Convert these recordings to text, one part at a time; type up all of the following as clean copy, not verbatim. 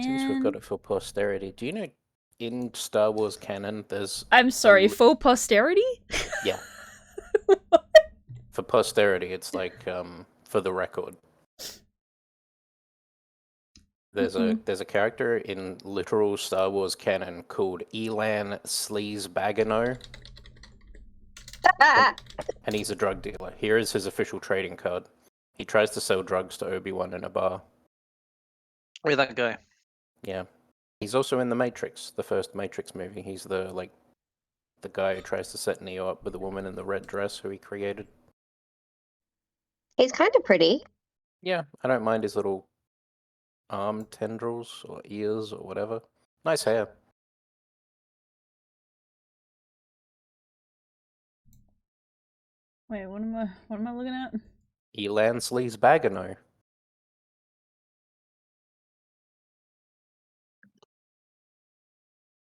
Since we've got it for posterity, do you know in Star Wars canon there's... I'm sorry, for posterity? Yeah. For posterity, it's like, for the record. There's a character in literal Star Wars canon called Elan Sleaze-Bagano. And he's a drug dealer. Here is his official trading card. He tries to sell drugs to Obi-Wan in a bar. Where'd that go? Yeah. He's also in The Matrix, the first Matrix movie. He's the guy who tries to set Neo up with the woman in the red dress who he created. He's kind of pretty. Yeah, I don't mind his little arm tendrils or ears or whatever. Nice hair. Wait, what am I looking at? Elan Sleaze-Bagano.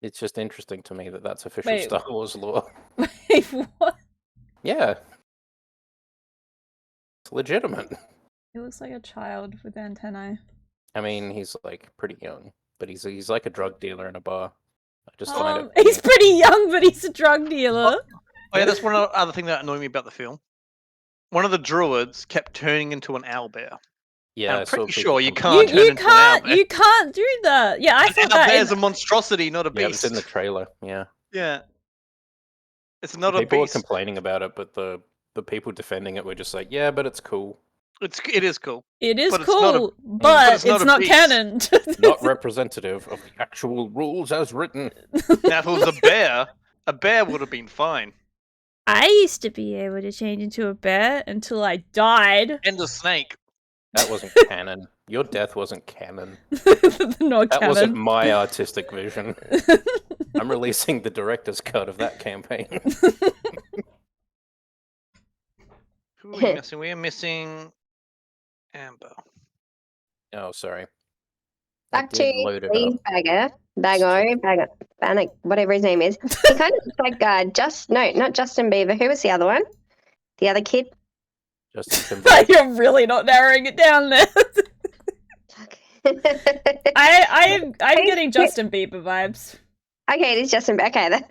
It's just interesting to me that that's official Star Wars lore. Wait, what? Yeah. It's legitimate. He looks like a child with antennae. I mean, he's like pretty young, but he's like a drug dealer in a bar. I just find it. He's pretty young, but he's a drug dealer. Oh yeah, that's one other thing that annoyed me about the film. One of the druids kept turning into an owlbear. Yeah, I'm pretty sure you can't turn into an owlbear. You can't do that. Yeah, I thought that. Owlbear's a monstrosity, not a beast. Yeah, it's in the trailer. Yeah. Yeah. It's not a beast. People were complaining about it, but the people defending it were just like, yeah, but it's cool. It is cool. It is cool, but it's not canon. Not representative of the actual rules as written. Now, if it was a bear would have been fine. I used to be able to change into a bear until I died. And a snake. That wasn't canon. Your death wasn't canon. Not that canon. Wasn't my artistic vision. I'm releasing the director's cut of that campaign. Who are we missing? We are missing Amber. Oh, sorry. Back to Bago, whatever his name is. He kind of looks like not Justin Bieber. Who was the other one? The other kid? Justin Timberlake. You're really not narrowing it down there. I'm getting Justin Bieber vibes. Okay, it is Justin Bieber. Okay,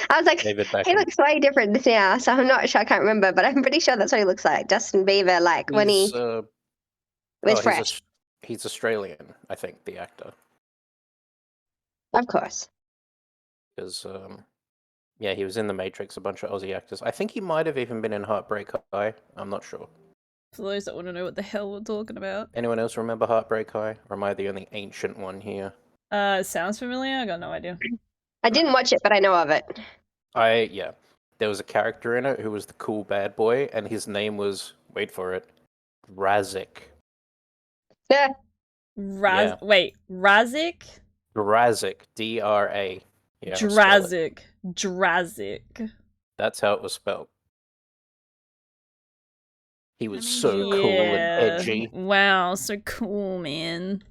I was like, he looks way different now, so I'm not sure. I can't remember, but I'm pretty sure that's what he looks like. Justin Bieber, like when he was fresh. He's Australian, I think, the actor. Of course. Because, yeah, he was in The Matrix, a bunch of Aussie actors. I think he might have even been in Heartbreak High. I'm not sure. For those that want to know what the hell we're talking about. Anyone else remember Heartbreak High? Or am I the only ancient one here? Sounds familiar? I got no idea. I didn't watch it, but I know of it. Yeah. There was a character in it who was the cool bad boy, and his name was, wait for it, Razik. Yeah. Wait, Razik? Drazik, D-R-A. Yeah, Drazik. That's how it was spelled. He was so cool and edgy. Wow, so cool, man.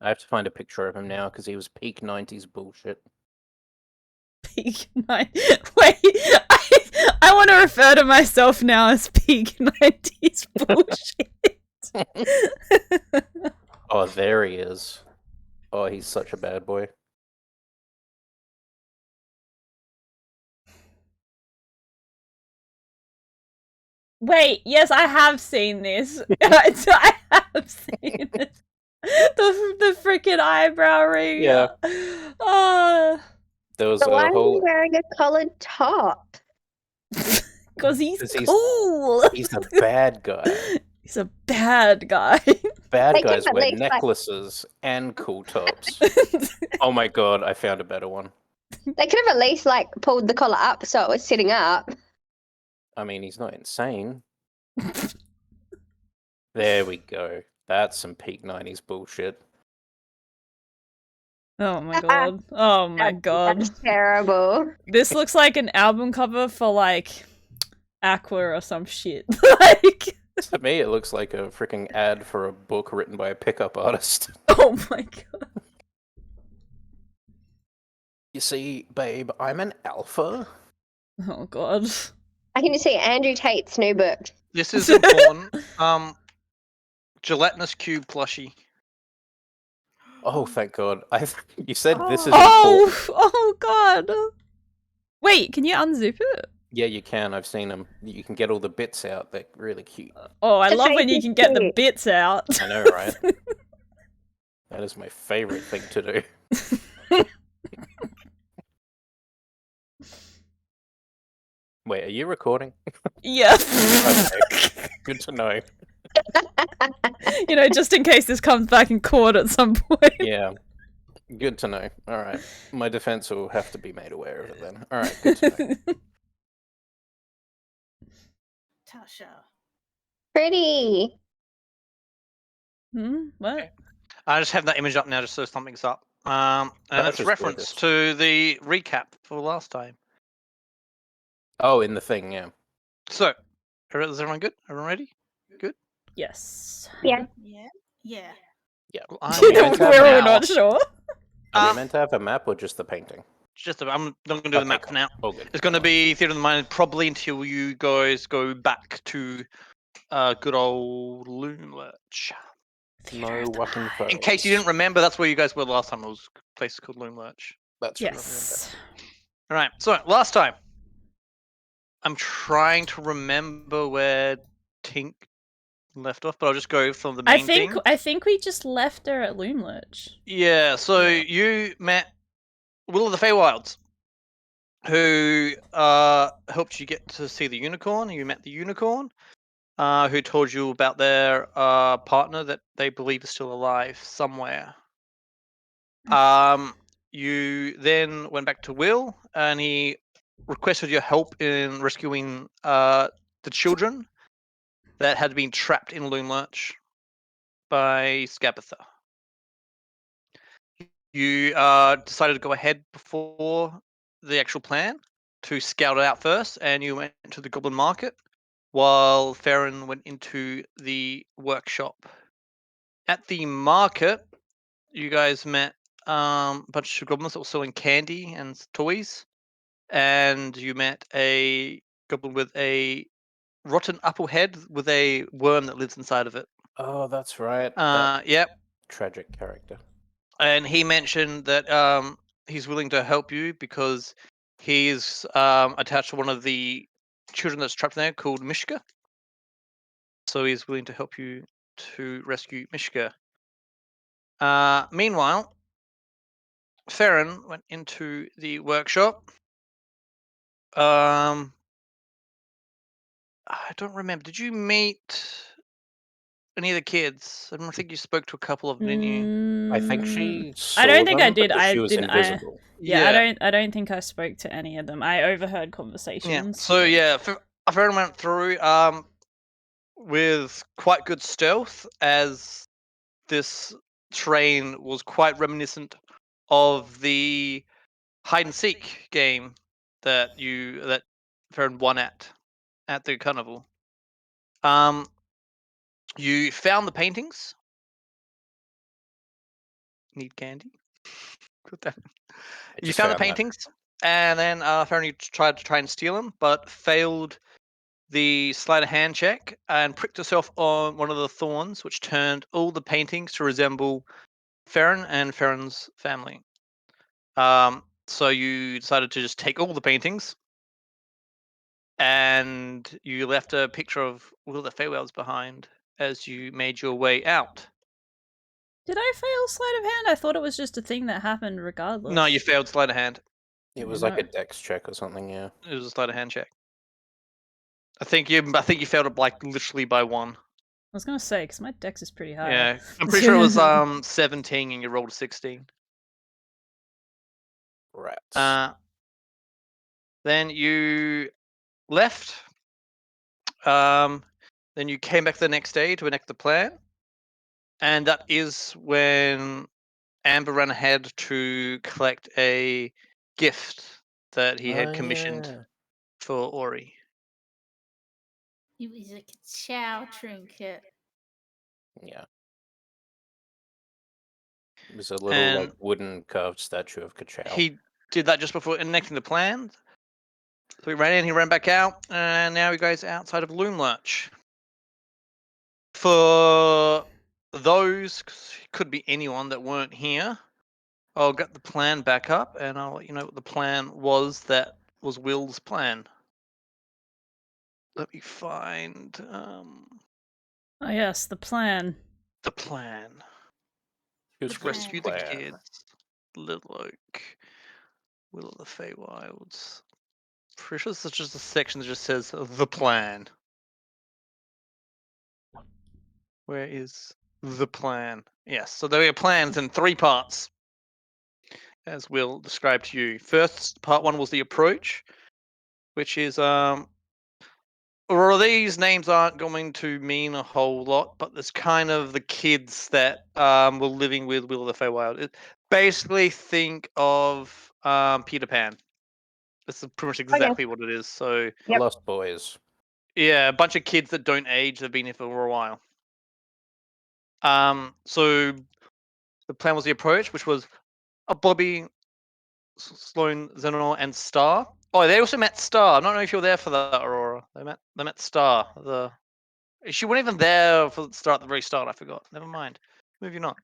I have to find a picture of him now because he was peak 90s bullshit. Peak 90s? Wait, I want to refer to myself now as peak 90s bullshit. Oh, there he is. Oh, he's such a bad boy. Wait, yes, I have seen this. I have seen this. The freaking eyebrow ring. Yeah. There was why is he wearing a collared top? Because he's cool. He's a bad guy. He's a bad guy. Bad guys wear necklaces and cool tops. Oh my god, I found a better one. They could have at least pulled the collar up so it was sitting up. I mean, he's not insane. There we go. That's some peak 90s bullshit. Oh my god. Oh my god. That's terrible. This looks like an album cover for Aqua or some shit. To me, it looks like a freaking ad for a book written by a pickup artist. Oh my god. You see, babe, I'm an alpha. Oh god. I can just see Andrew Tate's new book. This is important. Gelatinous cube plushie. Oh, thank God! You said this is Oh, important. oh God! Wait, can you unzip it? Yeah, you can. I've seen them. You can get all the bits out. They're really cute. Oh, I The love when face you is can get the cute. bits out. I know, right? That is my favorite thing to do. Wait, are you recording? Yes. Okay. Good to know. You know, just in case this comes back in court at some point. Yeah. Good to know. All right. My defense will have to be made aware of it then. All right. Good to know. Tasha. Pretty. What? Okay. I just have that image up now just so something's up. And That's it's reference to the recap for last time. Oh, in the thing, yeah. So, is everyone good? Everyone ready? Good? Yes. Yeah. Yeah. Yeah. Well, Are we meant to have We're a all map? not sure. Are we meant to have a map or just the painting? I'm not going to do the map cool. for now. All good. It's going to be Theatre of the Mind probably until you guys go back to good old Loomlurch. No walking photos. In case you didn't remember, that's where you guys were last time. It was a place called Loomlurch. That's Yes. All right. So last time, I'm trying to remember where Tink left off, but I'll just go from the main thing. I think we just left her at Loomlurch. Yeah. So Yeah. you met Will of the Feywilds, who helped you get to see the unicorn. You met the unicorn, who told you about their partner that they believe is still alive somewhere. You then went back to Will, and he requested your help in rescuing the children that had been trapped in Loomlurch by Scabatha. You decided to go ahead before the actual plan to scout it out first, and you went to the Goblin Market while Farron went into the workshop. At the market, you guys met a bunch of goblins that were selling candy and toys, and you met a goblin with a rotten apple head with a worm that lives inside of it. Oh, that's right. Yep. Tragic character. And he mentioned that he's willing to help you because he's attached to one of the children that's trapped in there called Mishka. So he's willing to help you to rescue Mishka. Meanwhile, Farron went into the workshop. I don't remember. Did you meet any of the kids? I don't think you spoke to a couple of them, didn't you? I think she saw I don't think I them, did. but I she was didn't. invisible. I don't think I spoke to any of them. I overheard conversations. Yeah. So yeah, Farron went through with quite good stealth, as this terrain was quite reminiscent of the hide and seek game that Farron won at the carnival. You found the paintings. Need candy? Put that. You found the paintings, and then Farron, you tried to try and steal them, but failed the sleight of hand check and pricked yourself on one of the thorns, which turned all the paintings to resemble Farron and Farron's family. So you decided to just take all the paintings, and you left a picture of Will the Feywilds behind as you made your way out. Did I fail sleight of hand? I thought it was just a thing that happened regardless. No, you failed sleight of hand. It was like a dex check or something, yeah. It was a sleight of hand check. I think you failed it like literally by one. I was gonna say because my dex is pretty high. Yeah, I'm pretty sure it was 17 and you rolled a 16. Rats. Then you left. Then you came back the next day to enact the plan, and that is when Amber ran ahead to collect a gift that he had commissioned for Ori. It was a chow trinket. Yeah. It was a little like wooden carved statue of Ka-Chow. He did that just before enacting the plan. So he ran in, he ran back out, and now he goes outside of Loomlurch. For those could be anyone that weren't here, I'll get the plan back up and I'll let you know what the plan was that was Will's plan. Let me find Oh yes, the plan. the plan. Who's Rescue the plan? kids. Little Oak. Will of the Feywilds. Pretty sure this is just a section that just says the plan. Where is the plan? Yes, so there are plans in 3 parts, as Will described to you. First, part 1 was the approach, which is or these names aren't going to mean a whole lot, but there's kind of the kids that were living with Will of the Feywild. Basically, think of Peter Pan. That's pretty much exactly what it is. So, Yep. Lost Boys. yeah, a bunch of kids that don't age. They've been here for a while. So the plan was the approach, which was Bobby, Sloan, Xenonor, and Star. Oh, they also met Star. I don't know if you were there for that, Aurora. They met Star. She wasn't even there for the start at the very start. I forgot. Never mind. Moving on.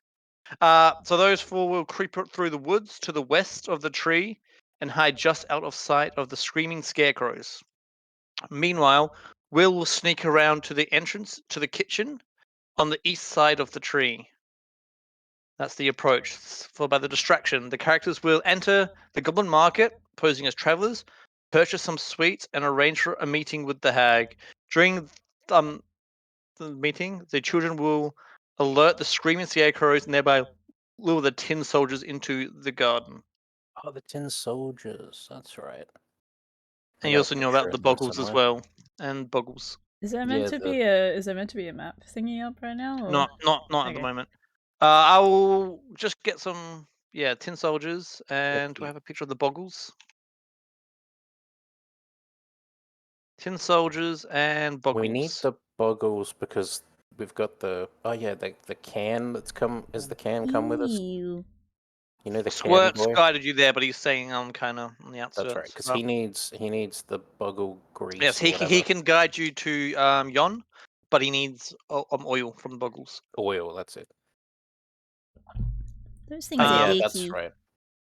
So those 4 will creep through the woods to the west of the tree and hide just out of sight of the screaming scarecrows. Meanwhile, will sneak around to the entrance to the kitchen on the east side of the tree. That's the approach. Followed by the distraction. The characters will enter the Goblin Market, posing as travelers, purchase some sweets, and arrange for a meeting with the hag. During the meeting, the children will alert the screaming scarecrows and thereby lure the tin soldiers into the garden. Oh, the Tin Soldiers. That's right. And you also know about the Boggles as well. And Boggles. Is there meant to be a map thingy up right now? Or? Not at the moment. I will just get some tin soldiers, and do I have a picture of the Boggles? Tin soldiers and Boggles. We need the Boggles because we've got the the can that's come. Is the can come with us? Ew. You know the Squirt's can boy? guided you there, but he's saying kind of on the outskirts. That's right, because he needs the Boggle grease. Yes, he can guide you to Yon, but he needs oil from the Boggles. Oil, that's it. Those things are icky. That's right.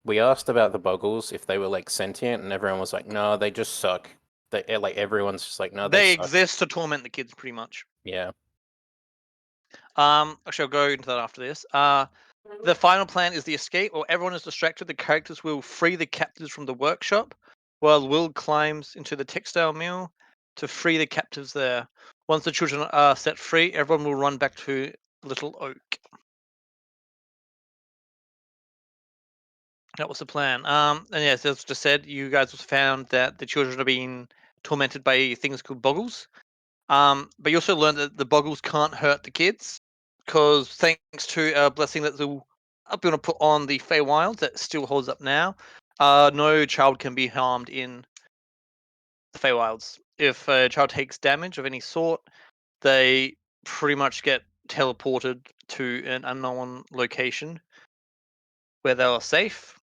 We asked about the Boggles if they were like sentient, and everyone was like, "No, they just suck." They like everyone's just like, "No, they suck." exist to torment the kids, pretty much. Yeah. Actually, I'll go into that after this. The final plan is the escape. While everyone is distracted, the characters will free the captives from the workshop, while Will climbs into the textile mill to free the captives there. Once the children are set free, everyone will run back to Little Oak. That was the plan. And yes, as just said, you guys found that the children are being tormented by things called Boggles. But you also learned that the Boggles can't hurt the kids, because thanks to a blessing that I'm going to put on the Feywild that still holds up now, no child can be harmed in the Feywilds. If a child takes damage of any sort, they pretty much get teleported to an unknown location where they are safe.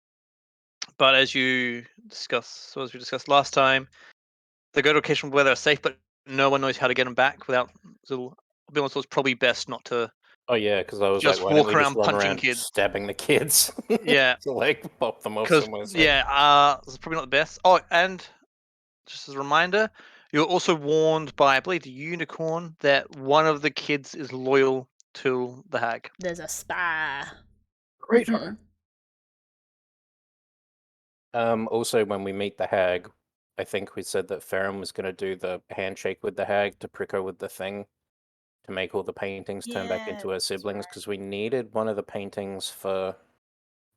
But as we discussed last time, they go to a location where they're safe, but no one knows how to get them back without little. I'll be honest, it's probably best not to. Oh yeah, because I was just like, why don't walk we just around run punching around kids. stabbing the kids? Yeah. To like pop them off Because somewhere safe. it's probably not the best. Oh, and just as a reminder, you're also warned by, I believe, the unicorn that one of the kids is loyal to the hag. There's a spy. Great. Also, when we meet the hag, I think we said that Farron was going to do the handshake with the hag to prick her with the thing to make all the paintings turn back into her siblings, because we needed one of the paintings for.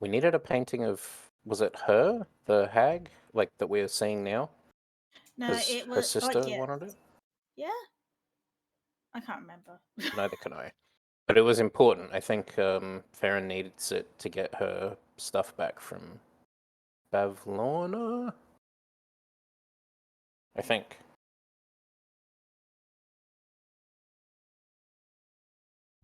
We needed a painting of. Was it her, the hag, like that we're seeing now? No, it was her sister wanted it. Yeah, I can't remember. Neither can I. But it was important. I think Farron needed it to get her stuff back from Bavlorna. I think.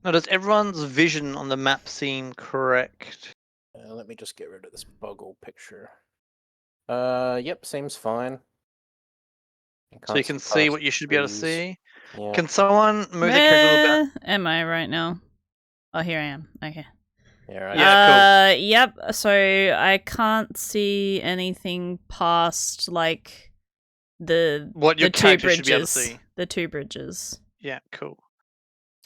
Now, does everyone's vision on the map seem correct? Let me just get rid of this Boggle picture. Yep, seems fine. So you can see what you should be able to see. Yeah. Can someone move the character a little bit? Am I right now? Oh, here I am. Okay. Yeah, cool. Yep. So I can't see anything past like What your the two character should be able to bridges. see. The two bridges. Yeah, cool.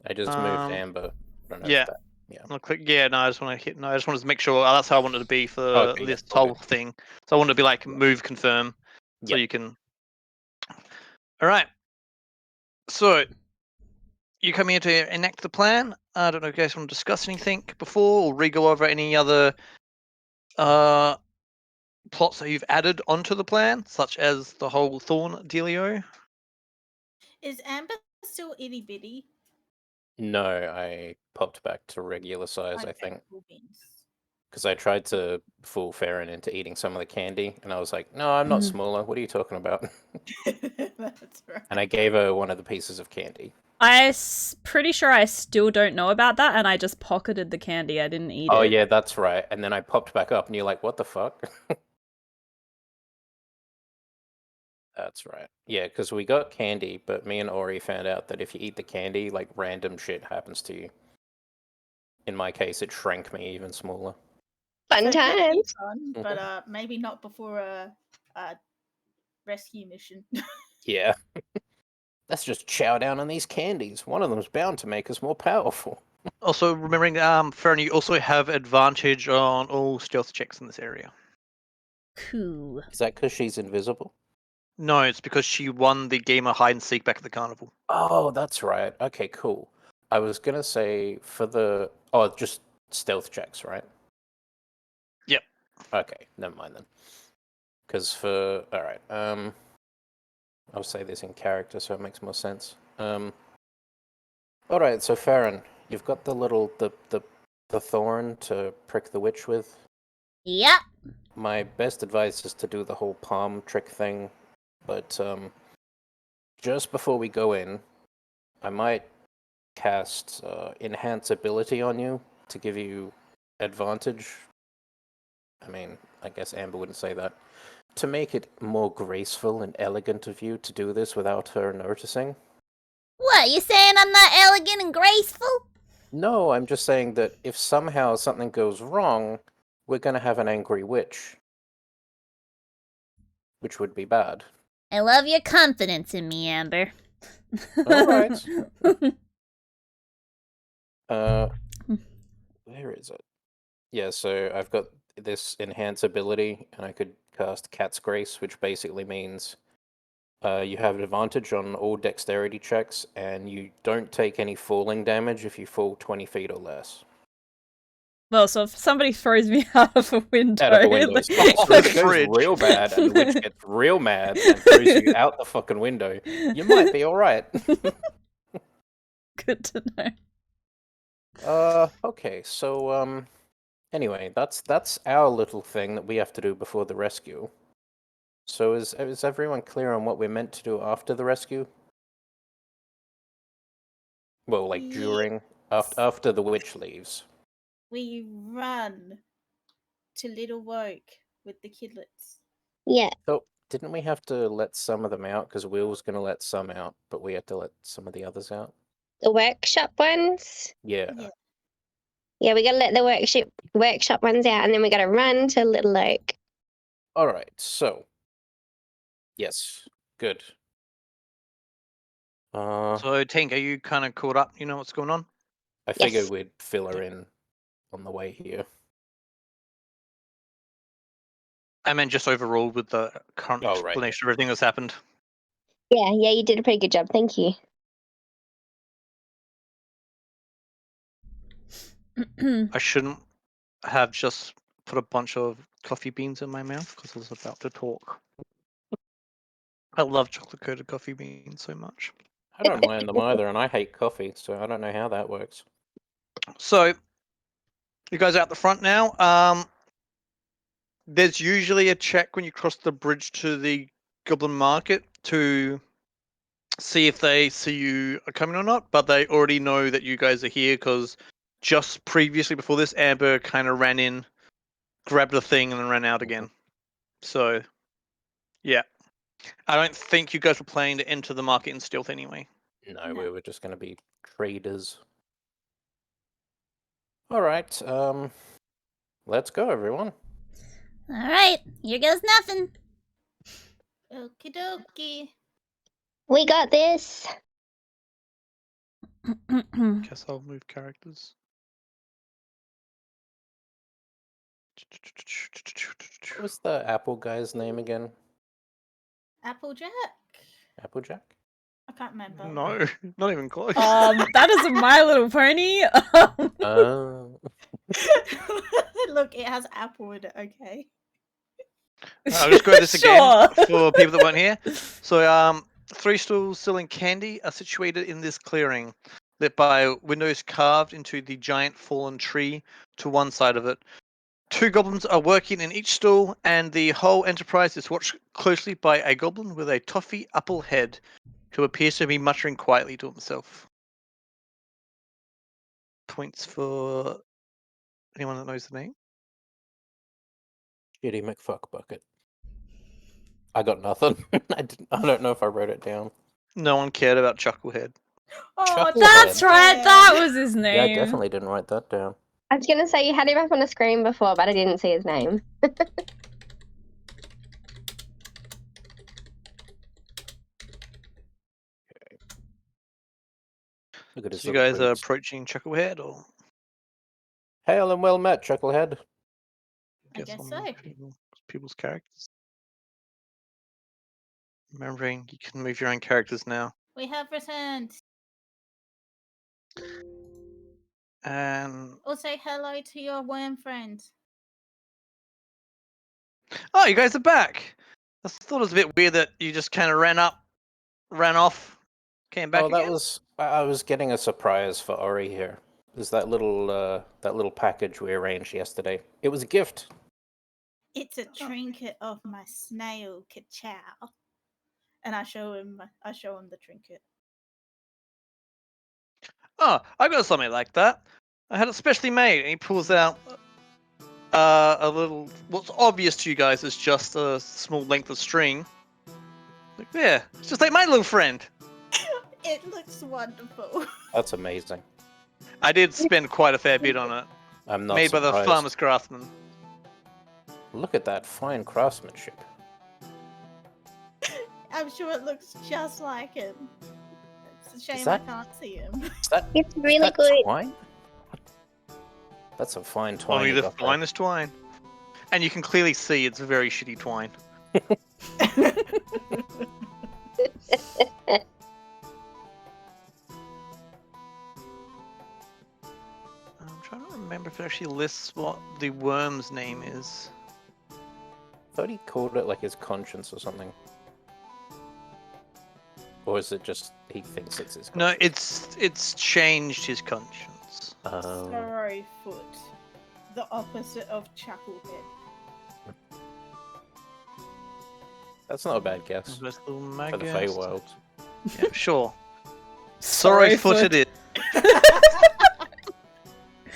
I just moved Amber. I don't know Yeah. if that, yeah. I'll click. Yeah, no, I just want to hit. No, I just wanted to make sure. That's how I wanted to be for Okay, this all whole good. thing. So I wanted to be like Yeah. move confirm, so Yep. you can. All right. So you come here to enact the plan. I don't know if you guys want to discuss anything before, or re-go over any other plots that you've added onto the plan, such as the whole Thorn dealio. Is Amber still itty bitty? No, I popped back to regular size, I Okay, think. cool beans. Because I tried to fool Farron into eating some of the candy, and I was like, no, I'm not smaller. What are you talking about? That's right. And I gave her one of the pieces of candy. Pretty sure I still don't know about that, and I just pocketed the candy. I didn't eat it. Oh, yeah, that's right. And then I popped back up, and you're like, what the fuck? That's right. Yeah, because we got candy, but me and Ori found out that if you eat the candy, like, random shit happens to you. In my case, it shrank me even smaller. Fun So it could be times. fun, but maybe not before a rescue mission. Yeah. Let's just chow down on these candies. One of them's bound to make us more powerful. Also, remembering, Farron, you also have advantage on all stealth checks in this area. Cool. Is that because she's invisible? No, it's because she won the game of hide and seek back at the carnival. Oh, that's right. Okay, cool. I was gonna say for the just stealth checks, right? Yep. Okay, never mind then. Because for all right, I'll say this in character so it makes more sense. All right, so Farron, you've got the little the thorn to prick the witch with. Yep. My best advice is to do the whole palm trick thing, but just before we go in, I might cast enhance ability on you to give you advantage. I mean, I guess Amber wouldn't say that. To make it more graceful and elegant of you to do this without her noticing. What, you saying I'm not elegant and graceful? No, I'm just saying that if somehow something goes wrong, we're gonna have an angry witch. Which would be bad. I love your confidence in me, Amber. Alright. Where is it? Yeah, so I've got this enhance ability, and I could cast Cat's Grace, which basically means you have an advantage on all dexterity checks, and you don't take any falling damage if you fall 20 feet or less. Well, so if somebody throws me out of a window... Out of the window. If it goes real bad, and the witch gets real mad and throws you out the fucking window, you might be alright. Good to know. Okay, so, anyway, that's our little thing that we have to do before the rescue. So is everyone clear on what we're meant to do after the rescue? Well, like during, after the witch leaves. We run to Little Woke with the kidlets. Yeah. So didn't we have to let some of them out because Will was going to let some out, but we had to let some of the others out? The workshop ones? Yeah. Yeah, we gotta let the workshop ones out, and then we gotta run to Little Oak. All right, so yes, good. So, Tank, are you kind of caught up? You know what's going on? I figured Yes. we'd fill her in on the way here. I meant just overall with the current explanation of everything that's happened. Yeah, you did a pretty good job. Thank you. I shouldn't have just put a bunch of coffee beans in my mouth because I was about to talk. I love chocolate-coated coffee beans so much. I don't mind them either, and I hate coffee, so I don't know how that works. So, you guys are out the front now. There's usually a check when you cross the bridge to the Goblin Market to see if they see you are coming or not, but they already know that you guys are here because just previously before this, Amber kind of ran in, grabbed a thing, and then ran out again. So, yeah. I don't think you guys were planning to enter the market in stealth anyway. No, we were just going to be traders. Alright, let's go, everyone. Alright, here goes nothing. Okie dokie. We got this. Guess I'll move characters. What was the Apple guy's name again? Applejack? Applejack? I can't remember. No, not even close. That is a My Little Pony. Look, it has apple in it, okay? I'll just go this again Sure. for people that weren't here. So, 3 stalls selling candy are situated in this clearing, lit by windows carved into the giant fallen tree to one side of it. 2 goblins are working in each stall, and the whole enterprise is watched closely by a goblin with a toffee apple head, who appears to be muttering quietly to himself. Points for anyone that knows the name? Shitty McFuckbucket. I got nothing. I don't know if I wrote it down. No one cared about Chucklehead. Oh, Chucklehead. That's right, that was his name. Yeah, I definitely didn't write that down. I was gonna say you had him up on the screen before, but I didn't see his name. Look at his So you little guys are boots. approaching Chucklehead, or? Hail and well met, Chucklehead. I guess I'll so. move people's characters. Remembering you can move your own characters now. We have returned. And Or say hello to your worm friend. oh, you guys are back. I thought it was a bit weird that you just kind of ran off, came back Oh, that again. was I was getting a surprise for Ori here. There's that little package we arranged yesterday. It was a gift. It's a trinket of my snail, Ka-chow. And I show him the trinket. Oh, I got something like that. I had it specially made. And he pulls out a little. What's obvious to you guys is just a small length of string. Like, yeah, it's just like my little friend. It looks wonderful. That's amazing. I did spend quite a fair bit on it. I'm not Made by the surprised. farmer's craftsman. Look at that fine craftsmanship. I'm sure it looks just like him. It's a shame that- I can't see him. Is that, It's really that good. twine? That's a fine twine. Only you the got there. finest twine. And you can clearly see it's very shitty twine. I'm trying to remember if it actually lists what the worm's name is. I thought he called it like his conscience or something. Or is it just he thinks it's his No, conscience? it's changed his conscience. Sorrowfoot. The opposite of Chucklehead. That's not a bad guess Best little for the Magus. Feywild. Yeah, sure. Sorrowfoot it is.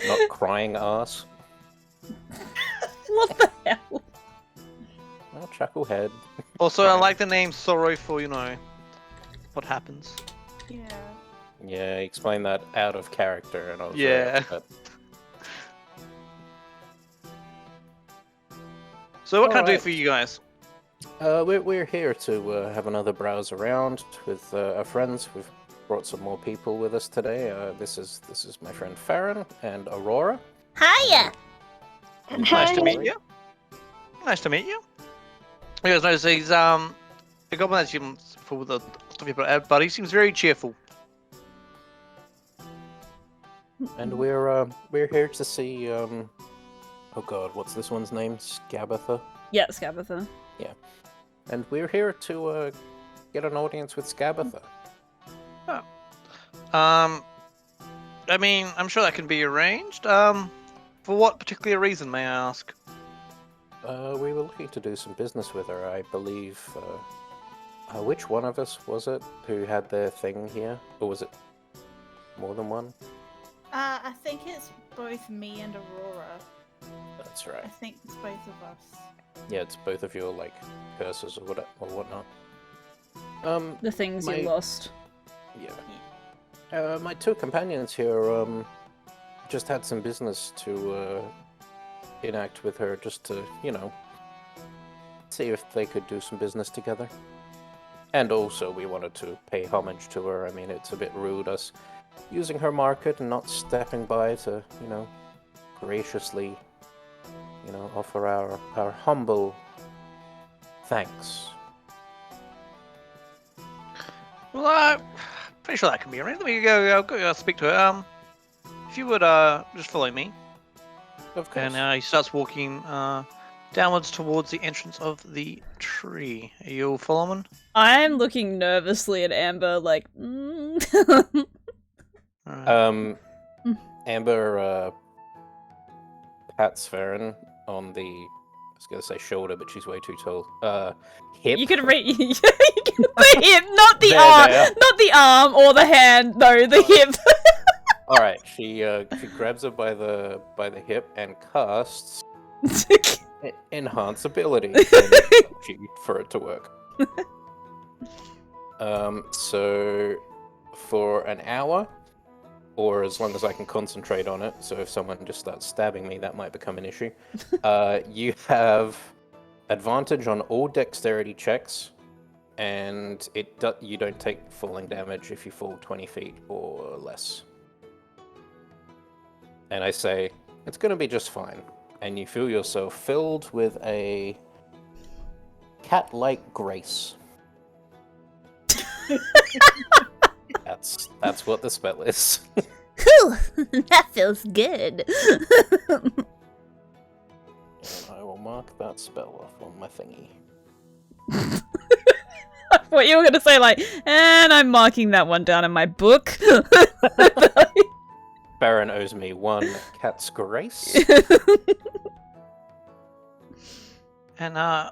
Not crying ass. What the hell? Well, Chucklehead. Also, I like the name Sorrowful, you know, what happens. Yeah. Yeah, explain that out of character, and I was Yeah. Right, So what can I do Alright. for you guys? we're here to have another browse around with our friends. We've brought some more people with us today. This is my friend Farron and Aurora. Hiya! Nice to meet you. Nice to meet you. You guys notice he's the goblin that you for the people, but he seems very cheerful. And we're here to see oh god, what's this one's name? Scabatha. Yeah, Scabatha. And we're here to get an audience with Scabatha. I mean, I'm sure that can be arranged. For what particular reason, may I ask? We were looking to do some business with her, I believe. Which one of us was it who had their thing here? Or was it more than one? I think it's both me and Aurora. That's I right. think it's both of us. Yeah, it's both of your, like, curses or whatnot. The things My- you lost. Yeah. My two companions here, just had some business to enact with her, just to, see if they could do some business together. And also, we wanted to pay homage to her. I mean, it's a bit rude us using her market and not stepping by to, graciously, offer our humble thanks. Well, I'm pretty sure that can be arranged. Let me go speak to her. If you would just follow me. Of course. And he starts walking downwards towards the entrance of the tree. Are you all following? I'm looking nervously at Amber, like, Amber pats Farron on the, I was gonna say shoulder, but she's way too tall. Hip. You can read the hip, not the arm, not the arm or the hand. No, the hip. All right, she grabs her by the hip and casts enhance ability for it to work. So for an hour, or as long as I can concentrate on it. So if someone just starts stabbing me, that might become an issue. You have advantage on all dexterity checks, and you don't take falling damage if you fall 20 feet or less. And I say, it's going to be just fine. And you feel yourself filled with a cat-like grace. That's what the spell is. Whew, that feels good. And I will mark that spell off on my thingy. I thought you were going to say, like, and I'm marking that one down in my book. Baron owes me 1 cat's grace. And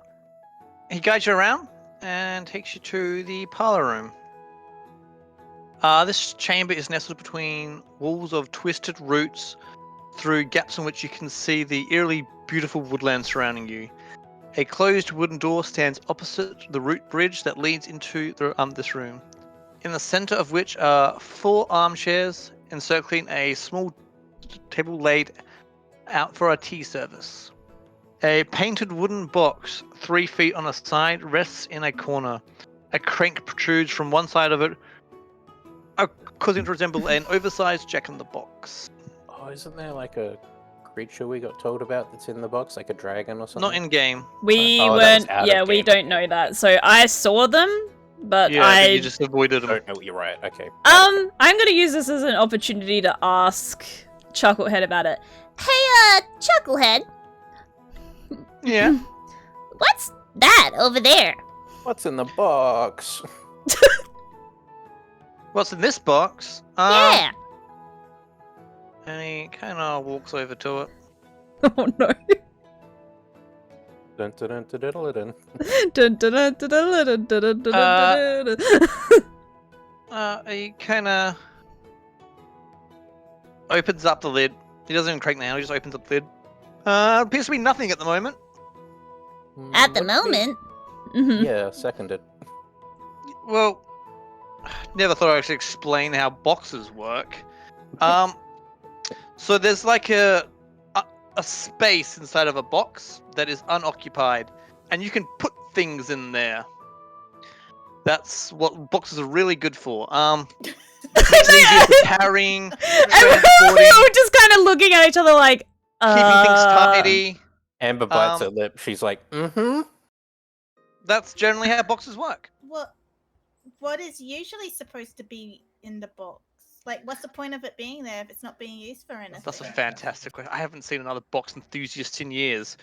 he guides you around and takes you to the parlor room. This chamber is nestled between walls of twisted roots through gaps in which you can see the eerily beautiful woodland surrounding you. A closed wooden door stands opposite the root bridge that leads into this room, in the center of which are 4 armchairs encircling a small table laid out for a tea service. A painted wooden box 3 feet on a side rests in a corner. A crank protrudes from one side of it, causing it to resemble an oversized jack-in-the-box. Oh, isn't there like a creature we got told about that's in the box, like a dragon or something? Not in game. We Oh, weren't. that was out of Yeah, we game. don't know that. So I saw them, but But you just avoided them. Oh, no, you're right. Okay. I'm gonna use this as an opportunity to ask Chucklehead about it. Hey, Chucklehead. Yeah. What's that over there? What's in the box? What's in this box? Yeah. And he kind of walks over to it. Oh no. Dun, dun, dun, dun, dun, dun. Dun, dun, dun, dun, dun, dun, dun, dun, dun, dun. He kind of opens up the lid. He doesn't even crank the handle, he just opens up the lid. Appears to be nothing at the moment. At the What do you- moment. Mhm. Yeah, seconded. Well, never thought I should explain how boxes work. So there's like a space inside of a box that is unoccupied, and you can put things in there. That's what boxes are really good for. Makes it easier for carrying, transporting, We were just kind of looking at each other like, keeping things tidy. Amber bites her lip. She's like, mm-hmm. That's generally how boxes work. What is usually supposed to be in the box? Like, what's the point of it being there if it's not being used for anything? That's a fantastic question. I haven't seen another box enthusiast in years.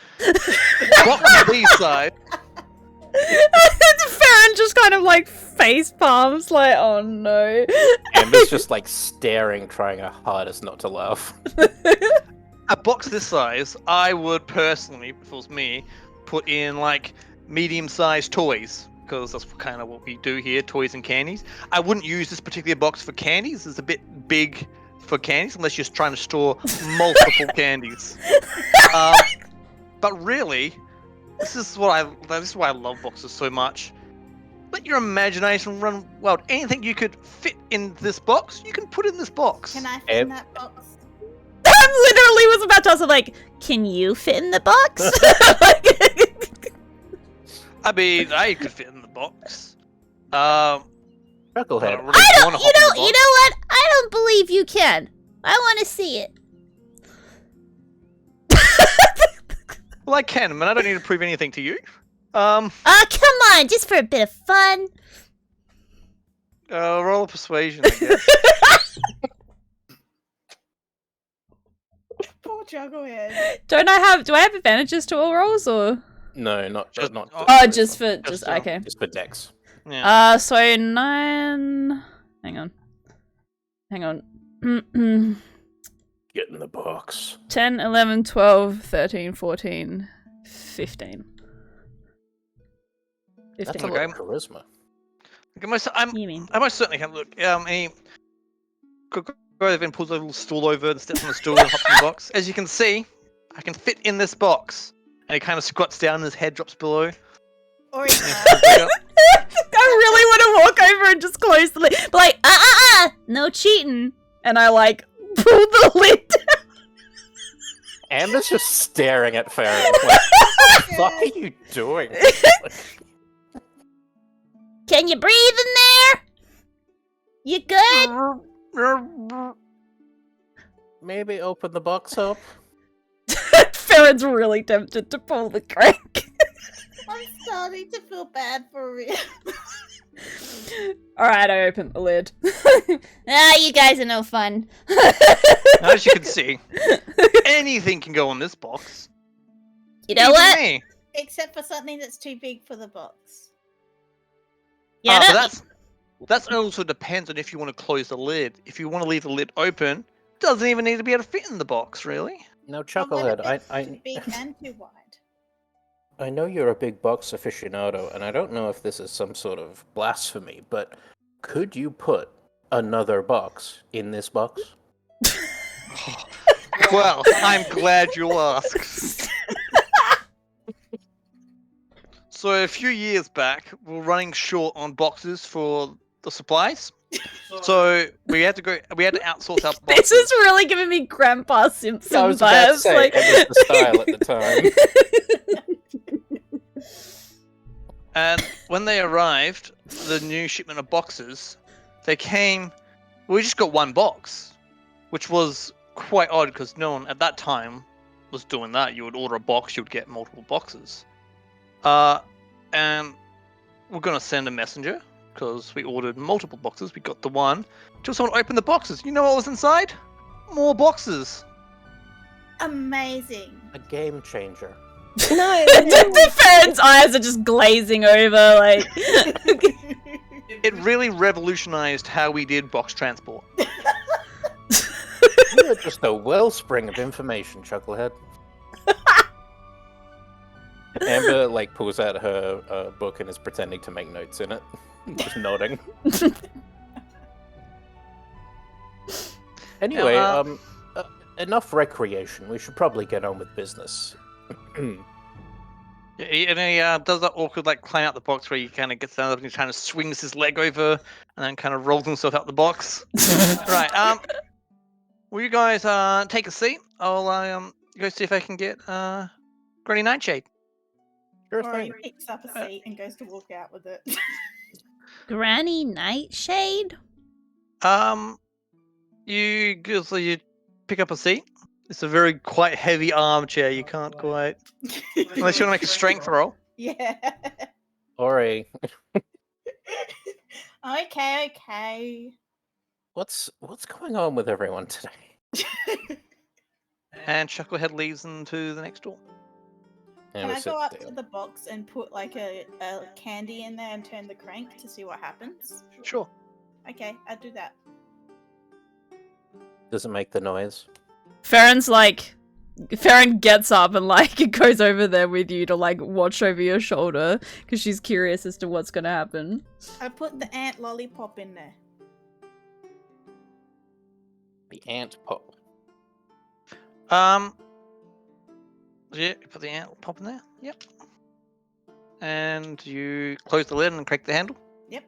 Box B-side. Farron just kind of like face palms, like, oh no. Amber's just like staring, trying her hardest not to laugh. A box this size, I would personally, if it was me, put in like medium-sized toys, because that's kind of what we do here, toys and candies. I wouldn't use this particular box for candies. It's a bit big for candies, unless you're trying to store multiple candies. But really, this is why I love boxes so much. Let your imagination run wild. Anything you could fit in this box, you can put in this box. Can I fit in that box? literally was about to ask him, like, can you fit in the box? I mean, I could fit in the box. Chucklehead. I don't really I wanna don't, hop in the you box. know what? I don't believe you can. I want to see it. Well, I can, man. I don't need to prove anything to you. Come on, just for a bit of fun. Roll of persuasion, I guess. Poor Jugglehead. Do I have advantages to all rolls, or? No, not Just- not. Oh, just for, Just, okay. Just for Dex. Yeah. So 9, hang on. Get in the box. 10, 11, 12, 13, 14, 15. That's a 15. lot of charisma. You mean? I most certainly can. Look, he goes over and pulls a little stool over and steps on the stool and hops in the box. As you can see, I can fit in this box. And he kind of squats down and his head drops below. Or I really want to walk over and just close the lid. But like, no cheating. And I like pull the lid down. Amber's just staring at Farron. Like, what the fuck are you doing? Can you breathe in there? You good? Maybe open the box up. Farron's really tempted to pull the crank. I'm starting to feel bad for real. Alright, I opened the lid. You guys are no fun. As you can see, anything can go in this box. You know Even what? me. Except for something that's too big for the box. Yeah, But that's also depends on if you want to close the lid. If you want to leave the lid open, it doesn't even need to be able to fit in the box, really. Now, Well, Chucklehead, what if it's I too big and too wide. I know you're a big box aficionado, and I don't know if this is some sort of blasphemy, but could you put another box in this box? Well, I'm glad you asked. So a few years back, we were running short on boxes for the supplies. So we had to outsource our boxes. this is really giving me Grandpa Simpson I was about to vibes. say, Like... it was the style at the time. And when they arrived, the new shipment of boxes, they came. We just got one box, which was quite odd because no one at that time was doing that. You would order a box, you would get multiple boxes. And we're gonna send a messenger because we ordered multiple boxes. We got the one. Just want to open the boxes. You know what was inside? More boxes. Amazing. A game changer. No, The Farron's eyes are just glazing over, like... It really revolutionized how we did box transport. You're just a wellspring of information, Chucklehead. Amber, like, pulls out her book and is pretending to make notes in it. Just nodding. Anyway, enough recreation. We should probably get on with business. Yeah, and he does that awkward, like, climb out the box where he kind of gets down and he kind of swings his leg over and then kind of rolls himself out the box. Right, will you guys take a seat? I'll go see if I can get Granny Nightshade. Sure Or he thing. picks up a seat and goes to walk out with it. Granny Nightshade? You pick up a seat. It's a very quite heavy armchair. You can't quite unless you want to make a strength roll. Yeah. Ori, Okay. what's going on with everyone today? And Chucklehead leads them to the next door. And Can we I sit go up down. to the box and put like a candy in there and turn the crank to see what happens? Sure. Okay, I'll do that. Does it make the noise? Farron gets up and like goes over there with you to like watch over your shoulder because she's curious as to what's gonna happen. I put the ant lollipop in there. The ant pop. Yeah, you put the ant pop in there. Yep. And you close the lid and crank the handle. Yep.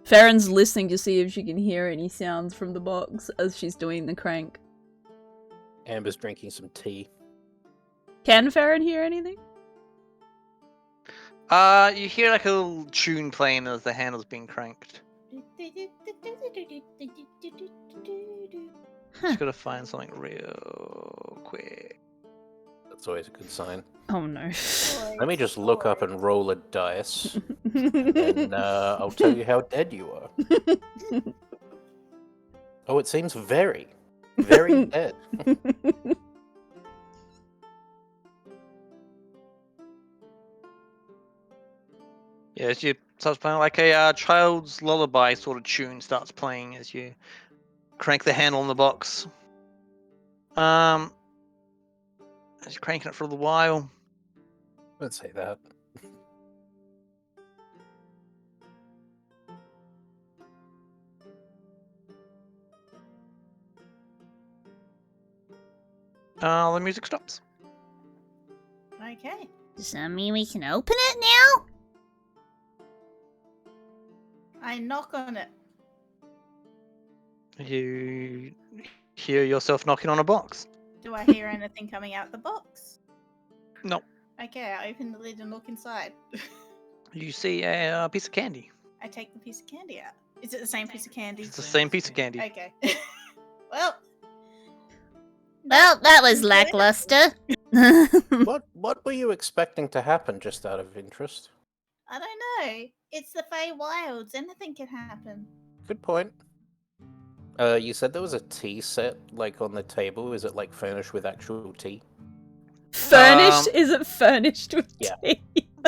Farron's listening to see if she can hear any sounds from the box as she's doing the crank. Amber's drinking some tea. Can Farron hear anything? You hear like a little tune playing as the handle's being cranked. Just gotta find something real quick. That's always a good sign. Oh no. Let me just look up and roll a dice, and I'll tell you how dead you are. Oh, it seems very, very dead. Yeah, as you starts playing like a child's lullaby sort of tune starts playing as you crank the handle on the box. As you're cranking it for a little while. Let's say that. The music stops. Okay. Does that mean we can open it now? I knock on it. You hear yourself knocking on a box. Do I hear anything coming out the box? No. Okay, I open the lid and look inside. You see a piece of candy. I take the piece of candy out. Is it the same piece of candy? It's the same piece of candy. Okay. Well. Well, that was lackluster. What were you expecting to happen, just out of interest? I don't know. It's the Fey Wilds. Anything can happen. Good point. You said there was a tea set, like, on the table. Is it, like, furnished with actual tea? Furnished? Is it furnished with yeah. tea?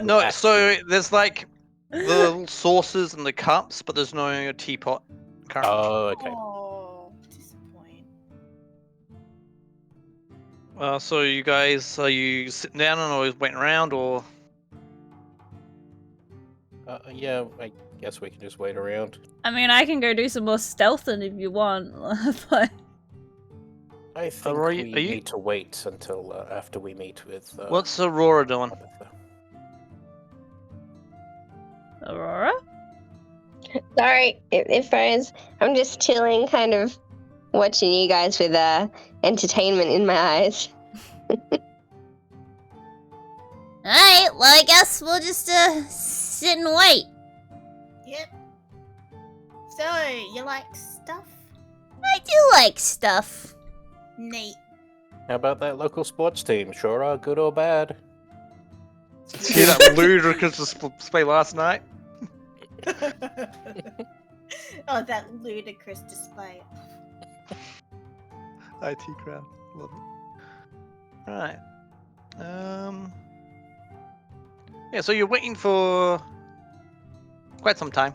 No, so there's like the little saucers and the cups, but there's no teapot currently. Oh, okay. Oh, disappoint. So you guys, are you sitting down and always waiting around, or? Yeah, I guess we can just wait around. I mean, I can go do some more stealthing if you want. But I think Aurora, we need to wait until after we meet with... What's Aurora doing? Aurora? Sorry, it froze. I'm just chilling, kind of watching you guys with entertainment in my eyes. Alright, well I guess we'll just sit and wait. Yep. So, you like stuff? I do like stuff. Neat. How about that local sports team? Sure are good or bad. See that ludicrous display last night? Oh, that ludicrous display. IT crowd. Love it. Alright. Yeah, so you're waiting for quite some time.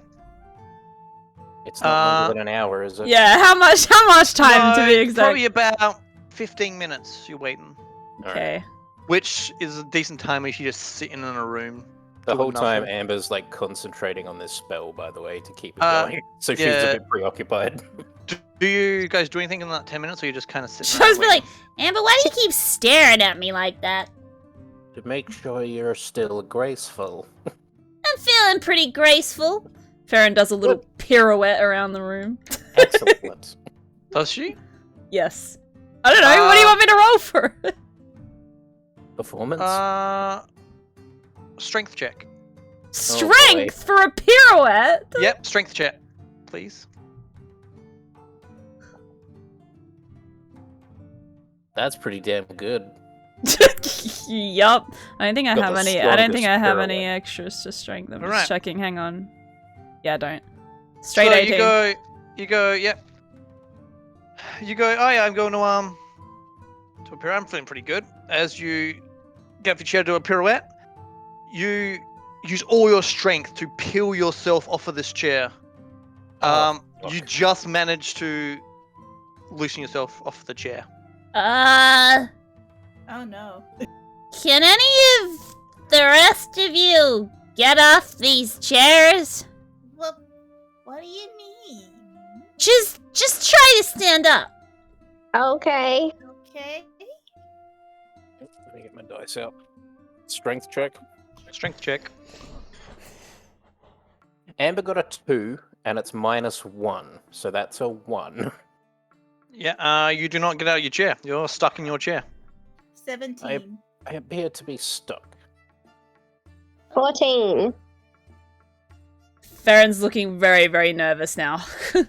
It's not longer than an hour, is it? Yeah, how much time to be exact? Probably about 15 minutes you're waiting. Okay. Which is a decent time if you're just sitting in a room. The doing whole time nothing. Amber's like concentrating on this spell, by the way, to keep it going. So she's yeah. a bit preoccupied. Do you guys do anything in that 10 minutes, or you just kind of sit She around was be like, waiting? Amber, why do you keep staring at me like that? To make sure you're still graceful. I'm feeling pretty graceful. Farron does a little pirouette around the room. Excellent. Does she? Yes. I don't know, what do you want me to roll for? Performance? Strength check. Strength for a pirouette? Yep, strength check, please. That's pretty damn good. Yup. I don't think I Got have the any. I don't think I strongest have any pirouette. extras to strength. I'm Alright. just checking. Hang on. Yeah, I don't. Straight so 18. you go, yep. You go, oh yeah, I'm going to a pirouette. I'm feeling pretty good. As you get off your chair to do a pirouette, you use all your strength to peel yourself off of this chair. Oh, You fuck. just managed to loosen yourself off the chair. Oh no. Can any of the rest of you get off these chairs? What do you mean? Just try to stand up. Okay. Okay. Let me get my dice out. Strength check. Strength check. Amber got a 2, and it's -1, so that's a 1. Yeah, you do not get out of your chair. You're stuck in your chair. 17. I appear to be stuck. 14. Farron's looking very, very nervous now. Who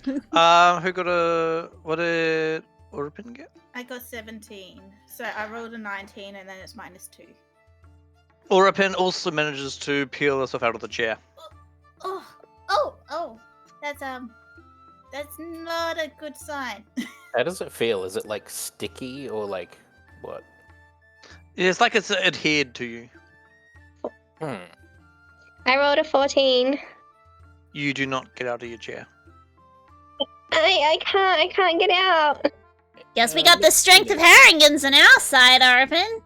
got a... What did Orpin get? I got 17. So I rolled a 19 and then it's -2. Orpin also manages to peel herself out of the chair. Oh. That's not a good sign. How does it feel? Is it like sticky or like what? It's like it's adhered to you. I rolled a 14. You do not get out of your chair. I can't get out. Guess we got the strength of Harringans on our side, Arvin.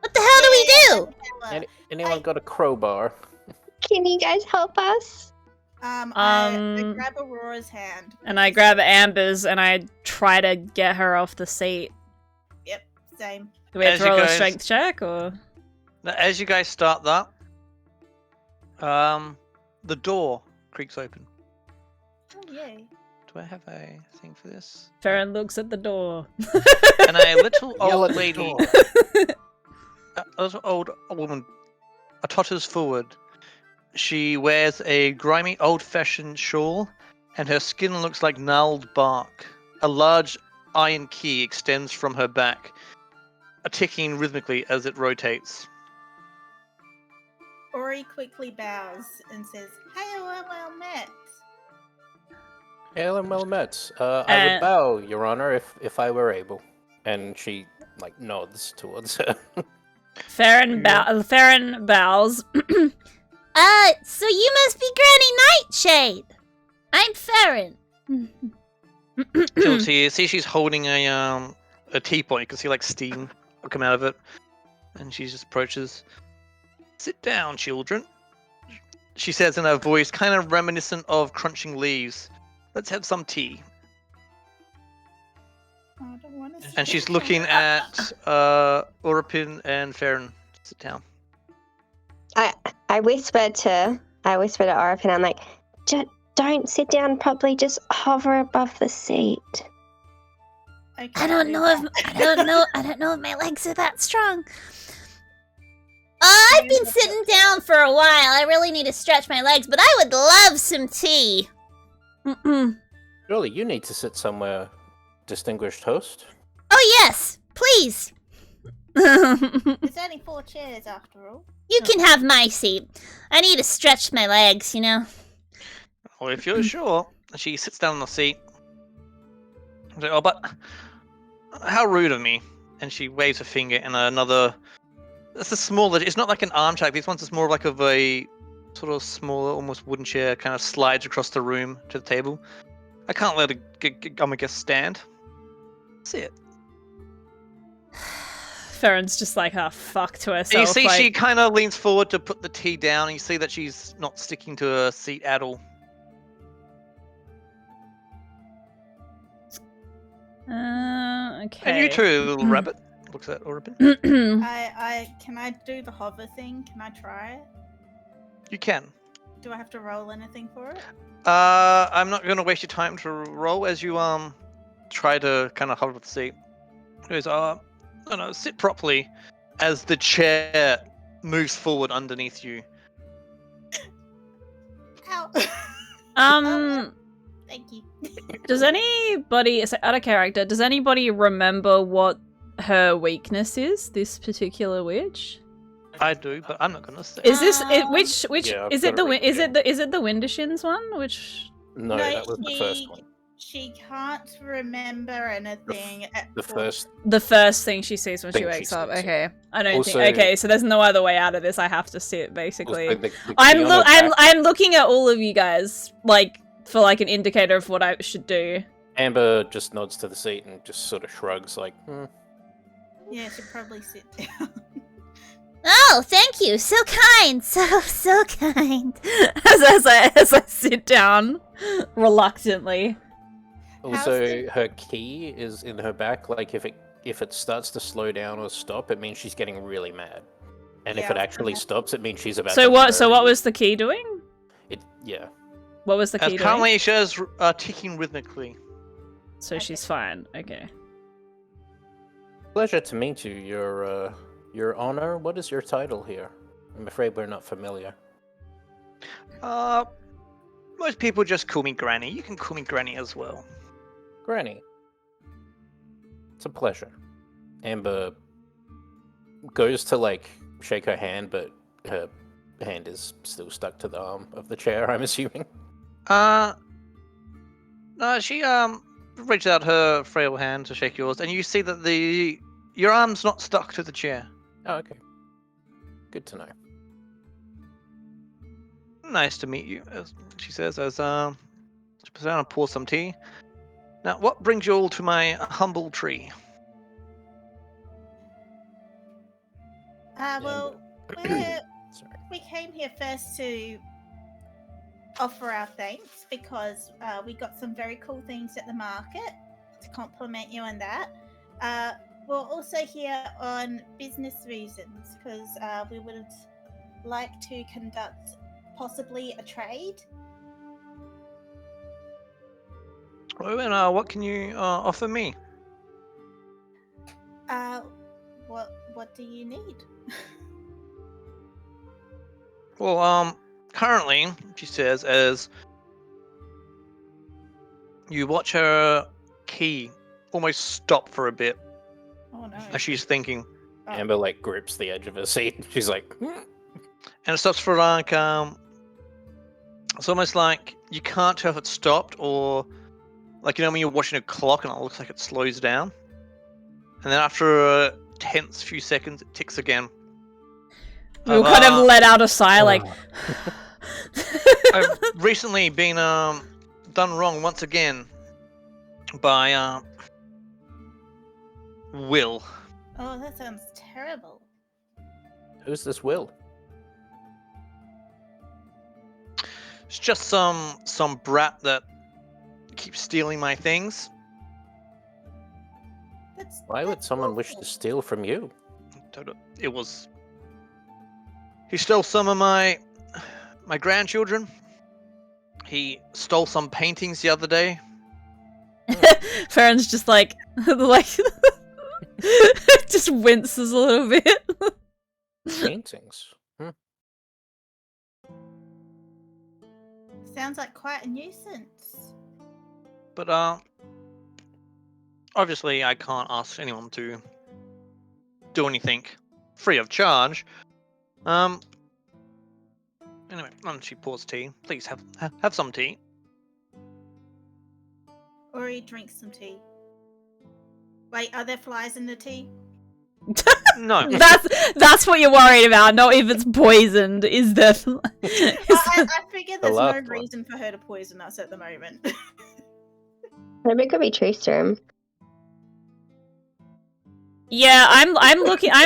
What the hell do we do? Anyone got a crowbar? Can you guys help us? I grab Aurora's hand. And I grab Amber's and I try to get her off the seat. Yep, same. Do we have As to you roll a guys- strength check or? Now, as you guys start that, the door creaks open. Oh, yay. Do I have a thing for this? Farron looks at the door. And a little Yell old at the lady, door. a little old woman, totters forward. She wears a grimy, old-fashioned shawl, and her skin looks like gnarled bark. A large iron key extends from her back, ticking rhythmically as it rotates. Ori quickly bows and says, "Hey, well met." Hail and well met. I would bow, Your Honor, if I were able. And she like nods towards her. Farron bows. So you must be Granny Nightshade. I'm Farron. You see she's holding a teapot. You can see like steam come out of it. And she just approaches. "Sit down, children," she says in her voice, kind of reminiscent of crunching leaves. "Let's have some tea." I don't want to. And she's looking at Orpin and Farron. "Sit down." I whispered to Orpin, I'm like, don't sit down properly, just hover above the seat. Okay, I don't know if my legs are that strong. I've been sitting down for a while. I really need to stretch my legs, but I would love some tea. Surely you need to sit somewhere, distinguished host. Oh yes, please. It's only 4 chairs after all. You can have my seat. I need to stretch my legs, you know. Well, if you're sure. She sits down on the seat. I say, "Oh, but how rude of me." And she waves a finger and another... It's a smaller... It's not like an arm chair. This one's just more like of a sort of smaller, almost wooden chair, kind of slides across the room to the table. I can't let a guest stand. Sit. Farron's just like, oh, fuck to herself. And you see like... she kind of leans forward to put the tea down, and you see that she's not sticking to her seat at all. Okay. And you too, little rabbit. Looks at Orpin. Can I do the hover thing? Can I try it? You can. Do I have to roll anything for it? I'm not gonna waste your time to roll as you try to kind of hover the seat. He goes, no, sit properly as the chair moves forward underneath you. Ow. Thank you. Does anybody, out of character, does anybody remember what her weakness is, this particular witch? I do, but I'm not gonna say. Is this which Yeah, I've is it got the it written down. is it the Windishins one? Which No, that was the first one. She can't remember anything. the first thing she sees when she Thing she wakes up. sees. Okay, I don't Also- think. Okay, so there's no other way out of this. I have to sit basically. Also, the I'm Keanu back- I'm looking at all of you guys like for like an indicator of what I should do. Amber just nods to the seat and just sort of shrugs like, Yeah, she'd probably sit down. Oh, thank you. So kind. So kind. as I sit down reluctantly. Also, her key is in her back. Like, if it starts to slow down or stop, it means she's getting really mad. And if Yeah, it actually okay. stops, it means she's about. So to what? So murder what you. was the key doing? It? Yeah. What was the As key doing? currently it shows ticking rhythmically. So Okay. she's fine. Okay. Pleasure to meet you, Your Honor. What is your title here? I'm afraid we're not familiar. Most people just call me Granny. You can call me Granny as well. Granny. It's a pleasure. Amber goes to, like, shake her hand, but her hand is still stuck to the arm of the chair, I'm assuming. No, she reaches out her frail hand to shake yours, and you see that your arm's not stuck to the chair. Oh, okay. Good to know. Nice to meet you, as she says, as she puts down and pours some tea. Now, what brings you all to my humble tree? Well, Sorry. we came here first to offer our thanks because we got some very cool things at the market to compliment you on that. We're also here on business reasons because we would like to conduct possibly a trade. Oh, and what can you offer me? What do you need? Well, currently, she says, as you watch her key almost stop for a bit Oh no. as she's thinking. Amber, like, grips the edge of her seat. She's like... And it stops for, like, it's almost like you can't tell if it stopped or, like, you know when you're watching a clock and it looks like it slows down? And then after a tense few seconds, it ticks again. We'll kind of let out a sigh, like... I've recently been done wrong once again by Will. Oh, that sounds terrible. Who's this Will? It's just some brat that keeps stealing my things. Why would someone wish to steal from you? It was... He stole some of my grandchildren. He stole some paintings the other day. Farron's just like just winces a little bit. Paintings? Sounds like quite a nuisance. But obviously I can't ask anyone to do anything free of charge. Anyway, she pours tea. Please have some tea. Or he drinks some tea. Wait, are there flies in the tea? No. That's what you're worried about, not if it's poisoned. Is there? I figure there's no last one. reason for her to poison us at the moment. Maybe it could be true storm. Yeah, I'm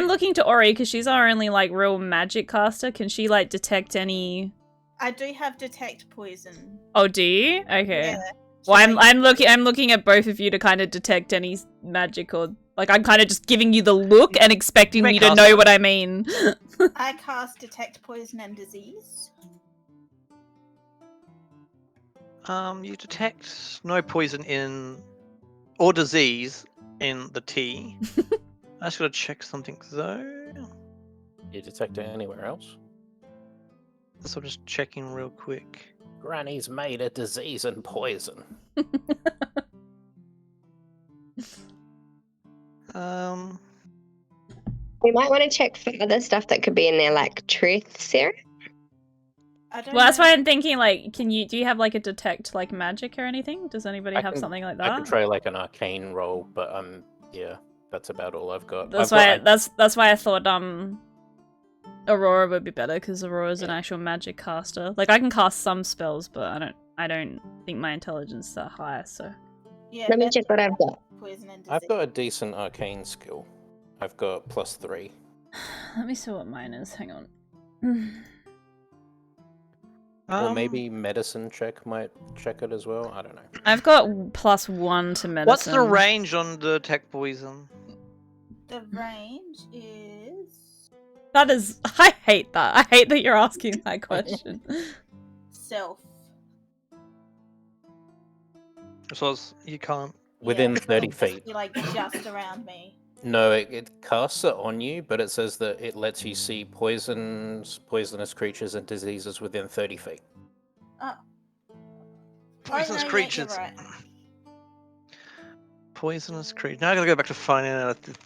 looking to Ori because she's our only like real magic caster. Can she like detect any? I do have detect poison. Oh, do you? Okay. Yeah. Well, I'm looking at both of you to kind of detect any magic or like I'm kind of just giving you the look and expecting you to know what I mean. I cast detect poison and disease. You detect no poison or disease in the tea. I just gotta check something though. You detect it anywhere else? So I'm just checking real quick. Granny's made a disease and poison. We might want to check for other stuff that could be in there, like truth serum. Well, that's why I'm thinking, like, do you have like a detect like magic or anything? Does anybody have something like that? I could try like an arcane roll, but yeah, that's about all I've got. That's why I thought Aurora would be better because Aurora's an actual magic caster. Like I can cast some spells, but I don't think my intelligence is that high. So yeah, let me check what I've got. Poison and disease. I've got a decent arcane skill. I've got +3. let me see what mine is. Hang on. Or maybe medicine check might check it as well. I don't know. I've got +1 to medicine. What's the range on the detect poison? The range is That is, I hate that. I hate that you're asking that question. self. So you can't. Within 30 feet. Be like just around me. No, it casts it on you, but it says that it lets you see poisonous creatures and diseases within 30 feet. Poisonous no, creatures. Yeah, you're right. Poisonous creatures. Now I gotta go back to finding out if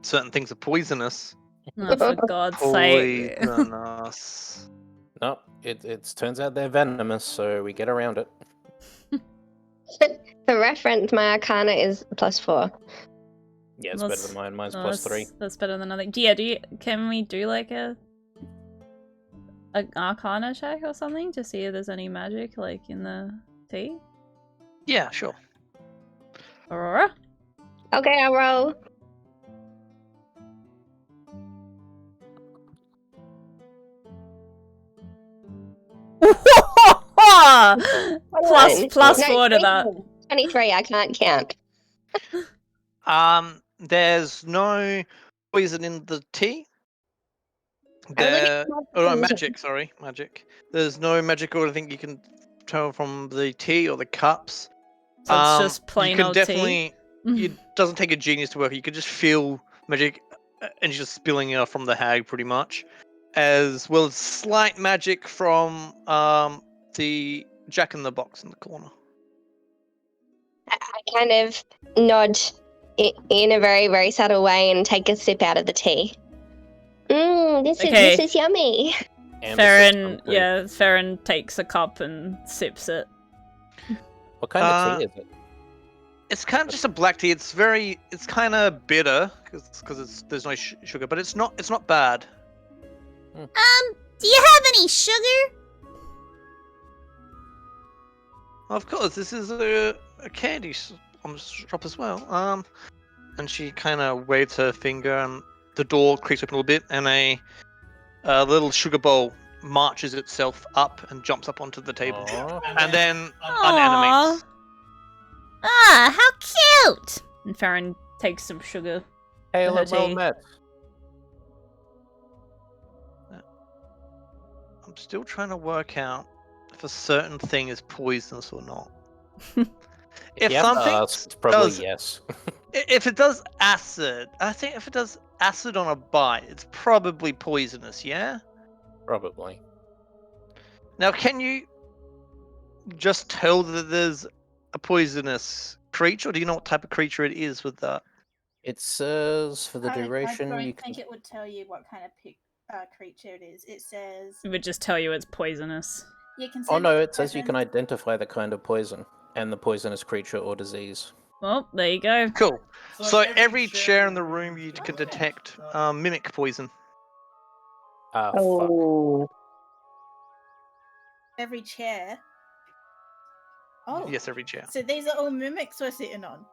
certain things are poisonous. Oh, for God's sake. Poisonous. No, it turns out they're venomous, so we get around it. For reference, my Arcana is +4. Yeah, it's better than mine. Mine's +3. That's better than nothing. Yeah, can we do like a Arcana check or something to see if there's any magic like in the tea? Yeah, sure. Aurora? Okay, I'll roll. plus 4 to that. 23, I can't count. There's no poison in the tea. Magic, sorry, magic. There's no magic or anything you can tell from the tea or the cups. So it's just plain old tea? It doesn't take a genius to work. You can just feel magic and just spilling it off from the hag pretty much. As well as slight magic from the jack-in-the-box in the corner. I kind of nod in a very, very subtle way and take a sip out of the tea. This is yummy. Farron takes a cup and sips it. What kind of tea is it? It's kind of just a black tea. It's kind of bitter because there's no sugar, but it's not bad. Do you have any sugar? Of course, this is a candy shop as well. And she kind of waves her finger, and the door creaks open a little bit, and a little sugar bowl marches itself up and jumps up onto the table, and then unanimates. Ah, how cute! And Farron takes some sugar. Hello, well met. I'm still trying to work out if a certain thing is poisonous or not. If something it's probably yes. If it does acid, I think if it does acid on a bite, it's probably poisonous, yeah? Probably. Now, can you just tell that there's a poisonous creature, or do you know what type of creature it is with that? It says for the duration I you don't think it would tell you what kind of creature it is. It says... It would just tell you it's poisonous. You can it says you can identify the kind of poison and the poisonous creature or disease. Well, there you go. Cool. So every chair in the room you can detect mimic poison. Fuck. Every chair? Oh. Yes, every chair. So these are all mimics we're sitting on.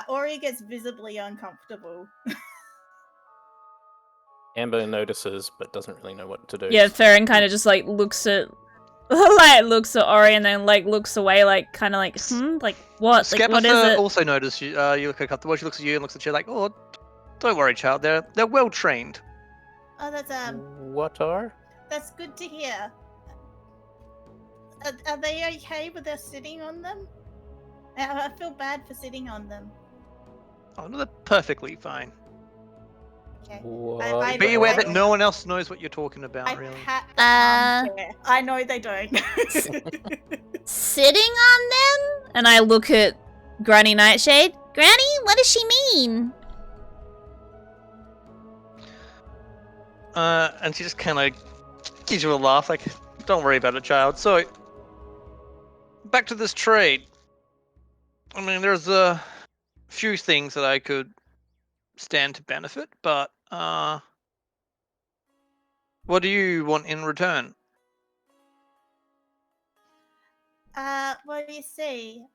Ori gets visibly uncomfortable. Amber notices, but doesn't really know what to do. Yeah, Farron kind of just like looks at Ori and then like looks away, like kind of like like what? Like, what is it? Also notices you. You look at the watch. She looks at you and looks at you like, oh, don't worry, child. They're well trained. Oh, that's What are? That's good to hear. Are they okay with us sitting on them? I feel bad for sitting on them. Oh, no, they're perfectly fine. Okay. Be aware that no one else knows what you're talking about, really. I know they don't. Sitting on them? And I look at Granny Nightshade. Granny, what does she mean? And she just kind of gives you a laugh, like, don't worry about it, child. So, back to this trade. I mean, there's a few things that I could stand to benefit, but what do you want in return? Well, you see,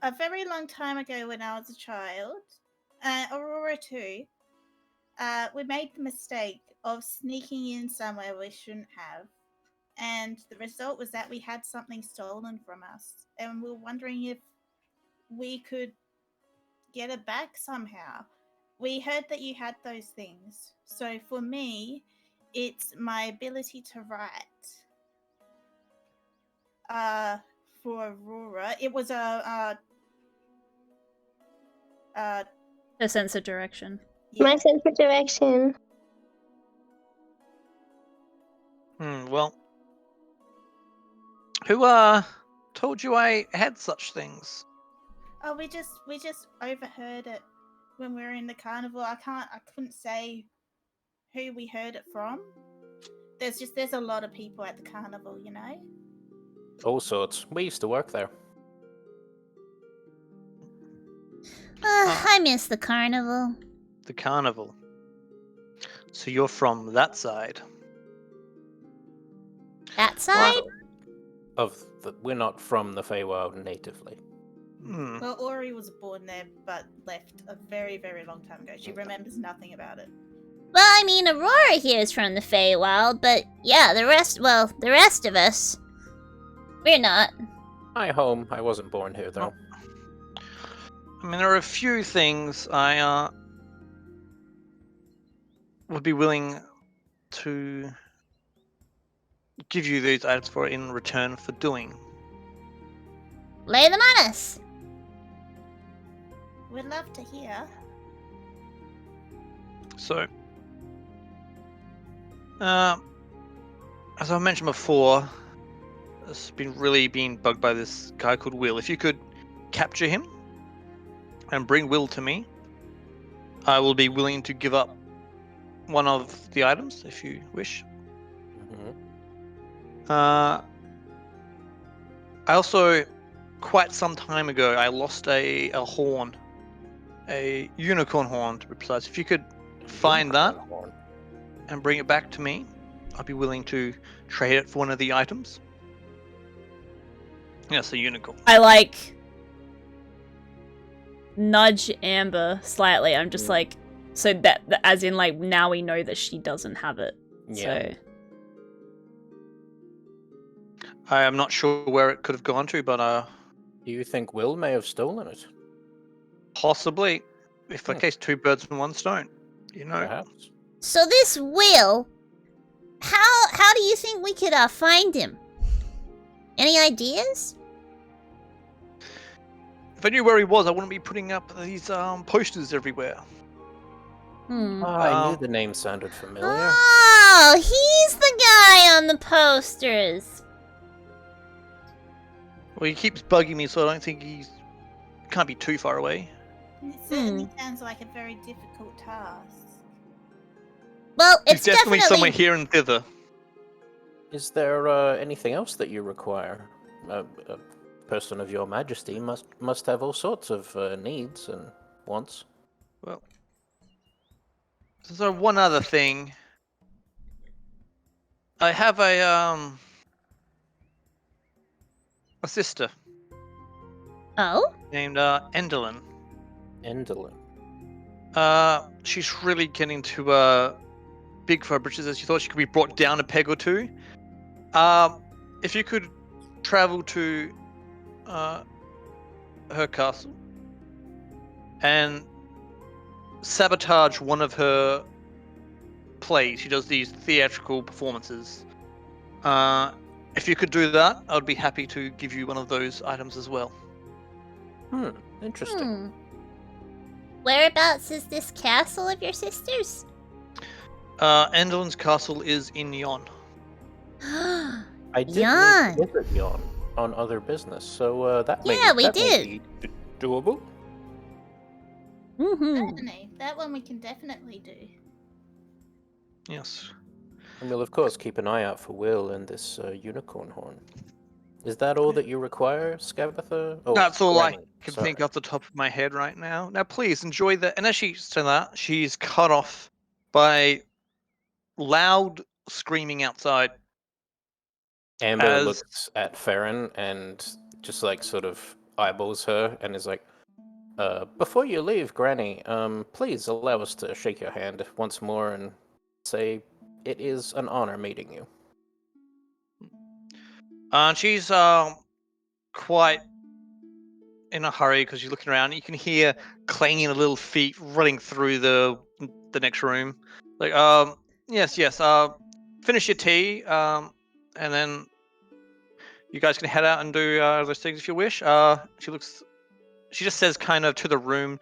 a very long time ago when I was a child, Aurora too, we made the mistake of sneaking in somewhere we shouldn't have. And the result was that we had something stolen from us. And we were wondering if we could get it back somehow. We heard that you had those things. So for me, it's my ability to write. for Aurora. It was a sense of direction. yeah. My sense of direction. Well, who told you I had such things? Oh, we just overheard it when we were in the carnival. I couldn't say who we heard it from. There's a lot of people at the carnival, you know. All sorts. We used to work there. I miss the carnival. The carnival. So you're from that side. That side? We're not from the Feywild natively. Well, Ori was born there, but left a very, very long time ago. She remembers nothing about it. Well, I mean, Aurora here is from the Feywild, but yeah, the rest of us, we're not. Hi, home. I wasn't born here, though. I mean, there are a few things I would be willing to give you these items for in return for doing. Lay them on us. We'd love to hear. So, as I mentioned before, I've been bugged by this guy called Will. If you could capture him and bring Will to me, I will be willing to give up one of the items if you wish. I also, quite some time ago, I lost a horn, a unicorn horn to be precise. If you could find that and bring it back to me, I'd be willing to trade it for one of the items. Yes, a unicorn. I nudge Amber slightly. I'm just like, so that as in like now we know that she doesn't have it. Yeah. So I am not sure where it could have gone to, but Do you think Will may have stolen it? possibly. If in case two birds with one stone, you know. Perhaps. So this Will, how do you think we could find him? Any ideas? If I knew where he was, I wouldn't be putting up these posters everywhere. I knew the name sounded familiar. Oh, he's the guy on the posters. Well, he keeps bugging me, so I don't think can't be too far away. It certainly sounds like a very difficult task. Well, it's He's definitely somewhere here and thither. Is there anything else that you require? A person of your majesty must have all sorts of needs and wants. Well, so one other thing. I have a sister. Oh? Named Endelyn. Endelyn. She's really getting to big for her britches, as you thought she could be brought down a peg or two. If you could travel to her castle and sabotage one of her plays. She does these theatrical performances. If you could do that, I would be happy to give you one of those items as well. Interesting. Whereabouts is this castle of your sister's? Endelyn's castle is in Yon. I did Yon. visit Yon on other business, so that may Yeah, we that may did. be doable. Certainly. That one we can definitely do. Yes. And we'll of course keep an eye out for Will and this unicorn horn. Is that all that you require, Scabatha? Oh, That's all I Granny, can sorry. think off the top of my head right now. Now, please enjoy that. And as she's done that, she's cut off by loud screaming outside. Amber looks at Farron and just like sort of eyeballs her and is like, before you leave, Granny, please allow us to shake your hand once more and say it is an honor meeting you. She's quite in a hurry because she's looking around. You can hear clanging of little feet running through the next room. Like, yes. Finish your tea, and then you guys can head out and do those things if you wish. She just says kind of to the room,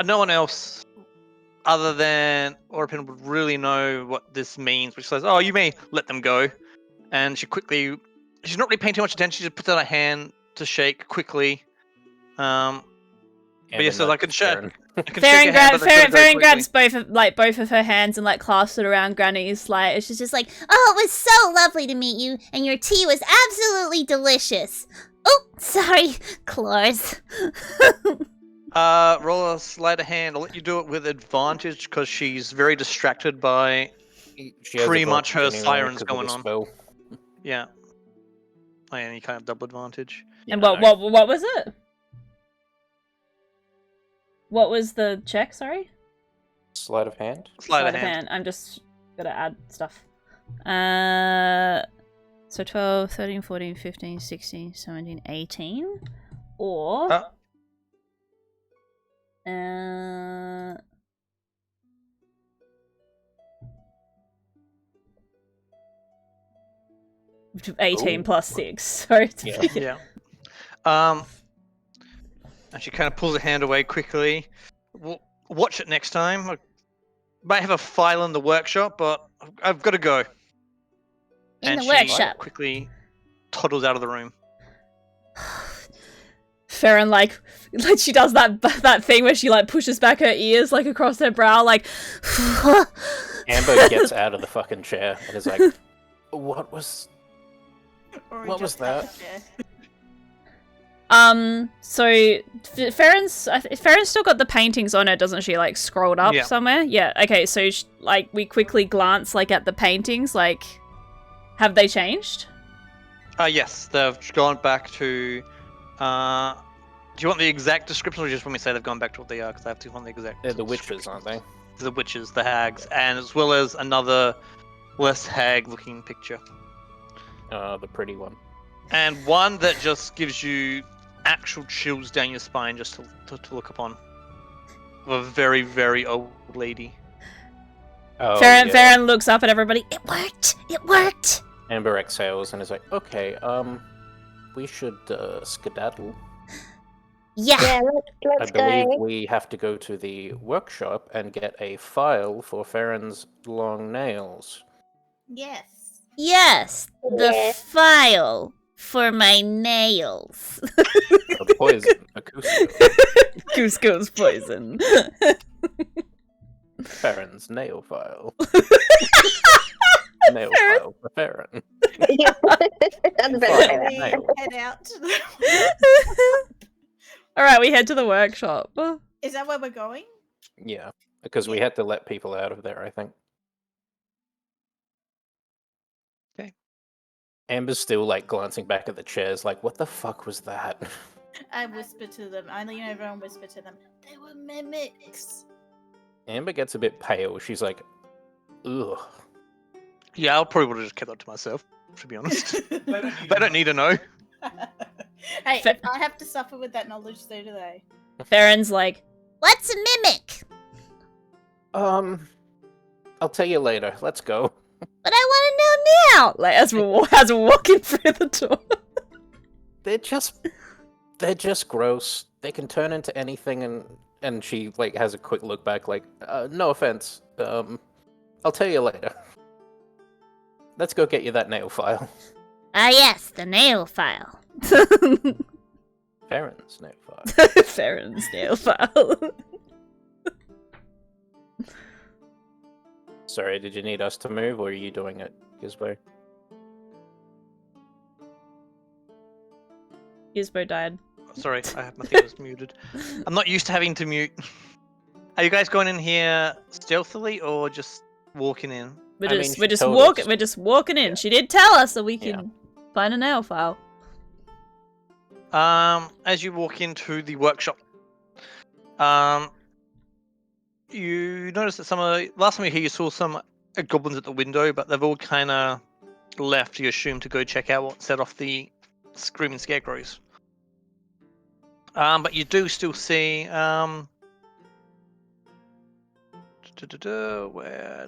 no one else other than Orpin would really know what this means, which says, oh, you may let them go. And she's not really paying too much attention, she just puts out a hand to shake quickly. But yeah, so I can shake. Farron grabs both of her hands and like clasps it around Granny's. Like she's just like, oh, it was so lovely to meet you, and your tea was absolutely delicious. Oh, sorry, Claws. Roll a sleight of hand. I'll let you do it with advantage because she's very distracted by pretty much her sirens going on. Spell. Yeah. Oh, and you kind of double advantage. And what was it? What was the check? Sorry. Sleight of hand. Sleight of hand. I'm just gonna add stuff. So 12, 13, 14, 15, 16, 17, 18, or 18 plus 6. Sorry. Yeah. And she kind of pulls her hand away quickly. Watch it next time. I might have a file in the workshop, but I've got to go. In the workshop. She quickly toddles out of the room. Farron like she does that thing where she like pushes back her ears like across her brow, like. Amber gets out of the fucking chair and is like, "What was that?" So Farron's still got the paintings on her, doesn't she? Like scrolled up somewhere. Yeah. Okay. So like we quickly glance like at the paintings. Like, have they changed? Yes, they've gone back to. Do you want the exact description, or just when we say they've gone back to what they are? Because I have to want the exact. They're the witches, aren't they? The witches, the hags, and as well as another less hag-looking picture. The pretty one. And one that just gives you actual chills down your spine just to look upon. Of a very, very old lady. Oh, Farron looks up at everybody. It worked! It worked! Amber exhales and is like, okay, we should skedaddle. Yeah, let's go. I believe we have to go to the workshop and get a file for Farron's long nails. Yes. Yes, the file for my nails. A poison, a Cusco. Cusco's poison. Farron's nail file. Nail file for Farron. That's better. Head out. Alright, we head to the workshop. Is that where we're going? Yeah, because we had to let people out of there, I think. Okay. Amber's still like glancing back at the chairs like, what the fuck was that? I whisper to them. I lean over and whisper to them. They were mimics. Amber gets a bit pale. She's like, ugh. Yeah, I probably would have just kept that to myself, to be honest. They don't need to know. Hey, if I have to suffer with that knowledge, so do they. Farron's like, what's a mimic? I'll tell you later. Let's go. But I want to know now. Like as we're walking through the door. They're just gross. They can turn into anything, and she like has a quick look back, like, no offense. I'll tell you later. Let's go get you that nail file. Ah, yes, the nail file. Farron's nail file. Farron's nail file. Sorry, did you need us to move, or are you doing it, Gizbo? Gizbo died. Sorry, my thing was muted. I'm not used to having to mute. Are you guys going in here stealthily or just walking in? We're just walking in. Yeah. She did tell us that we could find a nail file. As you walk into the workshop, you notice that last time you were here, you saw some goblins at the window, but they've all kind of left. You assume to go check out what set off the screaming scarecrows. But you do still see where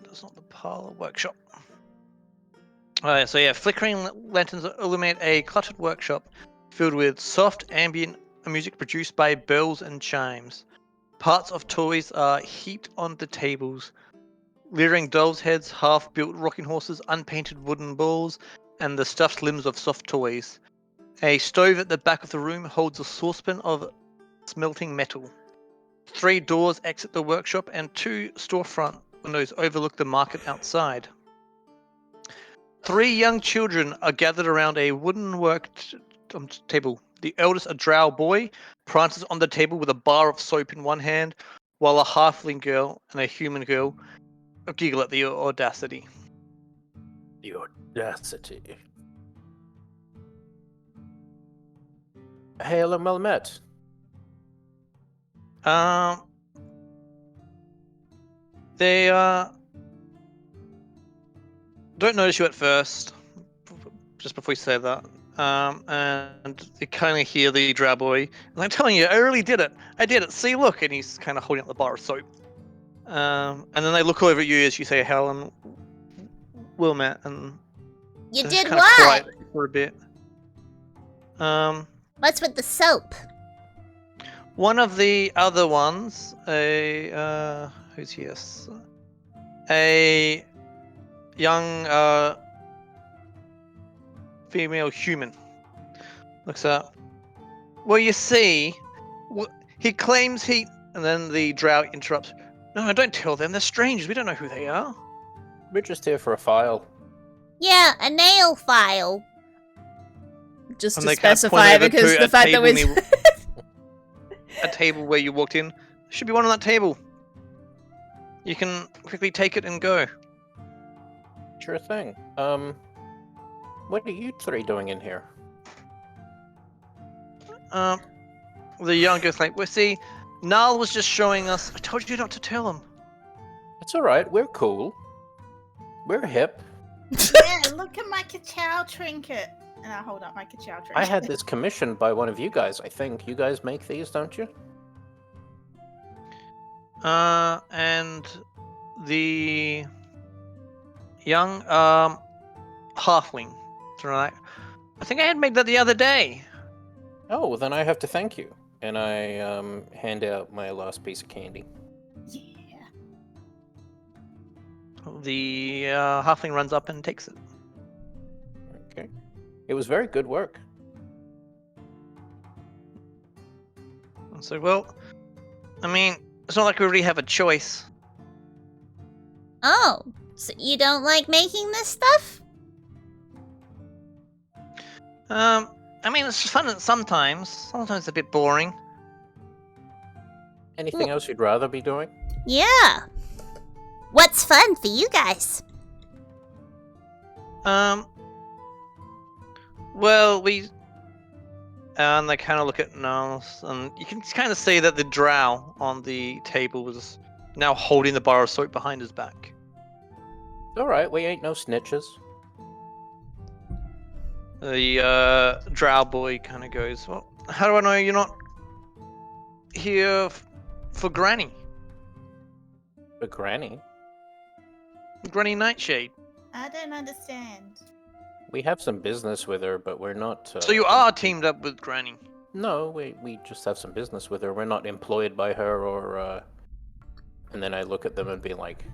there's not the parlor workshop. So yeah, flickering lanterns illuminate a cluttered workshop filled with soft ambient music produced by bells and chimes. Parts of toys are heaped on the tables, leering dolls' heads, half-built rocking horses, unpainted wooden balls, and the stuffed limbs of soft toys. A stove at the back of the room holds a saucepan of smelting metal. 3 doors exit the workshop, and 2 storefront windows overlook the market outside. 3 young children are gathered around a wooden table. The eldest, a drow boy, prances on the table with a bar of soap in one hand, while a halfling girl and a human girl giggle at the audacity. The audacity. Hail and well met. They don't notice you at first, just before you say that. And you kind of hear the drow boy, and I'm telling you, I really did it. I did it. See, look, and he's kind of holding up the bar of soap. And then they look over at you as you say, "Hail and well met," and you did did what? Quiet for a bit. What's with the soap? One of the other ones, who's here? A young female human looks up. Well, you see, he claims he, and then the drow interrupts. No, don't tell them. They're strangers. We don't know who they are. We're just here for a file. Yeah, a nail file. Just And to specify, because the fact that we a table where you walked in, there should be one on that table. You can quickly take it and go. Sure thing. What are you 3 doing in here? The youngest like, well, see, Nal was just showing us. I told you not to tell him. It's alright, we're cool. We're hip. Yeah, look at my Kachow trinket. And I hold up my Kachow trinket. I had this commissioned by one of you guys, I think. You guys make these, don't you? And the young halfling, right? I think I had made that the other day. Oh, well, then I have to thank you. And I hand out my last piece of candy. Yeah. The halfling runs up and takes it. Okay. It was very good work. And so, well, I mean, it's not like we really have a choice. Oh, so you don't like making this stuff? I mean, it's fun sometimes. Sometimes it's a bit boring. Anything else you'd rather be doing? Yeah. What's fun for you guys? Well, and they kind of look at Niles, and you can kind of see that the drow on the table was now holding the bar of soap behind his back. Alright, we ain't no snitches. The drow boy kind of goes, well, how do I know you're not here for Granny? For Granny? Granny Nightshade. I don't understand. We have some business with her, but we're not... So you are teamed up with Granny? No, we just have some business with her. We're not employed by her or... And then I look at them and be like...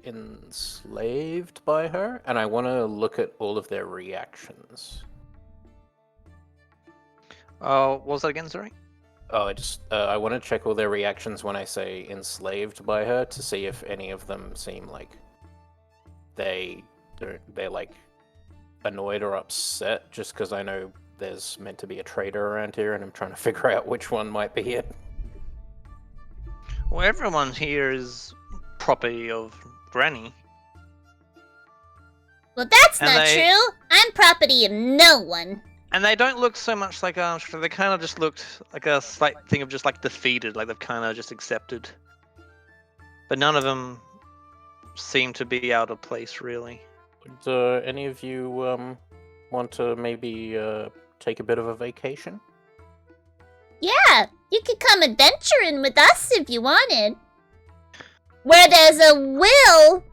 enslaved by her? And I want to look at all of their reactions. Oh, what was that again, sorry? Oh, I want to check all their reactions when I say enslaved by her to see if any of them seem like they're like annoyed or upset just because I know there's meant to be a traitor around here and I'm trying to figure out which one might be it. Well, everyone here is property of Granny. Well, that's not true. I'm property of no one. And they don't look so much like they kind of just looked like a slight thing of just like defeated, like they've kind of just accepted. But none of them seem to be out of place, really. Would any of you want to maybe take a bit of a vacation? Yeah, you could come adventuring with us if you wanted. Where there's a will,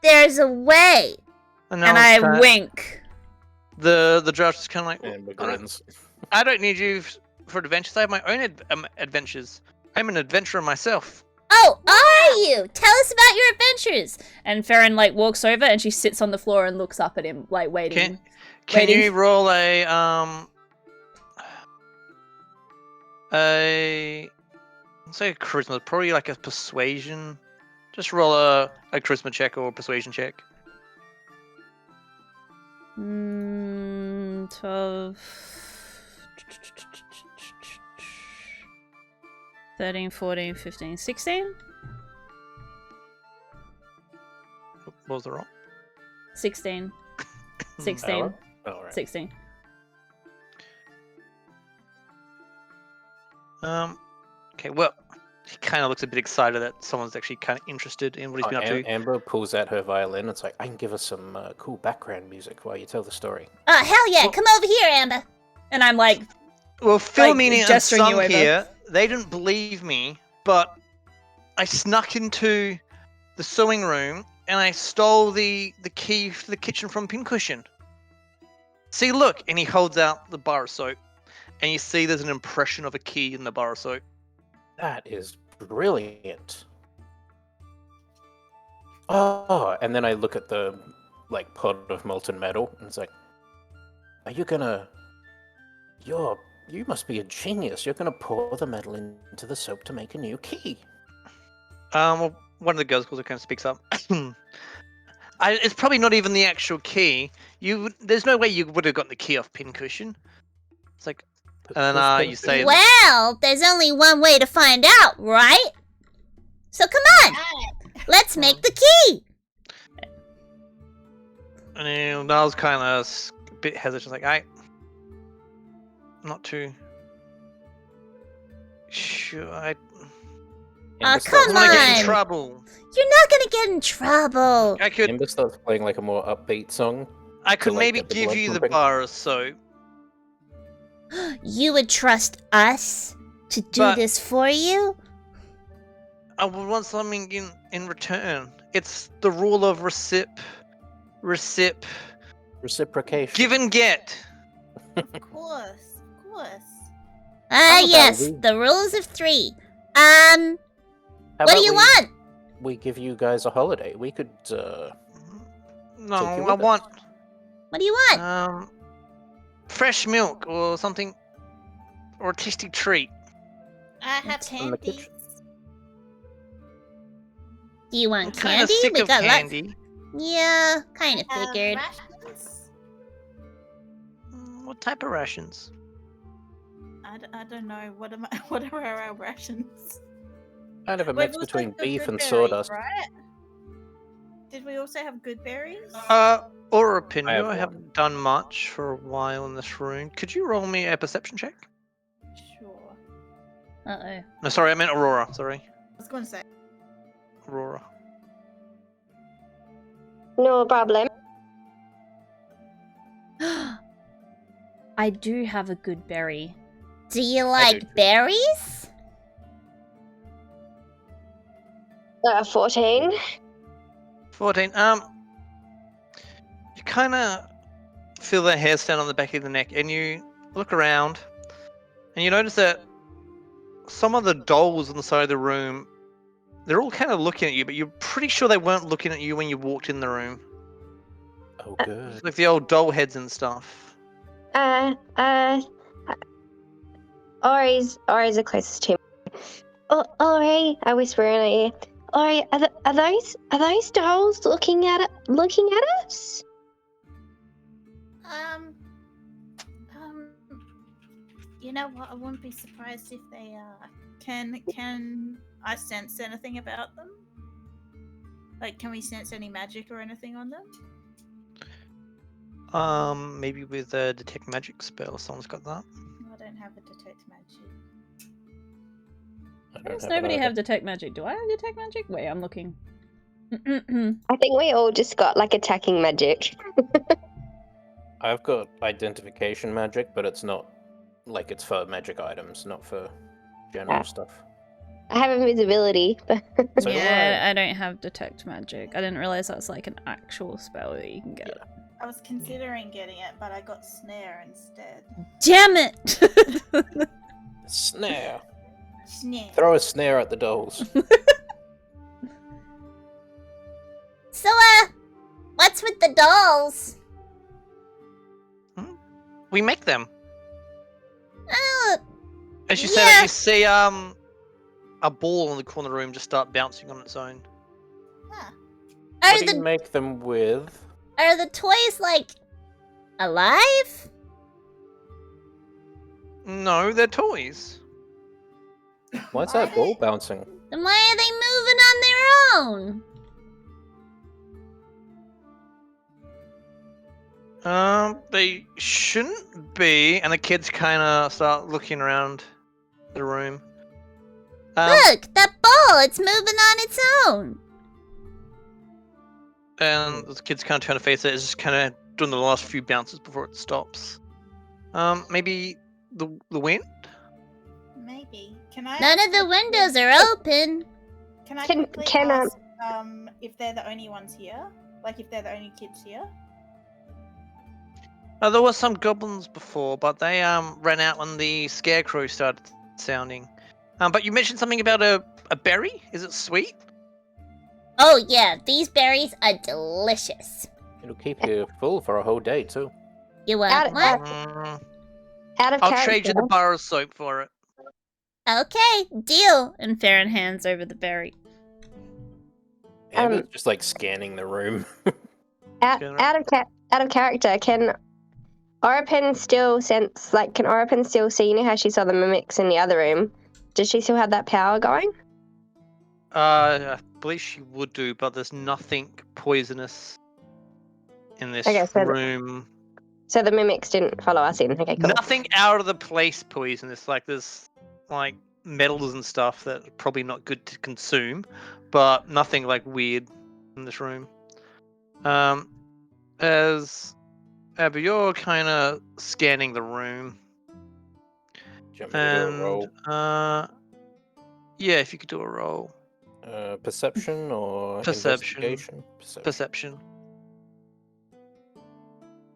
there's a way. And I wink. The draft is kind of like, Amber grins. I don't need you for adventures. I have my own adventures. I'm an adventurer myself. Oh, are you? Tell us about your adventures. And Farron like walks over and she sits on the floor and looks up at him, like waiting. Can you roll a let's say a charisma, probably like a persuasion. Just roll a charisma check or a persuasion check. 12, 13, 14, 15, 16. What was the roll? 16. 16. Oh, right. 16. Okay, well, he kind of looks a bit excited that someone's actually kind of interested in what he's been up to. Amber pulls out her violin. It's like, I can give us some cool background music while you tell the story. Oh, hell yeah, come over here, Amber. And I'm like, well, Phil, like, meaning and gesturing you some over. here, they didn't believe me, but I snuck into the sewing room and I stole the key for the kitchen from Pincushion. See, look, and he holds out the bar of soap, and you see there's an impression of a key in the bar of soap. That is brilliant. Oh, and then I look at the like pot of molten metal, and it's like, are you gonna? You must be a genius. You're gonna pour the metal into the soap to make a new key. Well, one of the girls also kind of speaks up. It's probably not even the actual key. There's no way you would have gotten the key off Pincushion. It's like, and then you say, well, there's only one way to find out, right? So come on, let's make the key. And I was kind of a bit hesitant, like, not too sure. Oh, come I get in on. trouble. You're not gonna get in trouble. Amber starts playing like a more upbeat song. I could like, maybe get the give blood you the pumping. bar of soap. You would trust us to do But- this for you? I would want something in return. It's the rule of Reciprocation. give and get. Of course, of course. Ah, about yes, we- the rules of 3. How What do about you want? We give you guys a holiday. We could. No, Take you I with us. want What do you want? fresh milk or something, or a tasty treat. I have in the candies. kitchen. Do you I'm want kind candy? of sick We of got candy. Yeah, kind of figured. Rations? What type of rations? I don't know. What are our rations? Kind of a We've mix also between got beef good and berries, sawdust. right? Did we also have good berries? Aura I Pinyo, have I haven't done much for a while in this room. Could you roll me a perception check? Sure. Uh-oh. No, sorry, I meant Aurora. Sorry, I was going to say. Aurora. No problem. I do have a good berry. Do you do like too. berries? 14. 14. You kind of feel the hair stand on the back of the neck, and you look around, and you notice that some of the dolls on the side of the room, they're all kind of looking at you, but you're pretty sure they weren't looking at you when you walked in the room. Oh, good. Like the old doll heads and stuff. Ori's the closest to me. Oh, Ori, I whisper in her ear. Ori, are those dolls looking at us? You know what? I wouldn't be surprised if they are. Can I sense anything about them? Like, can we sense any magic or anything on them? Maybe with a detect magic spell. Someone's got that. I don't have a detect magic. I don't Does have nobody it have either. detect magic? Do I have detect magic? Wait, I'm looking. I think we all just got like attacking magic. I've got identification magic, but it's not like it's for magic items, not for general stuff. I have invisibility. So do Yeah, I don't have detect magic. I didn't realize that's like an actual spell that you can get. Yeah. I was considering getting it, but I got snare instead. Damn it! Snare. Snare. Throw a snare at the dolls. So, what's with the dolls? We make them. Oh, As you say that, you see a ball in the corner of the room just start bouncing on its own. Huh. What do you make them with? Are the toys, like, alive? No, they're toys. Why is that ball bouncing? Then why are they moving on their own? They shouldn't be, and the kids kind of start looking around the room. Look, that ball, it's moving on its own. And the kids kind of turn to face it. It's just kind of doing the last few bounces before it stops. Maybe the wind? Maybe. Can I? None of the windows are open. Can I Can- quickly can, ask if they're the only ones here? Like if they're the only kids here? There were some goblins before, but they ran out when the scarecrow started sounding. But you mentioned something about a berry. Is it sweet? Oh yeah, these berries are delicious. It'll keep you full for a whole day too. You want Out- what? Out of I'll character. trade you the bar of soap for it. Okay, deal. And Farron hands over the Amber's just like scanning the room. Out of character. Can Oropen still sense? Like, can Oropen still see? You know how she saw the mimics in the other room? Does she still have that power going? I believe she would do, but there's nothing poisonous in this room. So the mimics didn't follow us in. Okay, cool. Nothing out of the place poisonous. Like there's like metals and stuff that are probably not good to consume, but nothing like weird in this room. As Abby, you're kind of scanning the room, Do you want me to do a roll? Yeah, if you could do a roll. Perception or Perception. investigation? Perception.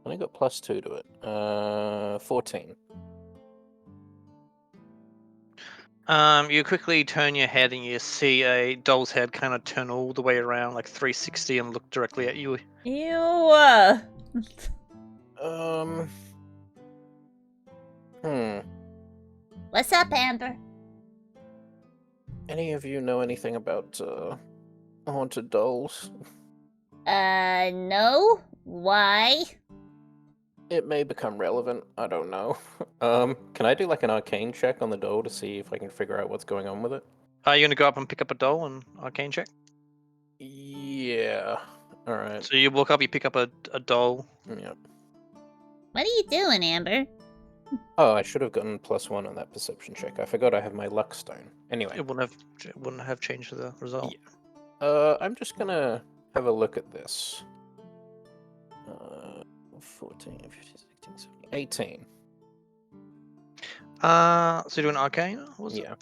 I got +2 to it. 14. You quickly turn your head and you see a doll's head kind of turn all the way around, like 360, and look directly at you. Ew. What's up, Amber? Any of you know anything about haunted dolls? No. Why? It may become relevant. I don't know. Can I do like an arcane check on the doll to see if I can figure out what's going on with it? Are you gonna go up and pick up a doll and arcane check? Yeah. All right. So you walk up, you pick up a doll. Yeah. What are you doing, Amber? Oh, I should have gotten +1 on that perception check. I forgot I have my luck stone. Anyway. It wouldn't have changed the result. Yeah. I'm just gonna have a look at this. 14, 15, 16, 17, 18. So you're doing arcane? Yeah.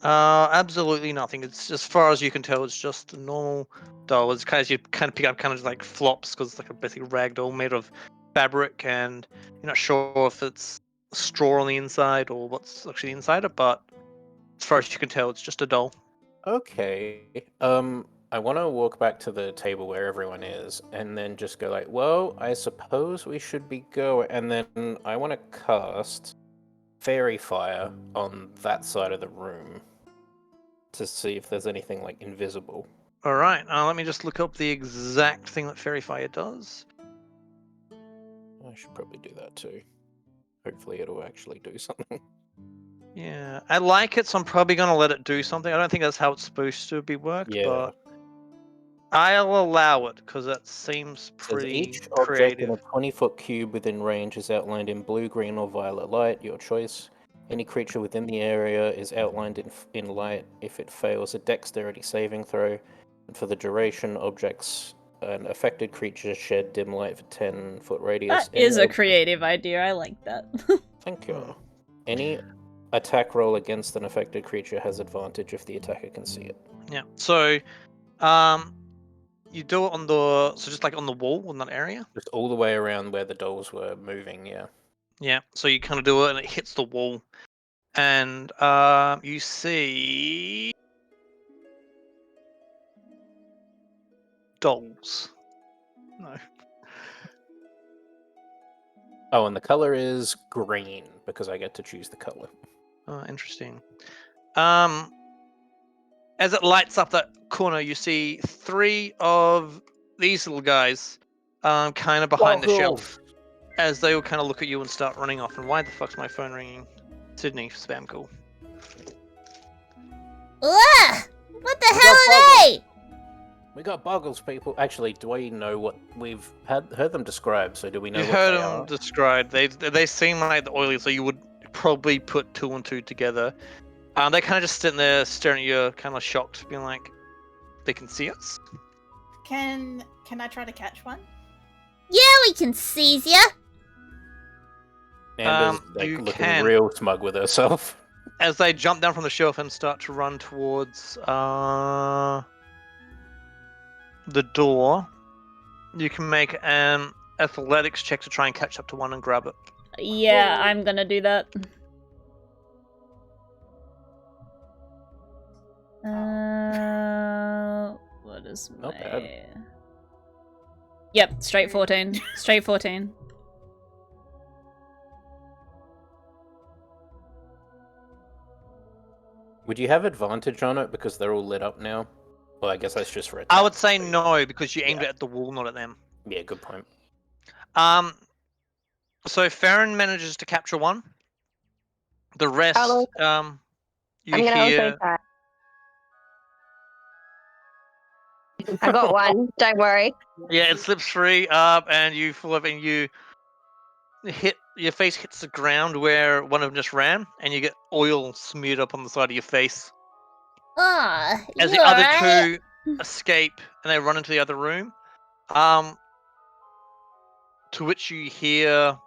Absolutely nothing. It's as far as you can tell, it's just a normal doll. It's kind of you kind of pick up kind of like flops because it's like a basically rag doll made of fabric, and you're not sure if it's straw on the inside or what's actually inside it. But as far as you can tell, it's just a doll. Okay. I want to walk back to the table where everyone is, and then just go like, well, I suppose we should be going. And then I want to cast Fairy Fire on that side of the room to see if there's anything like invisible. All right. Let me just look up the exact thing that Fairy Fire does. I should probably do that too. Hopefully it'll actually do something. Yeah, I like it, so I'm probably going to let it do something. I don't think that's how it's supposed to be worked, but I'll allow it because that seems pretty each creative. object in a 20-foot cube within range is outlined in blue, green, or violet light, your choice. Any creature within the area is outlined in light. If it fails a dexterity saving throw, and for the duration, objects and affected creatures shed dim light for 10-foot radius. That is a creative idea. I like that. Thank you. attack roll against an affected creature has advantage if the attacker can see it. Yeah. So, you do it on just like on the wall in that area. Just all the way around where the dolls were moving. Yeah. Yeah. So you kind of do it, and it hits the wall, and you see dolls. No. Oh, and the color is green because I get to choose the color. Oh, interesting. As it lights up that corner, you see 3 of these little guys, kind of behind the shelf, as they all kind of look at you and start running off. And why the fuck's my phone ringing? Sydney, spam call. Ugh! What the hell are they? We got boggles, people. Actually, do we know what we've heard them describe? So do we know You what heard they them are? described. They seem like the oily, so you would probably put 2 and 2 together. They kind of just sitting there staring at you, kind of shocked, being like, "They can see us." Can I try to catch one? Yeah, we can seize ya. Amber's you looking can. real smug with herself. As they jump down from the shelf and start to run towards the door, you can make an athletics check to try and catch up to one and grab it. Yeah, I'm gonna do that. What is my... Not bad. Yep, straight 14. Straight 14. Would you have advantage on it because they're all lit up now? Well, I guess that's just for I would attack, say so- no, because you aimed it at the wall, not at them. Yeah, good point. So Farron manages to capture one. The rest, Hello. you I'm gonna hear. also try. I got one. Don't worry. Yeah, it slips free up, and you fall over, and you hit your face hits the ground where one of them just ran, and you get oil smeared up on the side of your face. Aw, As you the other alright? 2 escape, and they run into the other room. To which you hear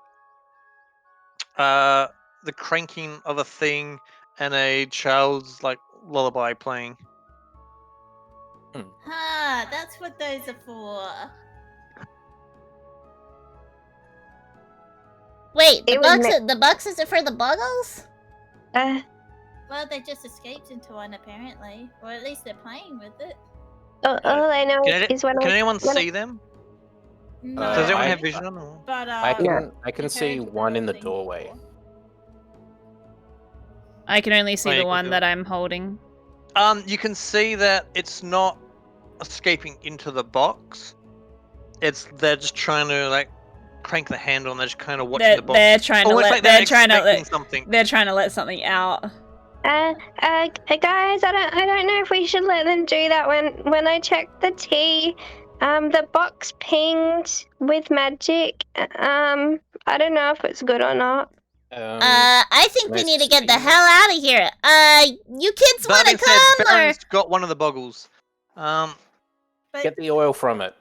the cranking of a thing and a child's like lullaby playing. Ah, that's what those are for. Wait, the It was boxes are for the boggles? Well, they just escaped into one apparently, or at least they're playing with it. all I know Can is when anyone when I- see them? No, Does anyone I- have vision on them? But I can I've see heard one in the things doorway. before. I can only see Oh, yeah, the good one deal. that I'm holding. You can see that it's not escaping into the box. They're just trying to like crank the handle, and they're just kind of watching the box. They're trying to Almost let like they're expecting something. they're trying to let something out. guys, I don't know if we should let them do that. When I checked the tea, the box pinged with magic. I don't know if it's good or not. I think we let's need to get the see. hell out of here. You kids That wanna being said, come or? Farron's got one of the boggles. But Get the oil from it.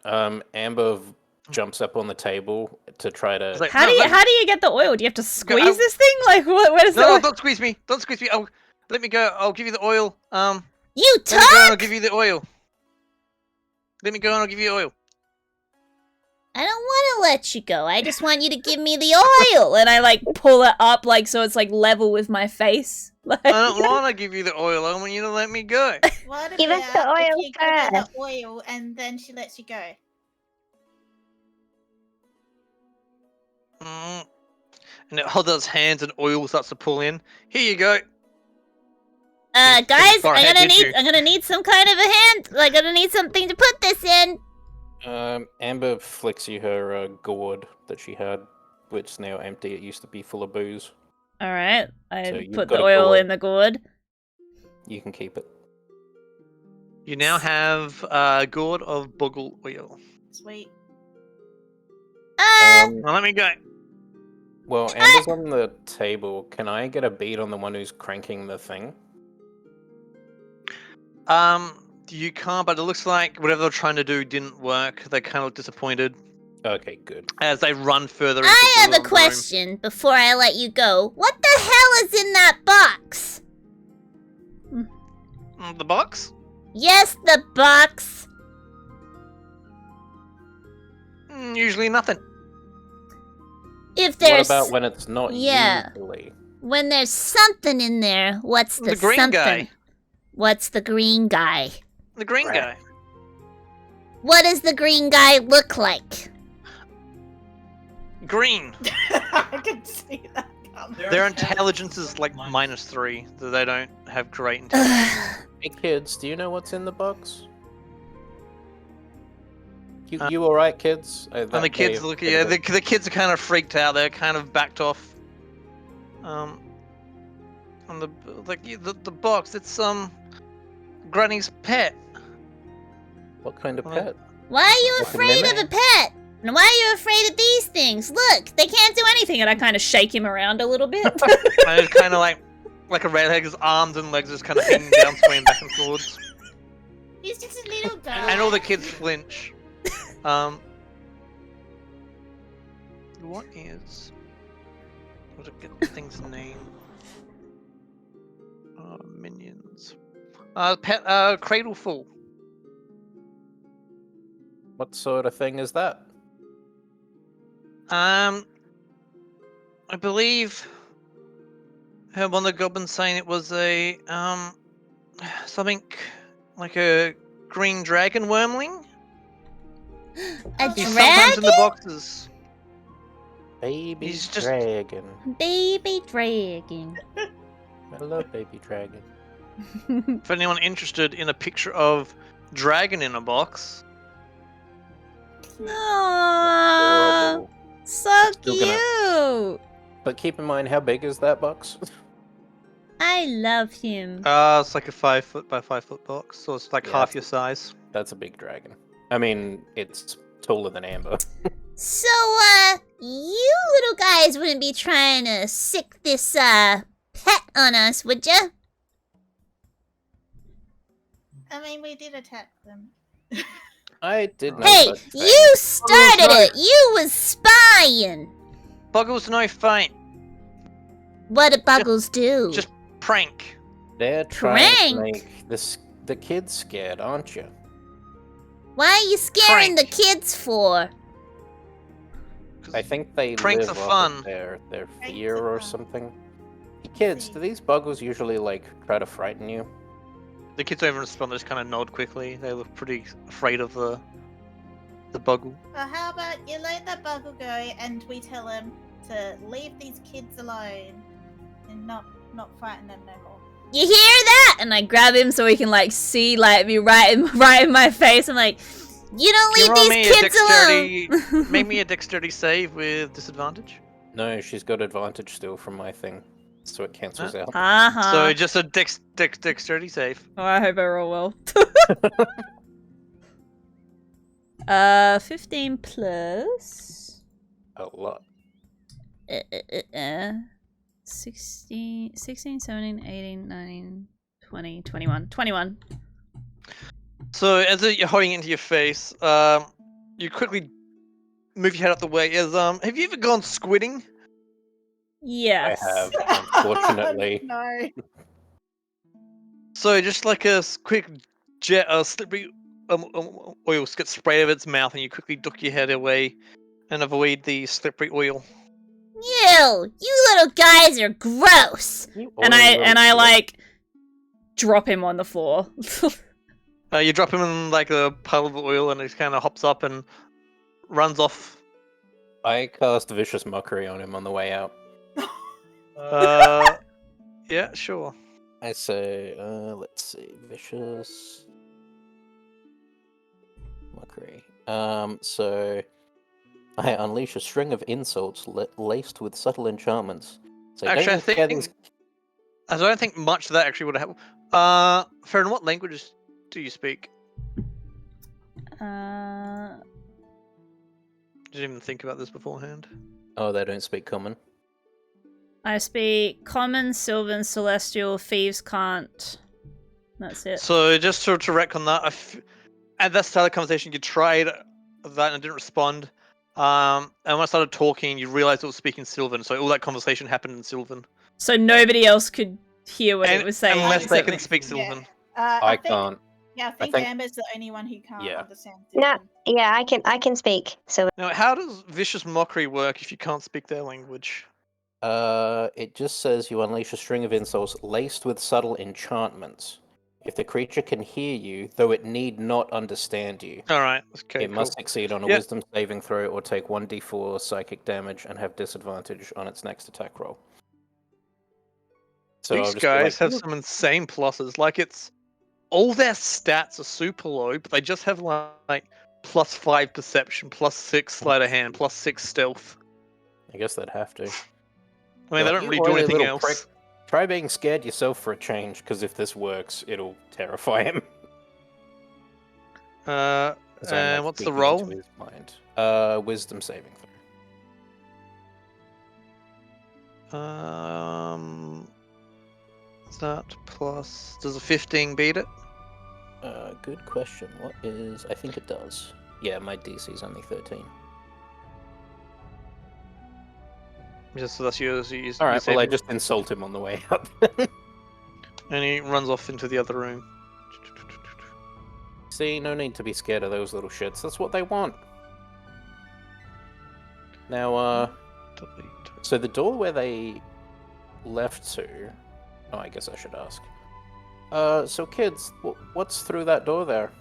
Amber jumps up on the table to try to. It's like, How no, do you let- how do you get the oil? Do you have to squeeze I- this thing? Like where does No, the don't squeeze me! Don't squeeze me! Oh, let me go. I'll give you the oil. You Let me go and I'll talk? give you the oil. Let me go and I'll give you the oil. I don't want to let you go. I just want you to give me the oil. and I like pull it up like so it's like level with my face. Like I don't want to give you the oil. I want you to let me go. what Give us the about if oil you give her first. the oil and then she lets you go? And it holds its hands, and oil starts to pull in. Here you go. Guys, far ahead, did you? I'm gonna need some kind of a hand. I'm gonna need something to put this in. Amber flicks you her gourd that she had, which is now empty. It used to be full of booze. Alright. So I you've put got the a oil gourd. in the gourd. You can keep it. You now have a gourd of boggle oil. Sweet. Now let me go. Well, Amber's on the table. Can I get a beat on the one who's cranking the thing? You can't, but it looks like whatever they're trying to do didn't work. They kind of look disappointed Okay, good. as they run further into I have the a question before I let you go. What the hell is in that box? The box? Yes, the box. Usually nothing. If What there's about when it's not usually? when there's something in there, what's the green something? guy. What's the green guy? The green Rat. guy. What does the green guy look like? Green. I can see that coming. Their intelligence is like -3. They don't have great intelligence. Hey kids, do you know what's in the box? You alright, kids? And the kids look, yeah, the kids are kind of freaked out. They're kind of backed off. And the box, it's Granny's pet. What kind of pet? Why are you Like a afraid of mimic? a pet? And why are you afraid of these things? Look, they can't do anything. And I kind of shake him around a little bit. And it's kind of like a redhead, his arms and legs just kind of hanging down, swaying back and forwards. He's just a little guy. And all the kids flinch. What is? What get the thing's name? Minions. Pet. Cradleful. What sort of thing is that? I believe. I heard one of the goblins saying it was a something like a green dragon wormling. A He's sometimes in the dragon? boxes. Baby He's just- dragon. Baby dragon. I love baby dragon. For anyone interested in a picture of dragon in a box, Aww, Horrible. so Still cute. But keep in mind, how big is that box? I love him. it's like a 5 foot by 5 foot box, so it's like Yeah, half that's- your size. That's a big dragon. I mean, it's taller than Amber. So, you little guys wouldn't be trying to sick this, pet on us, would ya? I mean, we did attack them. I did not. Hey, such thing. you started no. it! You was spying! Buggles no fight, What do Buggles do? just prank. They're trying Prank? to make the kids scared, aren't you? Why are you scaring Prank. the kids for? I think they Pranks live are off fun. of their Pranks fear are or fun. something. Hey, kids, do these buggles usually like try to frighten you? The kids don't even respond; they just kind of nod quickly. They look pretty afraid of the buggle. Well, how about you let that buggle go and we tell him to leave these kids alone and not frighten them no more. You hear that? And I grab him so he can like see like me right in my face. I'm like, You don't Can you roll leave me these a kids dexterity? alone! Make me a dexterity save with disadvantage. No, she's got advantage still from my thing, so it cancels out. haha. So just a dexterity save. Oh, I hope I roll well. 15 plus A lot. 16, 17, 18, 19, 20, 21. 21. So as you're holding it into your face, you quickly move your head out the way. Have you ever gone squidding? Yes. I have, unfortunately. No. So just like a quick jet of slippery oil gets sprayed over its mouth, and you quickly duck your head away and avoid the slippery oil. You little guys are gross! And I like drop him on the floor. You drop him in like a pile of oil, and he kind of hops up and runs off. I cast vicious mockery on him on the way out. Yeah, sure. I say, let's see, vicious mockery. So I unleash a string of insults laced with subtle enchantments. So Actually, don't scare these- I don't think much of that actually would have happened. Farron, what languages do you speak? Didn't even think about this beforehand. Oh, they don't speak common. I speak common, sylvan, celestial, thieves can't. That's it. So just to retcon that, at that start of the conversation, you tried that and it didn't respond. And when I started talking, you realized it was speaking Sylvan, so all that conversation happened in Sylvan. So nobody else could hear what it was saying. Unless they except can me. speak Sylvan. I can't. Yeah, I think Amber's the only one who can't understand. No, yeah, I can speak. So Now, how does vicious mockery work if you can't speak their language? It just says you unleash a string of insults laced with subtle enchantments. If the creature can hear you, though it need not understand you, All right. Okay. it must succeed on a wisdom saving throw or take 1d4 psychic damage and have disadvantage on its next attack roll. So These guys have some insane pluses. Like, it's all their stats are super low, but they just have like +5 perception, +6 sleight of hand, +6 stealth. I guess they'd have to. I mean, they don't really do anything else. Prick. Try being scared yourself for a change, because if this works, it'll terrify him. And what's the roll? His mind. Wisdom saving throw. Is that plus? Does a 15 beat it? Good question. What is? I think it does. Yeah, my DC is only 13. So that's yours. All right. Well, I just insult him on the way up. And he runs off into the other room. See, no need to be scared of those little shits. That's what they want. Now, so the door where they left to... Oh, I guess I should ask. So kids, what's through that door there?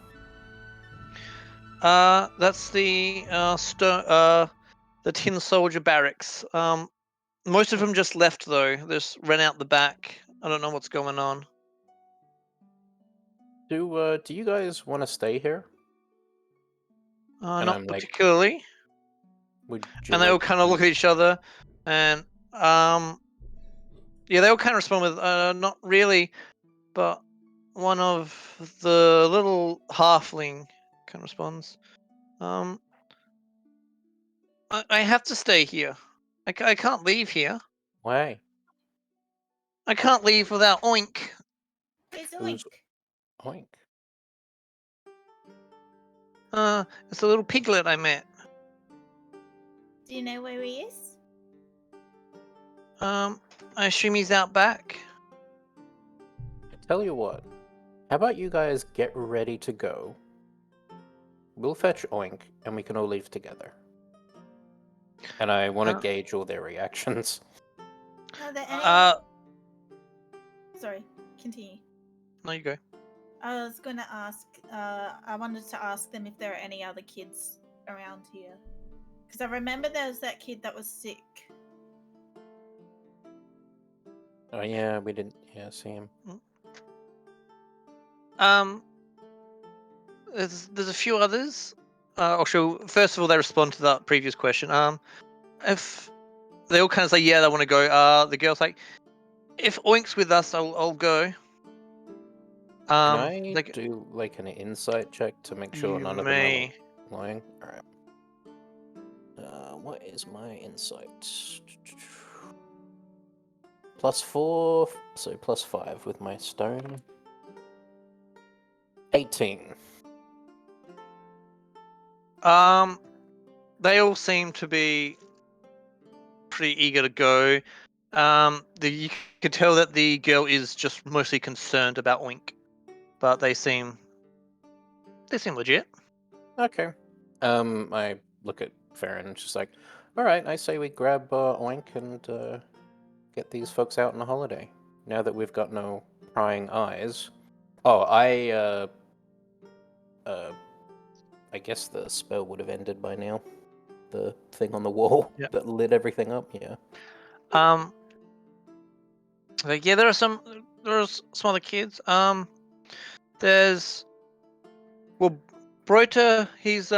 That's the tin soldier barracks. Most of them just left though. They just ran out the back. I don't know what's going on. Do you guys want to stay here? Not particularly. And they all kind of look at each other, and yeah, they all kind of respond with not really, but one of the little halfling kind of responds, I have to stay here. I can't leave here. Why? I can't leave without Oink. Who's Oink? Oink. It's a little piglet I met. Do you know where he is? I assume he's out back. I tell you what. How about you guys get ready to go? We'll fetch Oink, and we can all leave together. And I want to gauge all their reactions. Are there any... Sorry, continue. No, you go. I was going to ask, I wanted to ask them if there are any other kids around here. Because I remember there was that kid that was sick. Oh yeah, we didn't see him. There's a few others. First of all, they respond to that previous question. If they all kind of say, yeah, they want to go. The girl's like, if Oink's with us, I'll go. Can I do like an insight check to make sure none of them are like, lying? All right. What is my insight? +4, so +5 with my stone. 18. They all seem to be pretty eager to go. You could tell that the girl is just mostly concerned about Oink, but they seem legit. Okay. I look at Farron and just like, all right, I say we grab Oink and get these folks out on a holiday. Now that we've got no prying eyes. Oh, I guess the spell would have ended by now. The thing on the wall that lit everything up, yeah. Like, yeah, there's some other kids. There's Brota, he's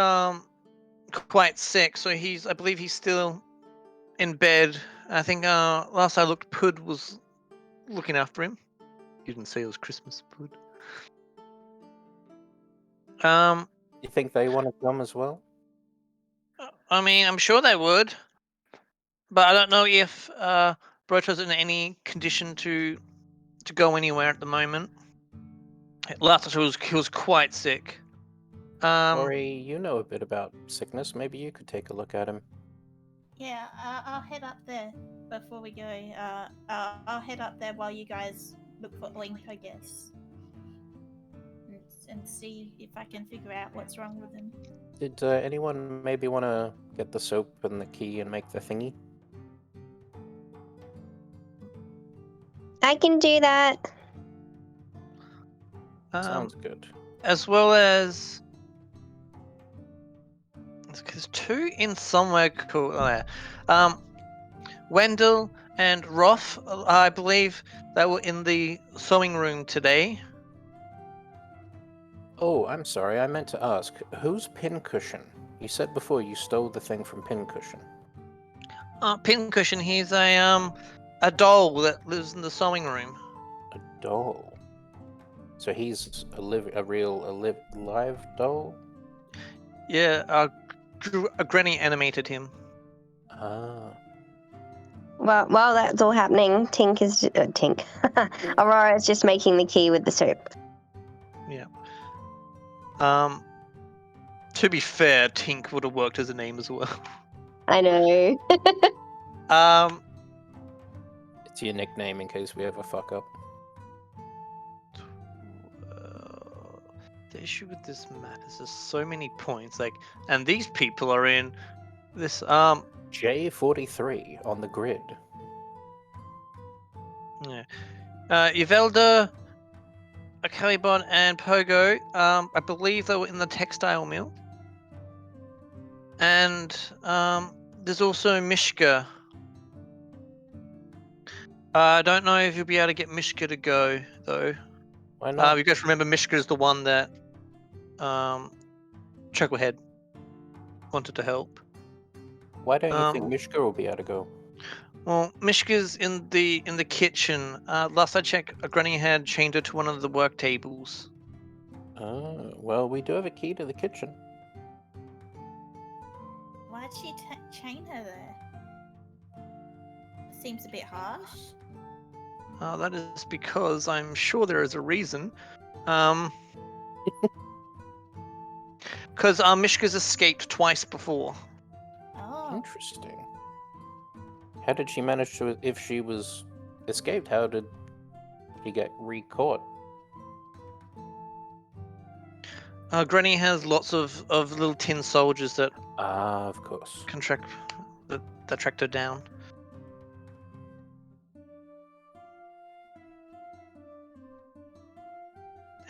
quite sick, so I believe he's still in bed. I think last I looked, Pud was looking after him. You didn't say it was Christmas, Pud. You think they want to come as well? I mean, I'm sure they would, but I don't know if Brota's in any condition to go anywhere at the moment. Last time he was quite sick. Ori, you know a bit about sickness. Maybe you could take a look at him. Yeah, I'll head up there before we go. I'll head up there while you guys look for Oink, I guess. and see if I can figure out what's wrong with him. Did anyone maybe want to get the soap and the key and make the thingy? I can do that. Sounds good. As well as there's two in somewhere cool. Oh, yeah. Wendell and Roth, I believe they were in the sewing room today. Oh, I'm sorry. I meant to ask, who's Pincushion? You said before you stole the thing from Pincushion. Pincushion, he's a doll that lives in the sewing room. A doll. So he's a live doll? Yeah, a granny animated him. Ah. Well, while that's all happening, Aurora is just making the key with the soap. Yeah. To be fair, Tink would have worked as a name as well. I know. It's your nickname in case we ever fuck up. The issue with this map is there's so many points, and these people are in this J43 on the grid. Yeah. Yvelda, Calibon, and Pogo. I believe they were in the textile mill. And there's also Mishka. I don't know if you'll be able to get Mishka to go though. Why not? You guys remember Mishka is the one that Chucklehead wanted to help. Why don't you think Mishka will be able to go? Well, Mishka's in the kitchen. Last I checked, Granny had chained her to one of the work tables. Well, we do have a key to the kitchen. Why'd she chain her there? Seems a bit harsh. That is because I'm sure there is a reason. Because Mishka's escaped twice before. Oh. Interesting. How did she manage to, if she was escaped, how did she get re-caught? Granny has lots of little tin soldiers that of course. that tracked her down.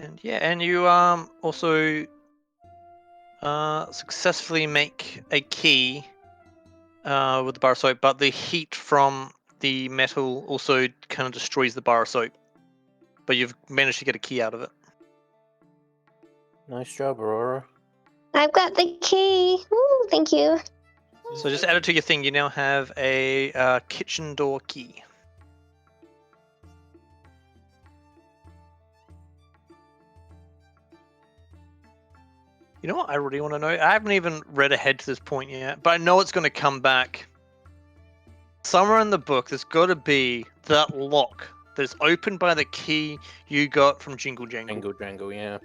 And yeah, and you also successfully make a key with the bar of soap, but the heat from the metal also kind of destroys the bar of soap. But you've managed to get a key out of it. Nice job, Aurora. I've got the key. Ooh, thank you. So just add it to your thing. You now have a kitchen door key. You know what I really want to know? I haven't even read ahead to this point yet, but I know it's going to come back. Somewhere in the book, there's got to be that lock that's opened by the key you got from Jingle Jangle. Jingle Jangle, yeah.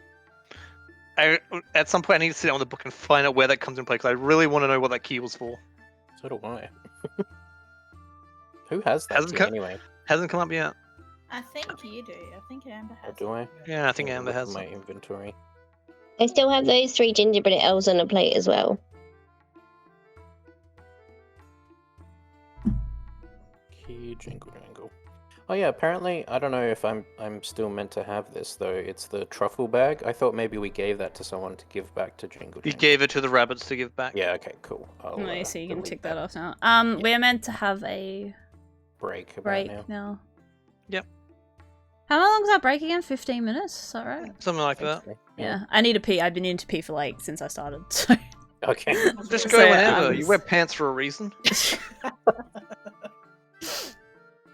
At some point, I need to sit down with the book and find out where that comes in play, because I really want to know what that key was for. So do I. Who has that key anyway? Hasn't come up yet. I think you do. I think Amber has. Or do I? Yeah, I think Amber has my it. inventory. I still have those 3 gingerbread elves on a plate as well. Key Jingle Jangle. Oh yeah, apparently, I don't know if I'm still meant to have this though. It's the truffle bag. I thought maybe we gave that to someone to give back to Jingle Jangle. You gave it to the rabbits to give back. Yeah, okay, cool. Nice, so you can tick that off now. We're meant to have a break now. Yep. How long is that break again? 15 minutes? Is that right? Something like that. So. Yeah. I need to pee. I've been in to pee for like since I started. So. Okay. Just go whenever. You wear pants for a reason.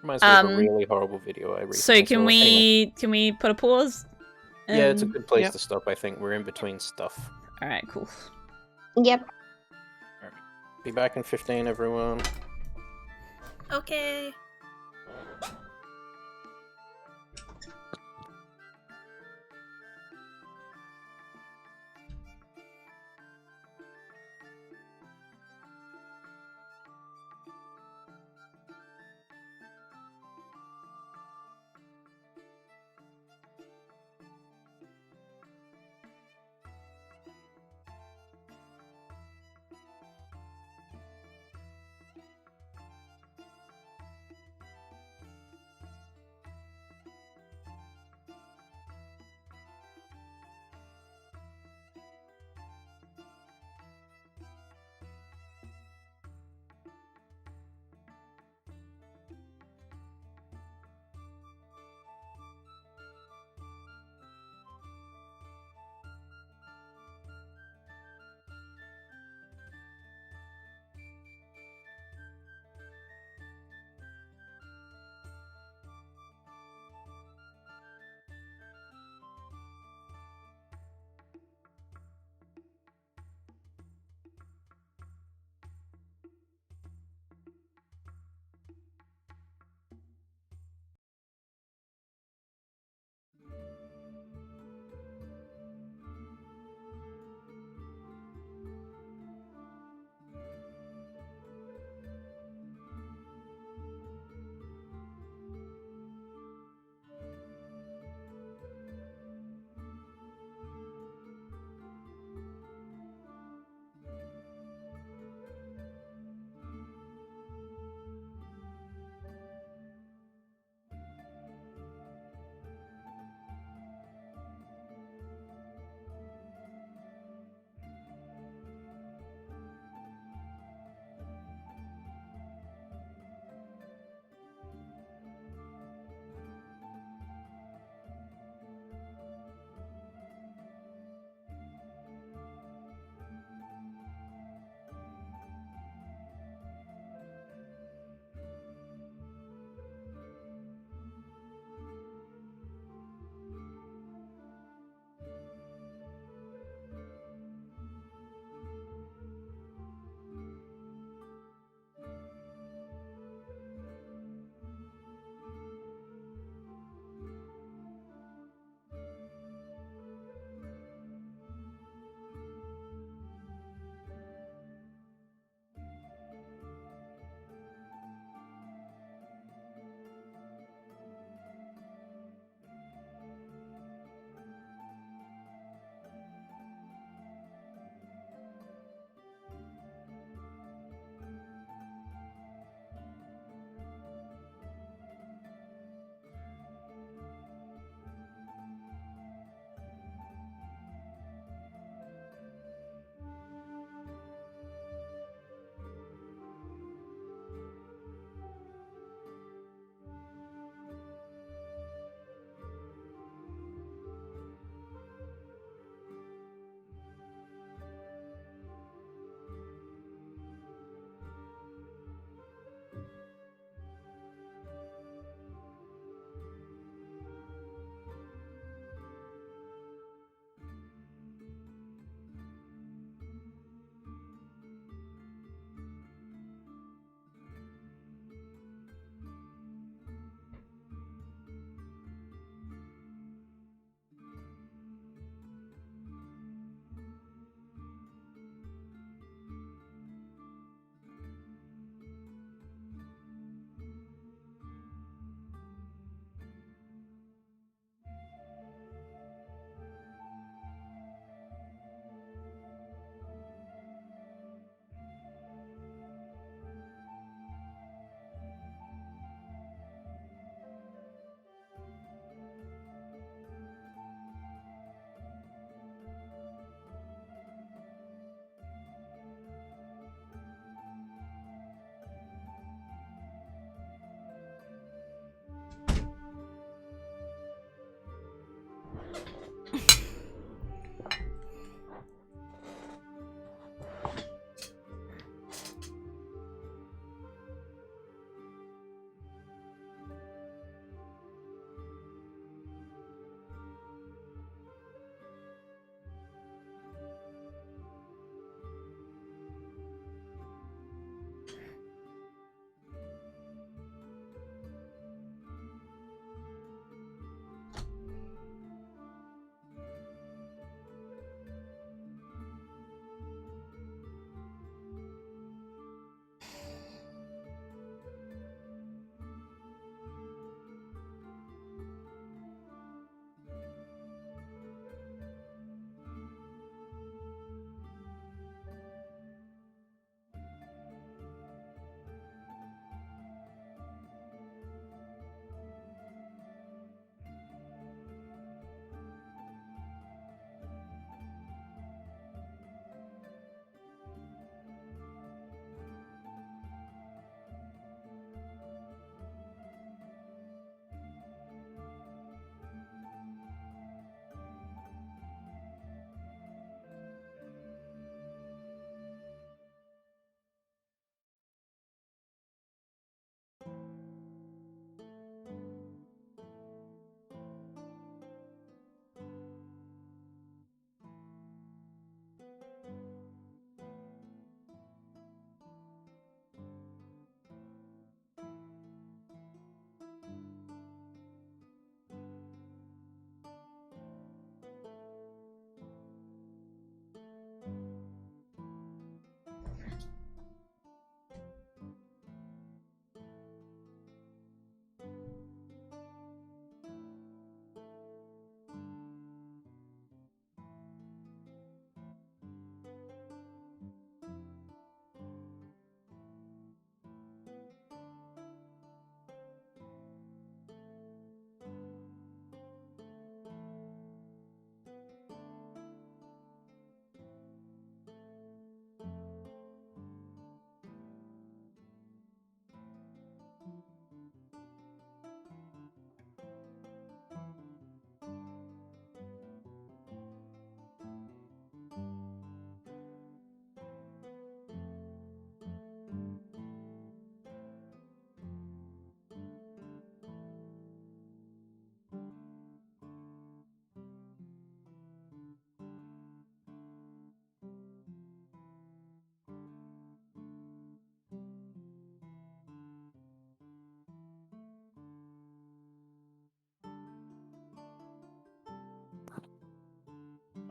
Reminds me of a really horrible video I recently So can saw. we can we put a pause? Yeah, it's a good place to stop. I think we're in between stuff. All right, cool. Yep. All right. Be back in 15, everyone. Okay.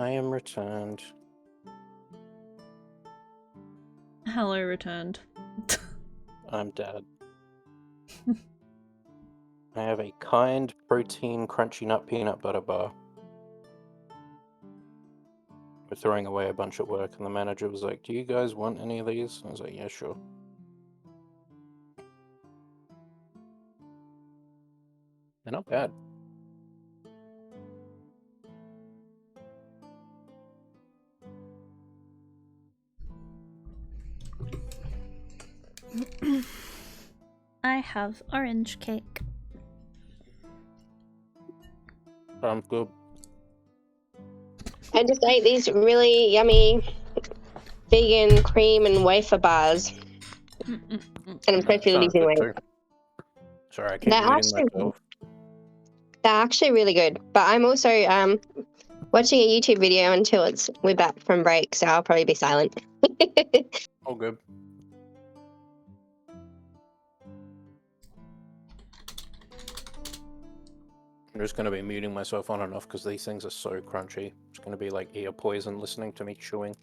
I am returned. Hello, returned. I'm dead. I have a kind protein crunchy nut peanut butter bar. We're throwing away a bunch at work, and the manager was like, "Do you guys want any of these?" I was like, "Yeah, sure." They're not bad. I have orange cake. Sounds good. I just ate these really yummy vegan cream and wafer bars, and I'm supposed to be Sounds losing good weight. too. Sorry, I keep They're muting myself. actually really good. But I'm also watching a YouTube video until we're back from break, so I'll probably be silent. All good. I'm just going to be muting myself on and off because these things are so crunchy. It's going to be like ear poison listening to me chewing.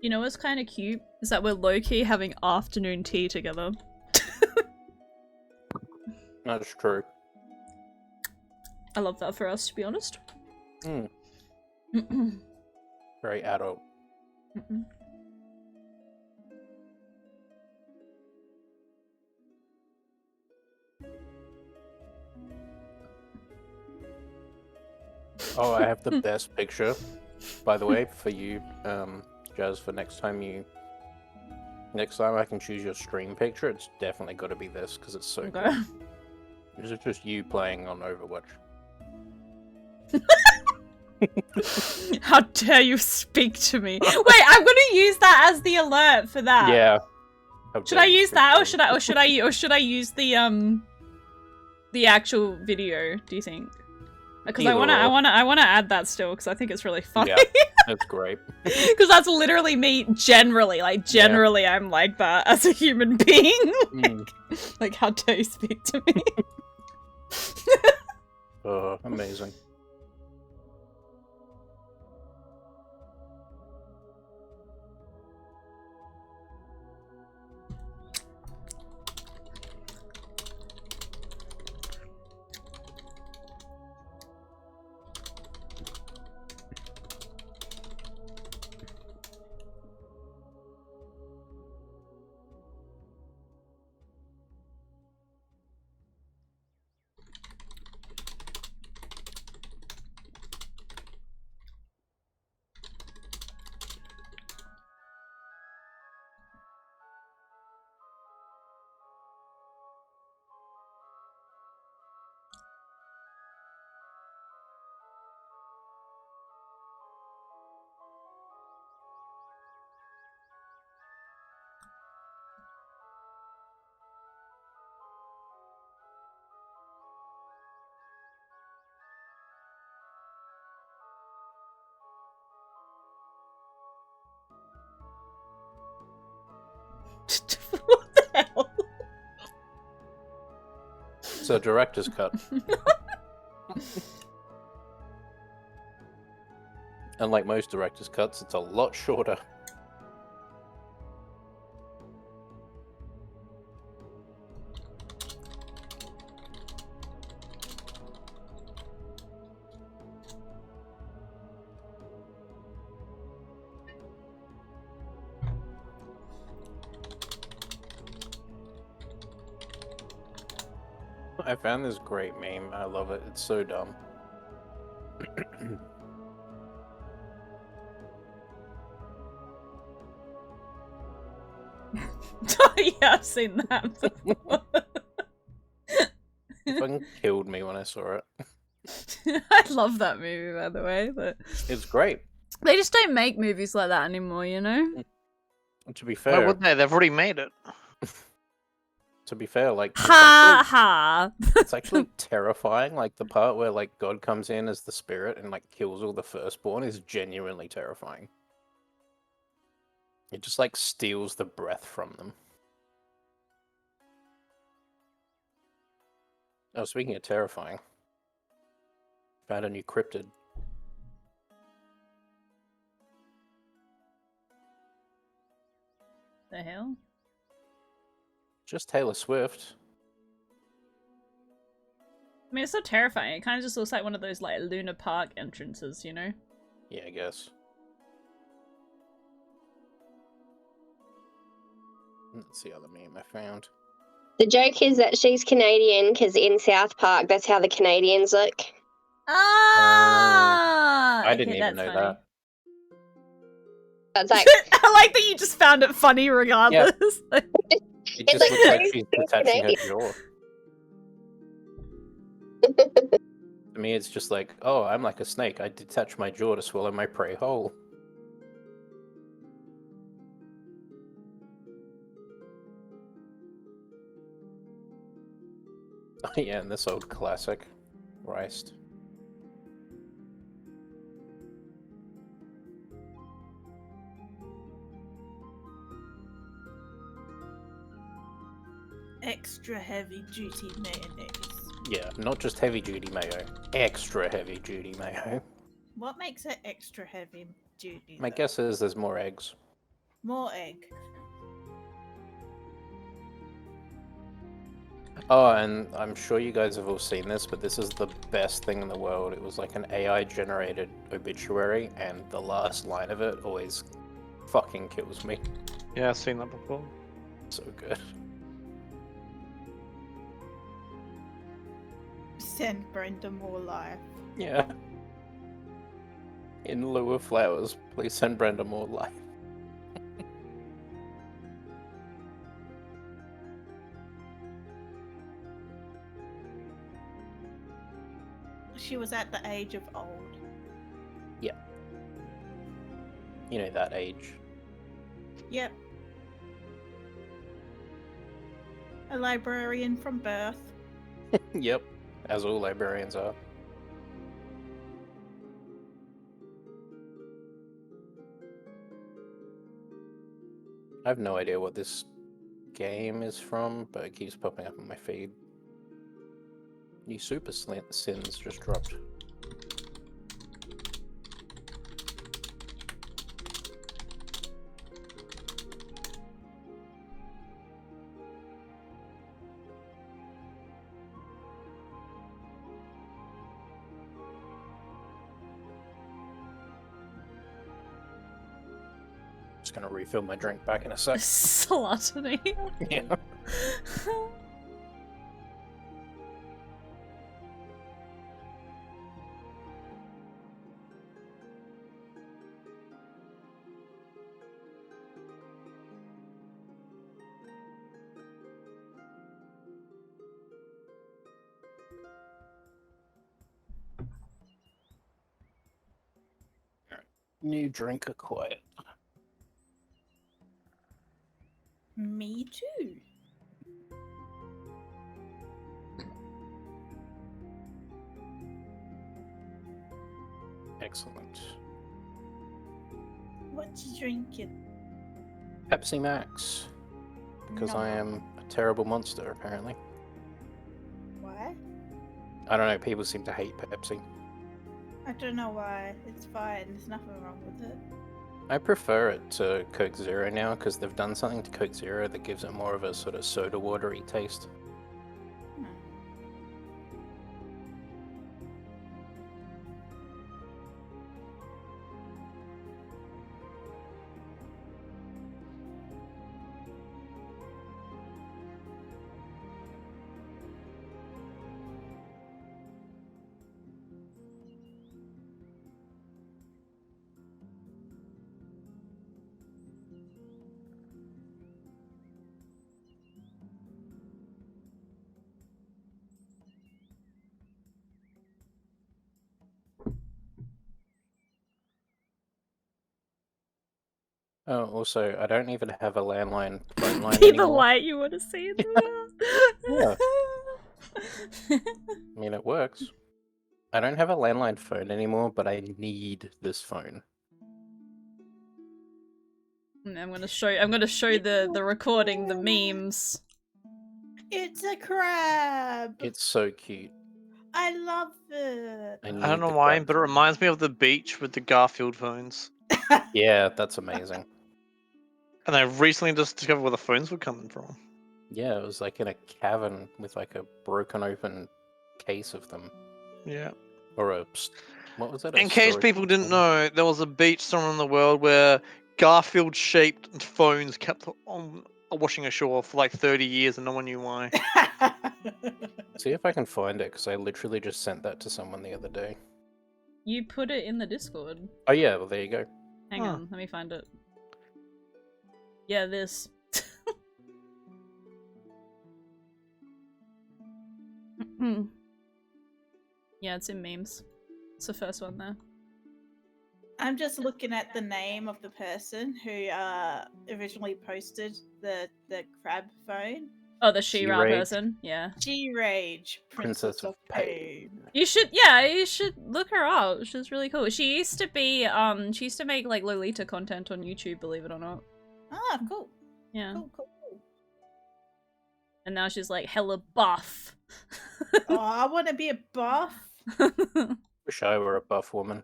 You know what's kind of cute? Is that we're low-key having afternoon tea together. That's true. I love that for us, to be honest. Very adult. Oh, I have the best picture, by the way, for you, Jazz, for next time I can choose your stream picture, it's definitely got to be this, because it's so good. This is just you playing on Overwatch. How dare you speak to me? Wait, I'm gonna use that as the alert for that. Yeah. Should I use that, or should I use the actual video? Do you think? Because I wanna add that still because I think it's really funny. Yeah, that's great. Because that's literally me generally. Yeah. I'm like that as a human being. Like, how dare you speak to me? Oh, amazing. What the hell? It's a director's cut. Unlike most director's cuts, it's a lot shorter. I found this great meme. I love it. It's so dumb. Yeah, I've seen that before. It fucking killed me when I saw it. I love that movie, by the way. But It was great. they just don't make movies like that anymore, you know? And to be Why fair, wouldn't they? They've already made it. like Ha ha! it's actually terrifying. Like the part where like God comes in as the spirit and like kills all the firstborn is genuinely terrifying. It just like steals the breath from them. Oh, speaking of terrifying, found a new cryptid. The hell? Just Taylor Swift. I mean, it's so terrifying. It kind of just looks like one of those like Luna Park entrances, you know? Yeah, I guess. That's the other meme I found. The joke is that she's Canadian because in South Park, that's how the Canadians look. Ah! I didn't even know that. It's like I like that you just found it funny regardless. It It's just like looks like so she's detaching her Canadian. jaw. To me, it's just like, oh, I'm like a snake. I detach my jaw to swallow my prey whole. Oh yeah, and this old classic. Christ. Extra heavy duty mayonnaise. Yeah, not just heavy duty mayo. Extra heavy duty mayo. What makes it extra heavy duty? My though? guess is there's more eggs. More egg. Oh, and I'm sure you guys have all seen this, but this is the best thing in the world. It was like an AI-generated obituary, and the last line of it always fucking kills me. Yeah, I've seen that before. So good. Send Brenda more life. Yeah. In lieu of flowers, please send Brenda more life. She was at the age of old. Yeah. You know that age. Yep. A librarian from birth. Yep. As all librarians are. I have no idea what this game is from, but it keeps popping up on my feed. New Super Sins just dropped. Just gonna refill my drink back in a sec. Slutony. Yeah. New drink acquired. Me too. Excellent. What you drinking? Pepsi Max. Because I No. am a terrible monster, apparently. Why? I don't know, people seem to hate Pepsi. I don't know why. It's fine. There's nothing wrong with it. I prefer it to Coke Zero now, because they've done something to Coke Zero that gives it more of a sort of soda watery taste. Hmm. Oh, also, I don't even have a landline phone line Be the anymore. light you want to see in the world. I mean, it works. I don't have a landline phone anymore, but I need this phone. I'm gonna show the recording, the memes. It's a crab. It's so cute. I love it. I don't know why, but it reminds me of the beach with the Garfield phones. Yeah, that's amazing. And I recently just discovered where the phones were coming from. Yeah, it was like in a cavern with like a broken open case of them. Yeah. Or what was it? In case people didn't know, there was a beach somewhere in the world where Garfield-shaped phones kept on washing ashore for like 30 years and no one knew why. See if I can find it, because I literally just sent that to someone the other day. You put it in the Discord. Oh yeah, well there you go. Hang on, let me find it. Yeah, this. Yeah, it's in memes. It's the first one there. I'm just looking at the name of the person who originally posted the crab phone. Oh, the She-Ra G-Rage. person? Yeah. G-Rage, Princess of Pain. You should look her up. She's really cool. She used to be, she used to make, like, Lolita content on YouTube, believe it or not. Ah, cool. Yeah. Cool. And now she's, like, hella buff. Oh, I want to be a buff. Wish I were a buff woman.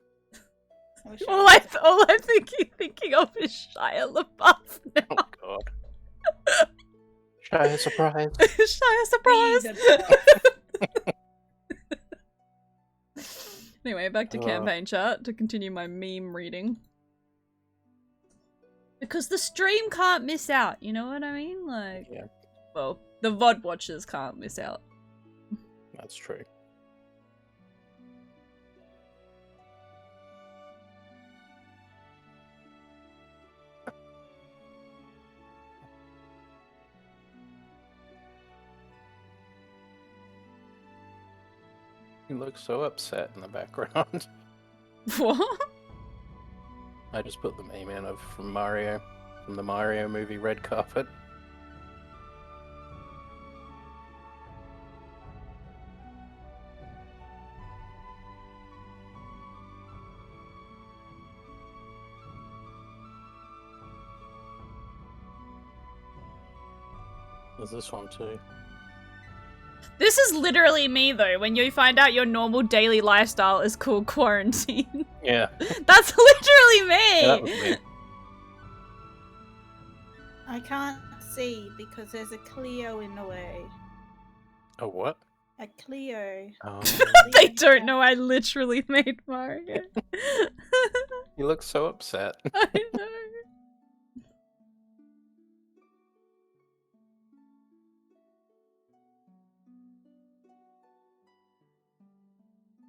all I'm thinking of is Shia LaBeouf now. Oh god. Shia surprise. Shia surprise! Anyway, back to campaign chat to continue my meme reading. Because the stream can't miss out, you know what I mean? Like, Yeah. Well, the VOD watchers can't miss out. That's true. You look so upset in the background. What? I just put the meme in from the Mario movie Red Carpet. There's this one too. This is literally me, though, when you find out your normal daily lifestyle is called quarantine. Yeah. That's literally me! Yeah, that was me. I can't see because there's a Clio in the way. A what? A Clio. Oh. They don't know I literally made Mario. You look so upset. I know.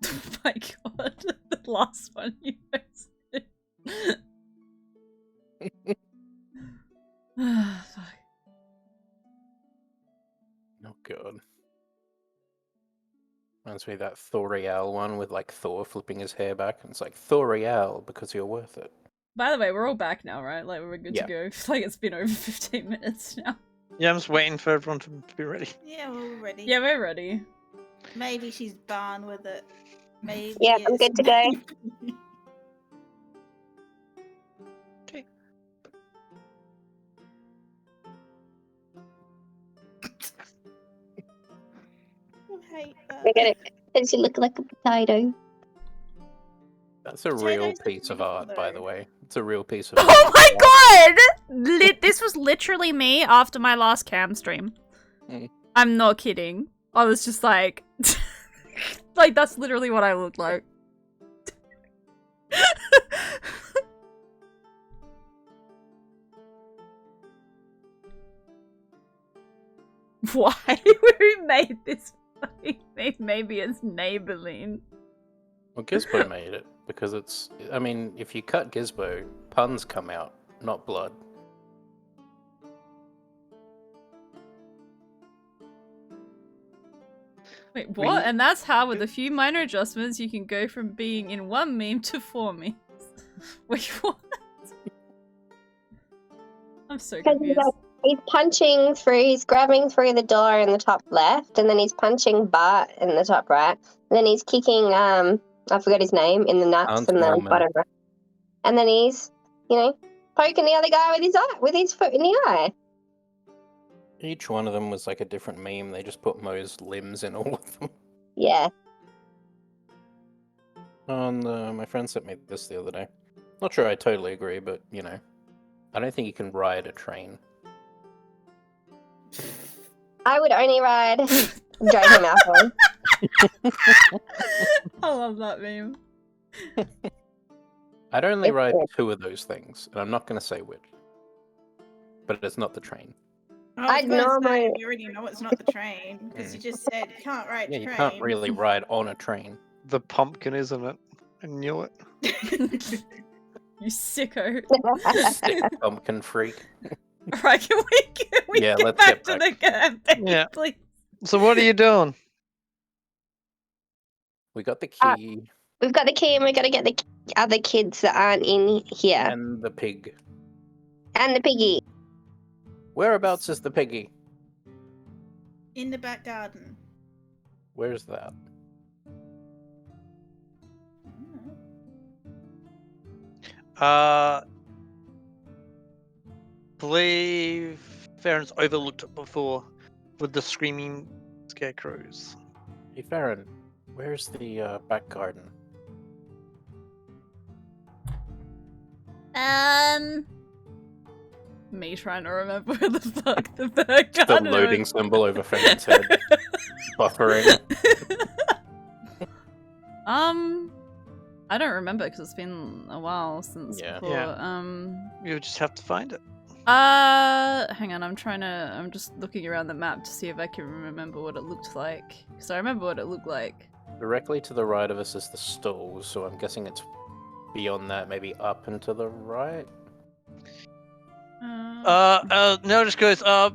Oh my god, the last one you posted. Fuck. Oh god. Reminds me of that Thoriel one with like Thor flipping his hair back, and it's like Thoriel because you're worth it. By the way, we're all back now, right? Like, we're good Yeah. to go. Like, it's been over 15 minutes now. Yeah, I'm just waiting for everyone to be ready. Yeah, we're ready. Yeah, we're ready. Maybe she's barn with it. Maybe. Yeah, I'm good to go. Okay. I hate that. We're gonna. Does it look like a potato? That's a Potatoes real are piece of beautiful, art, by the though. way. It's a real piece of Oh art. my god! This was literally me after my last cam stream. Mm. I'm not kidding. I was just like... like, that's literally what I looked like. Why? Who made this fucking thing? Maybe it's Neighborline. Well, Gizbo made it because it's. I mean, if you cut Gizbo, puns come out, not blood. Wait, what? And that's how, with a few minor adjustments, you can go from being in one meme to 4 memes. Wait, what? I'm so 'Cause confused. he's punching through, he's grabbing through the door in the top left, and then he's punching Bart in the top right, and then he's kicking, I forgot his name, in the nuts Aunt and the Norman. bottom right. And then he's, poking the other guy with his foot in the eye. Each one of them was like a different meme. They just put Mo's limbs in all of them. Yeah. My friend sent me this the other day. Not sure I totally agree, but I don't think you can ride a train. I would only ride Draco Malfoy. I love that meme. I'd only It's ride good. 2 of those things, and I'm not going to say which. But it's not the train. I'd normally- You already know it's not the train because you just said you can't ride Yeah, trains. you can't really ride on a train. The pumpkin, isn't it? I knew it. You sicko. Pumpkin freak. Right, can we Yeah, get let's back get to back. the campaign, Yeah. please? So what are you doing? We got the Ah. key We've got the key, and we've got to get the other kids that aren't in here. and the pig. And the piggy. Whereabouts is the piggy? In the back garden. Where's that? Believe Farron's overlooked it before with the screaming scarecrows. Hey, Farron, where's the back garden? Me trying to remember where the fuck the back The garden loading was. symbol over Farron's head. Buffering. I don't remember because it's been a while since Yeah. before. Yeah. You just have to find it. Hang on, I'm just looking around the map to see if I can remember what it looked like. Because I remember what it looked like. Directly to the right of us is the stalls, so I'm guessing it's beyond that, maybe up and to the right? No, just goes, I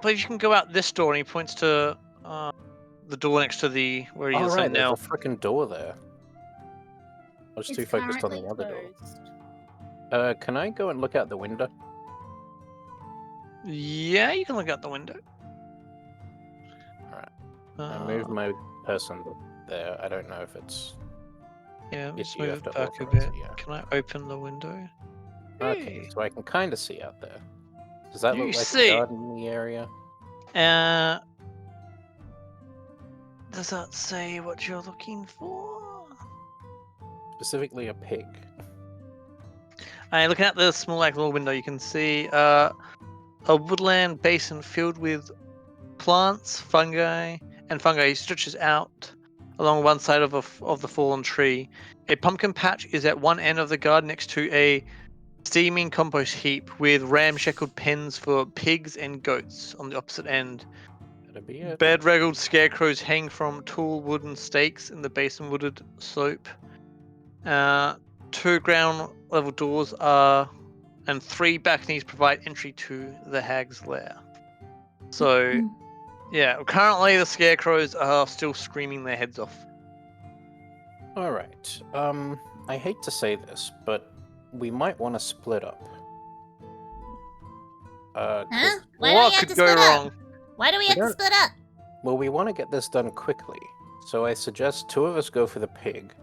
believe you can go out this door, and he points to, the door next to where he Oh, is right, now. there's a freaking door there. I was too It's focused on the currently other closed. door. Can I go and look out the window? Yeah, you can look out the window. Alright. I moved my person there. I don't know if it's... Yeah, if just you move have it to back a authorize bit. it, yeah. Can I open the window? Okay, Hey. so I can kind of see out there. Does that You look like see. a garden in the area? Does that say what you're looking for? Specifically a pig. Looking at the small little window, you can see a woodland basin filled with plants, fungi stretches out along one side of the fallen tree. A pumpkin patch is at one end of the garden next to a steaming compost heap with ramshackled pens for pigs and goats on the opposite end. That'd be it. Bedraggled scarecrows hang from tall wooden stakes in the basin wooded slope. 2 ground level doors and 3 balconies provide entry to the hag's lair. So, yeah, currently the scarecrows are still screaming their heads off. Alright. I hate to say this, but we might want to split up. 'Cause- Huh? Why do What we have could to go split wrong? up? Why do we We have to don't- split up? Well, we want to get this done quickly, so I suggest 2 of us go for the pig,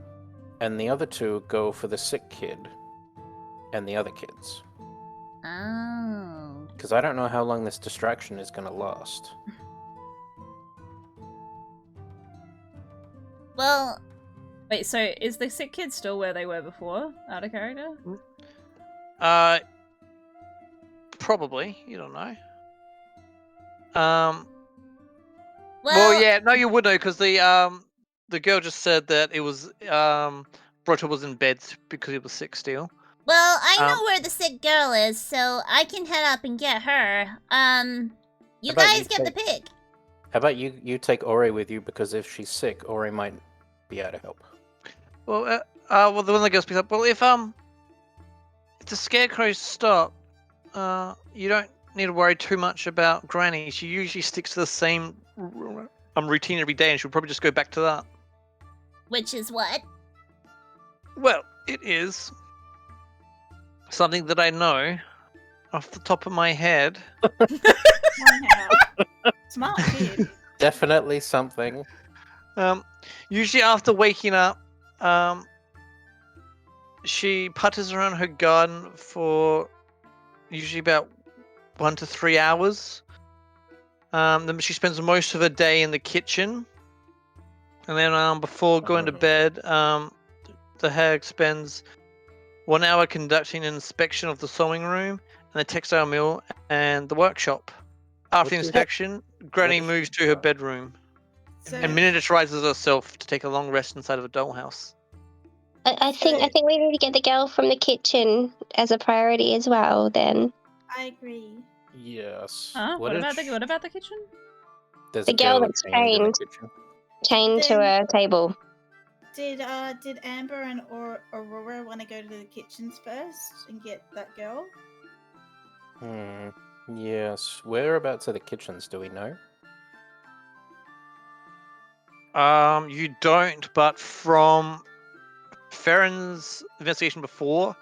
and the other 2 go for the sick kid and the other kids. Oh. Because I don't know how long this distraction is going to last. Well, Wait, so is the sick kid still where they were before? Out of character? Probably. You don't know. well, Well, yeah, no, you would know because the girl just said that it was Brota was in bed because he was sick still. Well, I know where the sick girl is, so I can head up and get her. You How about guys you get the take- pig. How about you take Ori with you, because if she's sick, Ori might be able to help. Well, the one that girl speaks up. Well, if the scarecrows stop, you don't need to worry too much about Granny. She usually sticks to the same routine every day, and she'll probably just go back to that. Which is what? Well, it is something that I know off the top of my head. Wow. Smart kid. Definitely something. Usually after waking up, she putters around her garden for usually about 1 to 3 hours. Then she spends most of her day in the kitchen, and then before going to bed, the hag spends 1 hour conducting an inspection of the sewing room and the textile mill and the workshop. After the inspection, Granny moves to her bedroom So, and miniaturizes herself to take a long rest inside of a dollhouse. I think we need to get the girl from the kitchen as a priority as well. Then I agree. Yes. What about the kitchen? There's the a girl girl that's chained in the kitchen. chained to a table. Did Amber and Aurora want to go to the kitchens first and get that girl? Yes. Whereabouts are the kitchens? Do we know? You don't, but from Farron's investigation before,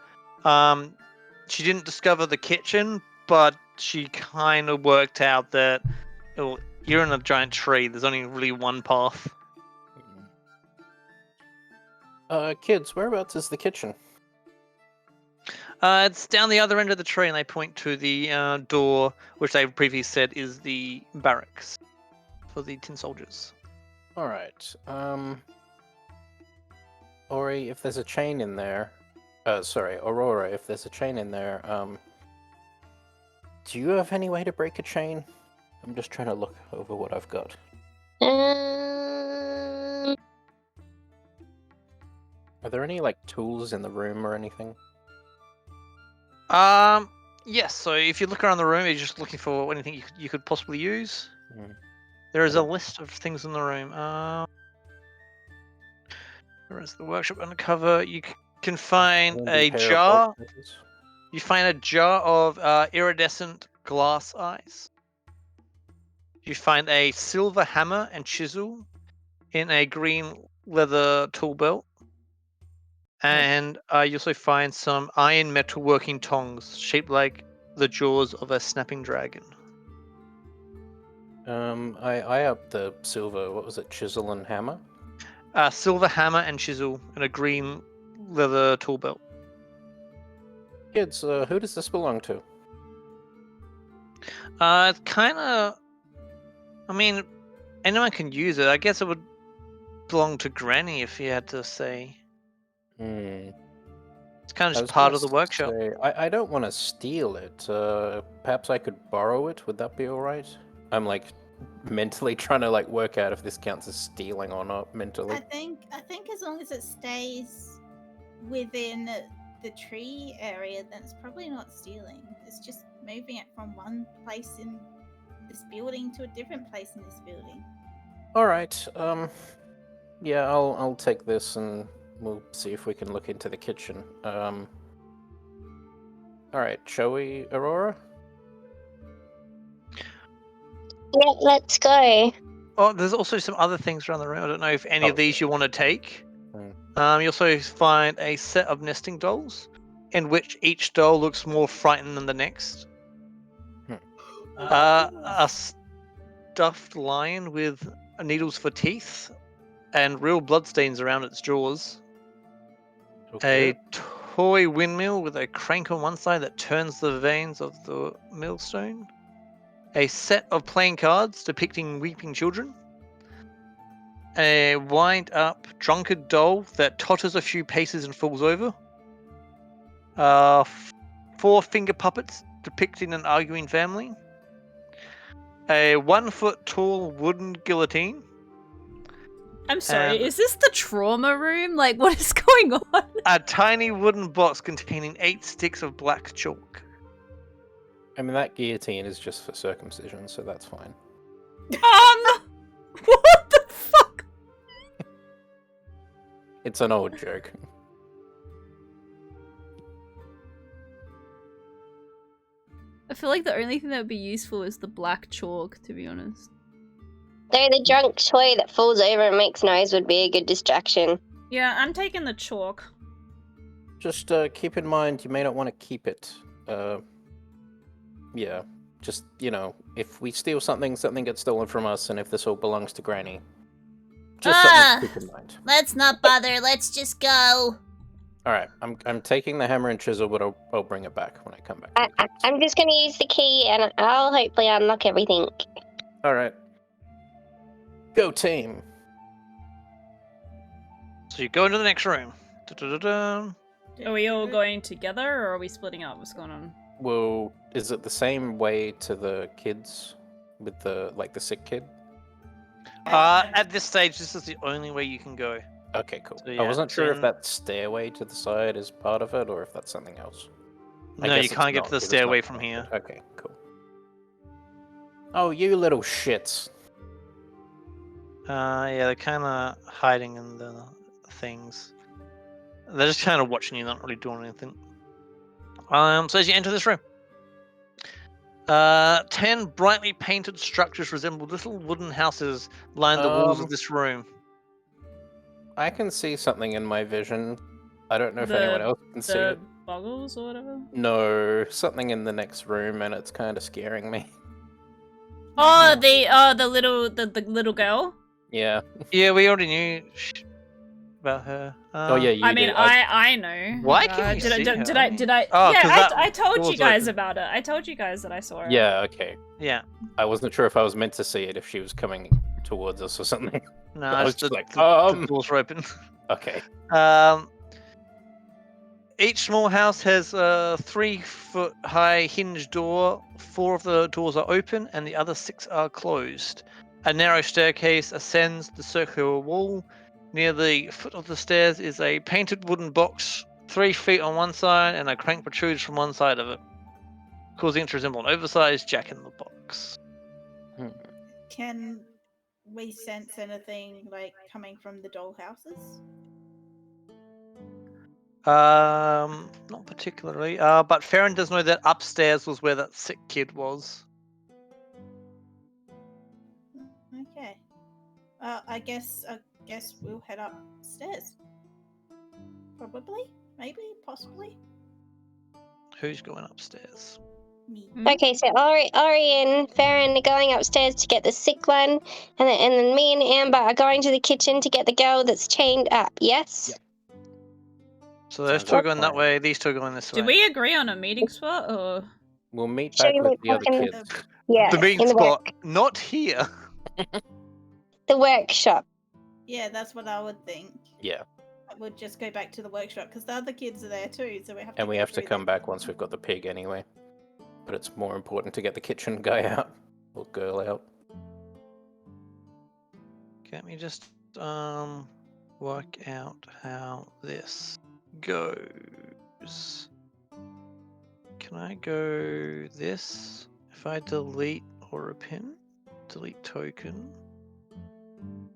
she didn't discover the kitchen, but she kind of worked out that you're in a giant tree. There's only really one path. Kids, whereabouts is the kitchen? It's down the other end of the tree, and they point to the door, which they previously said is the barracks for the tin soldiers. All right. Ori, if there's a chain in there, sorry, Aurora, if there's a chain in there, do you have any way to break a chain? I'm just trying to look over what I've got. Are there any like tools in the room or anything? Yes. So if you look around the room, you're just looking for anything you could possibly use. There is a list of things in the room. There is the workshop undercover. You can find a jar. You find a jar of iridescent glass eyes. You find a silver hammer and chisel in a green leather tool belt. And you also find some iron metalworking tongs shaped like the jaws of a snapping dragon. I upped the silver, what was it, chisel and hammer? Silver hammer and chisel in a green leather tool belt. Kids, who does this belong to? It's kind of... I mean, anyone can use it. I guess it would belong to Granny if you had to say. It's kind of just part of the workshop. I don't want to steal it. Perhaps I could borrow it. Would that be all right? I'm like mentally trying to like work out if this counts as stealing or not mentally. I think as long as it stays within the tree area, then it's probably not stealing. It's just moving it from one place in this building to a different place in this building. All right. Yeah, I'll take this and we'll see if we can look into the kitchen. All right, shall we, Aurora? Yeah, let's go. Oh, there's also some other things around the room. I don't know if any of these you want to take. You also find a set of nesting dolls, in which each doll looks more frightened than the next. A stuffed lion with needles for teeth and real bloodstains around its jaws. A toy windmill with a crank on one side that turns the veins of the millstone. A set of playing cards depicting weeping children. A wind-up drunkard doll that totters a few paces and falls over. 4 finger puppets depicting an arguing family. A 1-foot-tall wooden guillotine. I'm sorry, is this the trauma room? Like, what is going on? A tiny wooden box containing 8 sticks of black chalk. I mean, that guillotine is just for circumcision, so that's fine. What the fuck? It's an old joke. I feel like the only thing that would be useful is the black chalk, to be honest. Though the drunk toy that falls over and makes noise would be a good distraction. Yeah, I'm taking the chalk. Just keep in mind, you may not want to keep it. Yeah. Just, if we steal something, something gets stolen from us, and if this all belongs to Granny. Just something to keep in mind. Let's not bother. Let's just go. Alright, I'm taking the hammer and chisel, but I'll bring it back when I come back. I'm just going to use the key and I'll hopefully unlock everything. Alright. Go team! So you go into the next room. Da-da-da-da. Are we all going together, or are we splitting up? What's going on? Well, is it the same way to the kids with the sick kid? At this stage, this is the only way you can go. Okay, cool. So, I yeah, wasn't sure if then- that stairway to the side is part of it or if that's something else. I No, guess you it's can't get not, to the 'cause it's not stairway from connected. here. Okay, cool. Oh, you little shits. Yeah, they're kind of hiding in the things. They're just kind of watching you, not really doing anything. So as you enter this room, 10 brightly painted structures resemble little wooden houses line the walls of this room. I can see something in my vision. I don't know if anyone else can see The it. boggles or whatever? No, something in the next room, and it's kind of scaring me. Oh, the little girl? Yeah. Yeah, we already knew about her. Oh yeah, you I mean, did. I know. Why can you did see I, her? did I? Did I? Oh, yeah, 'cause that I told you door's guys open. about it. I told you guys that I saw her. Yeah, okay. Yeah. I wasn't sure if I was meant to see it if she was coming towards us or something. No, I was it's just the, like, the doors are open. Okay. Each small house has a 3-foot high hinge door. 4 of the doors are open and the other 6 are closed. A narrow staircase ascends the circular wall. Near the foot of the stairs is a painted wooden box, 3 feet on one side, and a crank protrudes from one side of it, causing it to resemble an oversized Jack in the Box. Can we sense anything like coming from the dollhouses? Not particularly. But Farron does know that upstairs was where that sick kid was. Okay. I guess we'll head upstairs. Probably, maybe, possibly. Who's going upstairs? Me. Okay, so Ori and Farron are going upstairs to get the sick one, and then me and Amber are going to the kitchen to get the girl that's chained up, yes? Yep. So those Sounds two are like going a that plan. way, these two are going this way. Did we agree on a meeting spot, or? We'll meet Should back we with look the other back in kids. Yeah, The meeting in the spot, not here. the workshop. Yeah, that's what I would think. Yeah. I would just go back to the workshop because the other kids are there too, so we have to. And we go have to through come them. back once we've got the pig anyway. But it's more important to get the kitchen guy out. Or girl out. Let me just work out how this goes. Can I go this? If I delete or a pin, delete token,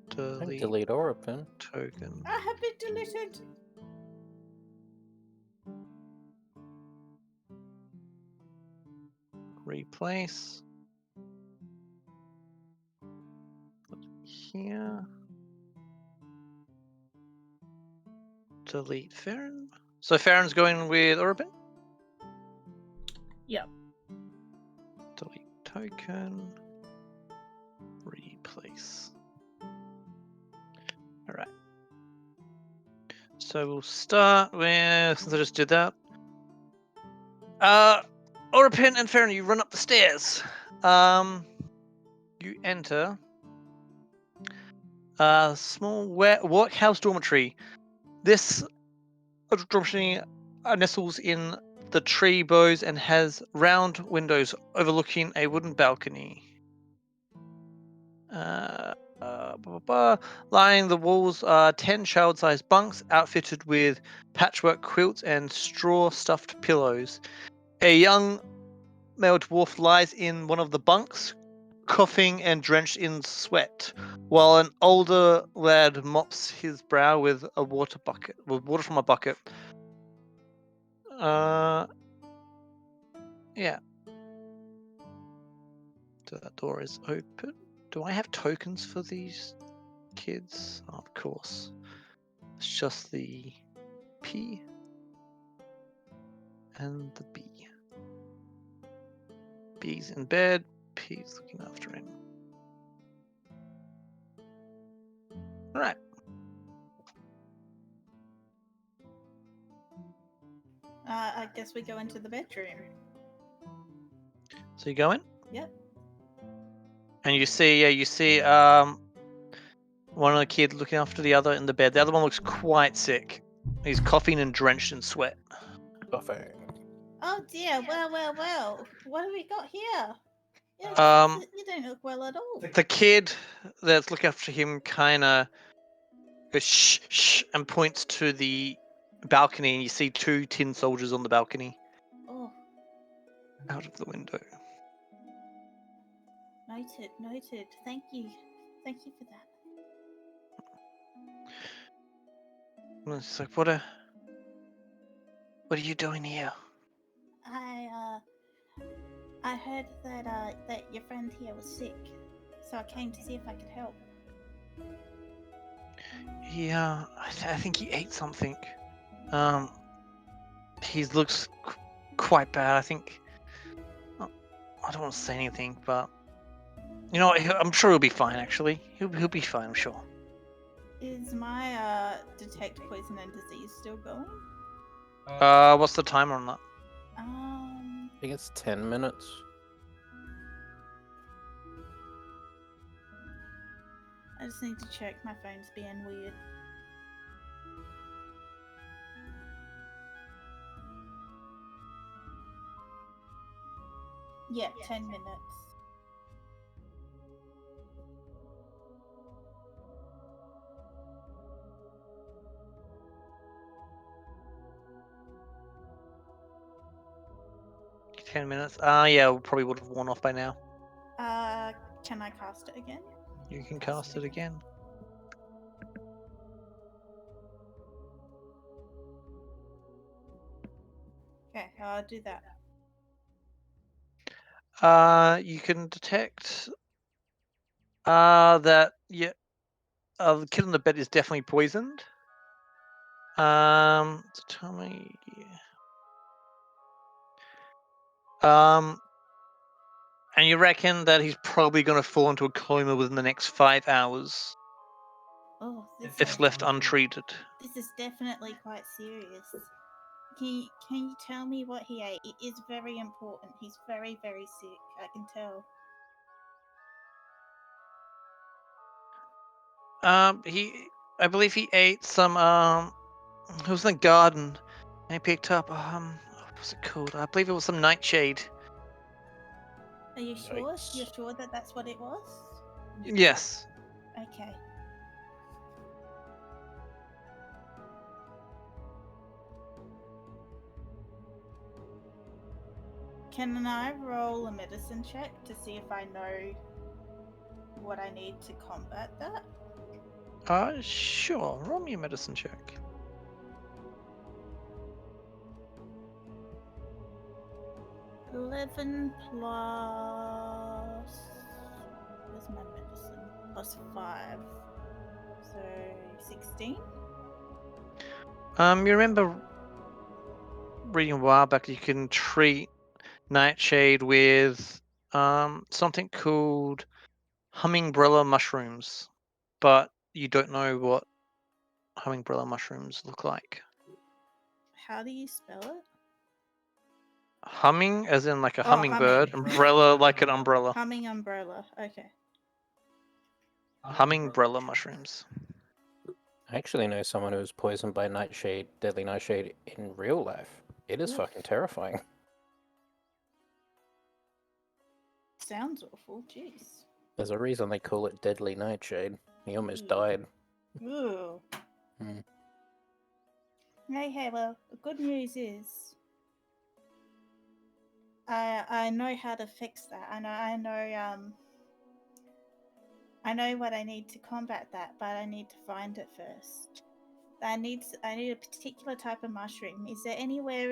Delete or open. token. I have been deleted. Replace. Put here. Delete Farron. So Farron's going with Orpin? Yep. Delete token. Replace. Alright. So we'll start with, since I just did that. Orpin and Farron, you run up the stairs. You enter a small workhouse dormitory. This dormitory nestles in the tree boughs and has round windows overlooking a wooden balcony. Lining the walls are 10 child-sized bunks outfitted with patchwork quilts and straw-stuffed pillows. A young male dwarf lies in one of the bunks, coughing and drenched in sweat, while an older lad mops his brow with water from a bucket. Yeah. So that door is open. Do I have tokens for these kids? Oh, of course. It's just the P and the B. B's in bed. P's looking after him. All right. I guess we go into the bedroom. So you go in? Yep. And you see one of the kids looking after the other in the bed. The other one looks quite sick. He's coughing and drenched in sweat. Buffet. Oh dear. Well. What have we got here? You don't look well at all. The kid that's looking after him kind of goes shh, shh, and points to the balcony, and you see 2 tin soldiers on the balcony Oh, out of the window. noted. Thank you for that. And it's like, what are you doing here? I heard that your friend here was sick, so I came to see if I could help. Yeah, I think he ate something. He looks quite bad. I think. I don't want to say anything, but you know, I'm sure he'll be fine. Actually, he'll be fine. I'm sure. Is my detect poison and disease still going? What's the timer on that? I think it's 10 minutes. I just need to check. My phone's being weird. Yeah, 10 minutes. Yeah, we probably would have worn off by now. Can I cast it again? You can cast it again. Okay, I'll do that. You can detect that the kid on the bed is definitely poisoned. So tell me. And you reckon that he's probably going to fall into a coma within the next 5 hours Oh, if left untreated. This is definitely quite serious. Can you tell me what he ate? It is very important. He's very, very sick. I can tell. I believe he ate some. It was in the garden. And he picked up. What was it called? I believe it was some nightshade. Are you sure? Yikes. You're sure that that's what it was? Yes. Okay. Can I roll a medicine check to see if I know what I need to combat that? Sure. Roll me a medicine check. +11 plus. Where's my medicine? +5. So 16. You remember reading a while back you can treat nightshade with something called hummingbrella mushrooms, but you don't know what hummingbrella mushrooms look like. How do you spell it? Humming as in like a Oh, hummingbird, humming. umbrella like an umbrella. Humming umbrella. Okay. Hummingbrella mushrooms. I actually know someone who was poisoned by nightshade, deadly nightshade, in real life. It is Oof. fucking terrifying. Sounds awful. Jeez. There's a reason they call it deadly nightshade. He almost died. Ooh. Hmm. Hey, well, the good news is I know how to fix that. I know what I need to combat that, but I need to find it first. I need a particular type of mushroom. Is there anywhere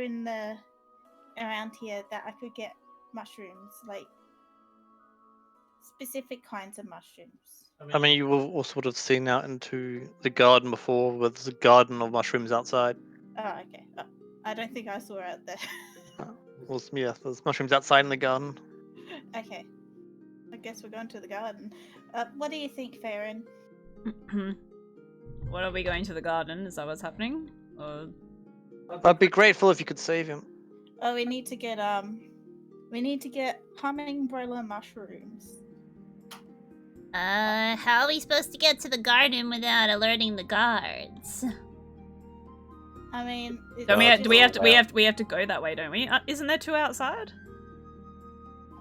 around here that I could get mushrooms, like specific kinds of mushrooms? I mean, you will also would have seen out into the garden before, where there's a garden of mushrooms outside. Oh, okay. Oh, I don't think I saw out there. Well, yeah, there's mushrooms outside in the garden. Okay. I guess we're going to the garden. What do you think, Farron? What are we going to the garden? Is that what's happening? Or... I'd be grateful if you could save him. Oh, we need to get hummingbread mushrooms. How are we supposed to get to the garden without alerting the guards? I mean, we have to go that way, don't we? Isn't there two outside?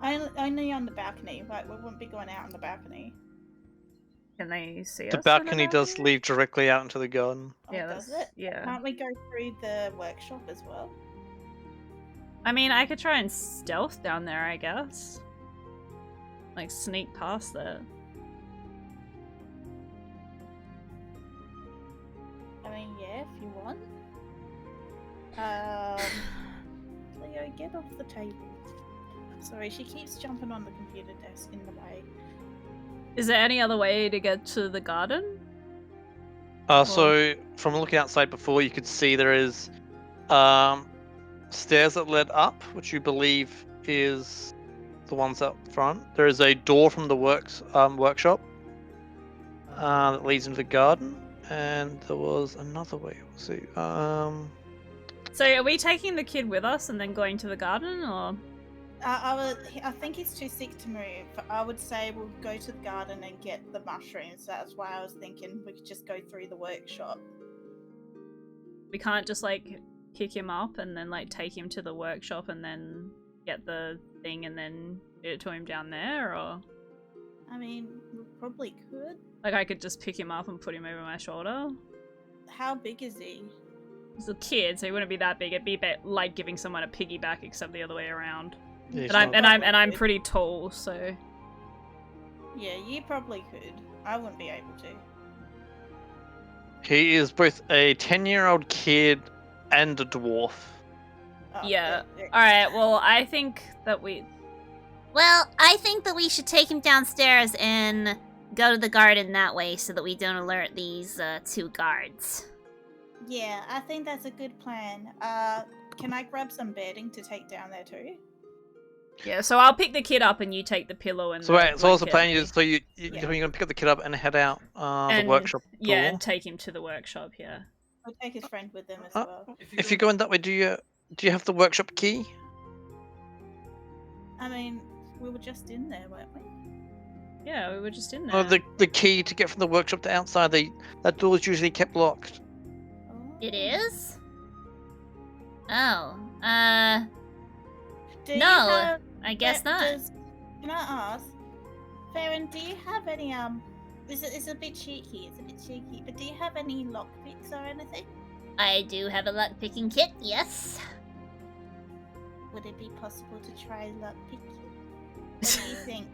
Only on the balcony. Like, we wouldn't be going out on the balcony. Can they see us? The balcony does lead directly out into the garden. Yeah, does it? Yeah. Can't we go through the workshop as well? I mean, I could try and stealth down there, I guess. Like, sneak past there. I mean, yeah, if you want. Cleo, get off the table. Sorry, she keeps jumping on the computer desk in the way. Is there any other way to get to the garden? So from looking outside before, you could see there is stairs that led up, which you believe is the ones up front. There is a door from the workshop that leads into the garden, and there was another way. Let's see. So are we taking the kid with us and then going to the garden, or? I think he's too sick to move. I would say we'll go to the garden and get the mushrooms. That's why I was thinking we could just go through the workshop. We can't just, like, pick him up and then, like, take him to the workshop and then get the thing and then get it to him down there, or? I mean, we probably could. Like, I could just pick him up and put him over my shoulder? How big is he? He's a kid, so he wouldn't be that big. It'd be a bit like giving someone a piggyback, except the other way around. Yeah, And I'm pretty tall, so. Yeah, you probably could. I wouldn't be able to. He is both a 10-year-old kid and a dwarf. Yeah. Alright, well, I think that we... Well, I think that we should take him downstairs and go to the garden that way so that we don't alert these two guards. Yeah, I think that's a good plan. Can I grab some bedding to take down there too? Yeah, so I'll pick the kid up and you take the pillow and... So wait, so what's the plan? Yeah. You're gonna pick up the kid up and head out the workshop door? Yeah, and take him to the workshop, yeah. I'll take his friend with him as well. If you're going that way, do you have the workshop key? I mean, we were just in there, weren't we? Yeah, we were just in there. Oh, the key to get from the workshop to outside, that door is usually kept locked. It is? Oh, Do you no, have- I guess not. Can I ask, Farron, do you have any it's a bit cheeky, but do you have any lockpicks or anything? I do have a lock-picking kit, yes. Would it be possible to try lockpick? What do you think?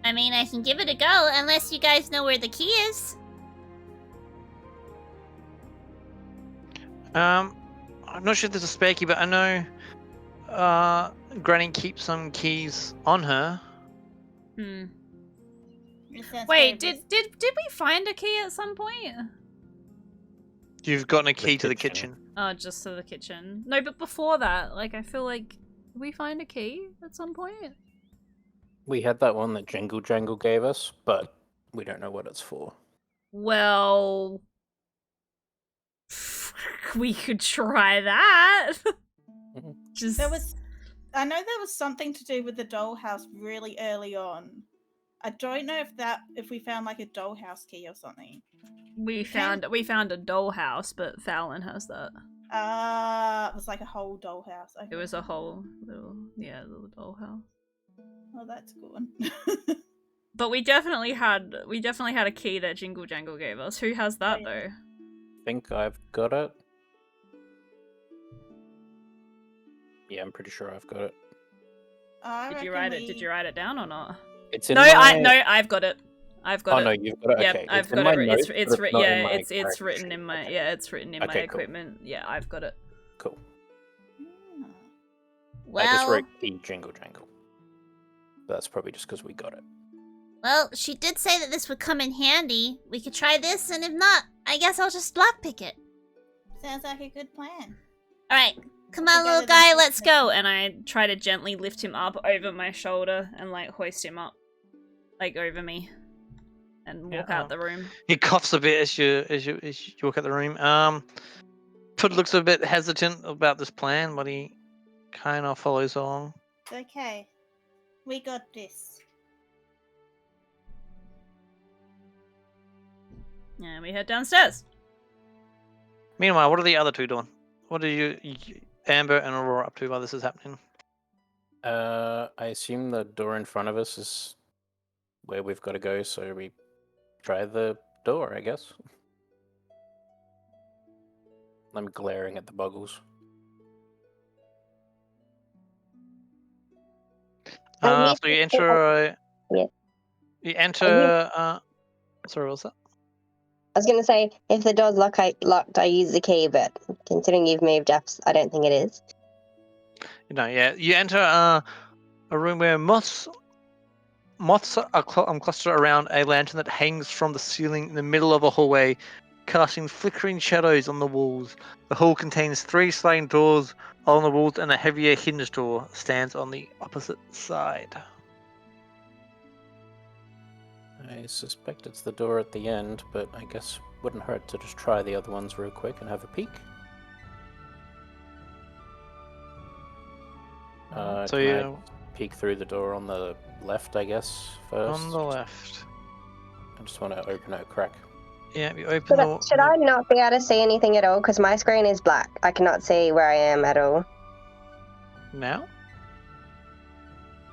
I mean, I can give it a go, unless you guys know where the key is. I'm not sure if there's a spare key, but I know Granny keeps some keys on her. Wait, did we find a key at some point? You've gotten a key to the kitchen. Oh, just to the kitchen. No, but before that, like, I feel like, did we find a key at some point? We had that one that Jingle Jangle gave us, but we don't know what it's for. Well, we could try that. Just I know there was something to do with the dollhouse really early on. I don't know if we found like a dollhouse key or something. we found a dollhouse, but Fallon has that. It was like a whole dollhouse. Okay. It was a whole little dollhouse. Oh, that's good. But we definitely had a key that Jingle Jangle gave us. Who has that though? I think I've got it. Yeah, I'm pretty sure I've got it. Did you write it? Did you write it down or not? It's in No, my... I've got it. I've got it. Oh no, you've got it. Yeah, Okay. I've It's in got my it. notes, It's but not in my it's character written sheet. in my Okay. it's written in my Okay, cool. equipment. Yeah, I've got it. Cool. Well, I just wrote key Jingle Jangle. But that's probably just because we got it. well, she did say that this would come in handy. We could try this, and if not, I guess I'll just lockpick it. Sounds like a good plan. Alright, Come We on, go little to the guy, let's basement. go. And I try to gently lift him up over my shoulder and like hoist him up, like over me, and walk out the room. He coughs a bit as you walk out the room. Todd looks a bit hesitant about this plan, but he kind of follows along. Okay. We got this. And we head downstairs. Meanwhile, what are the other two doing? What are you Amber and Aurora, up to while this is happening? I assume the door in front of us is where we've got to go, so we try the door, I guess. I'm glaring at the boggles. So you enter. Yeah. You enter. Sorry, what was that? I was going to say, if the door's locked, I use the key, but considering you've moved up, I don't think it is. Yeah. You enter a room where moths are clustered around a lantern that hangs from the ceiling in the middle of a hallway, casting flickering shadows on the walls. The hall contains 3 sliding doors on the walls, and a heavier hinged door stands on the opposite side. I suspect it's the door at the end, but I guess wouldn't hurt to just try the other ones real quick and have a peek. So can you I peek through the door on the left, I guess, first? on the left. I just want to open it a crack. Yeah, you open Should I not be able to see anything at all? Because my screen is black. I cannot see where I am at all. now?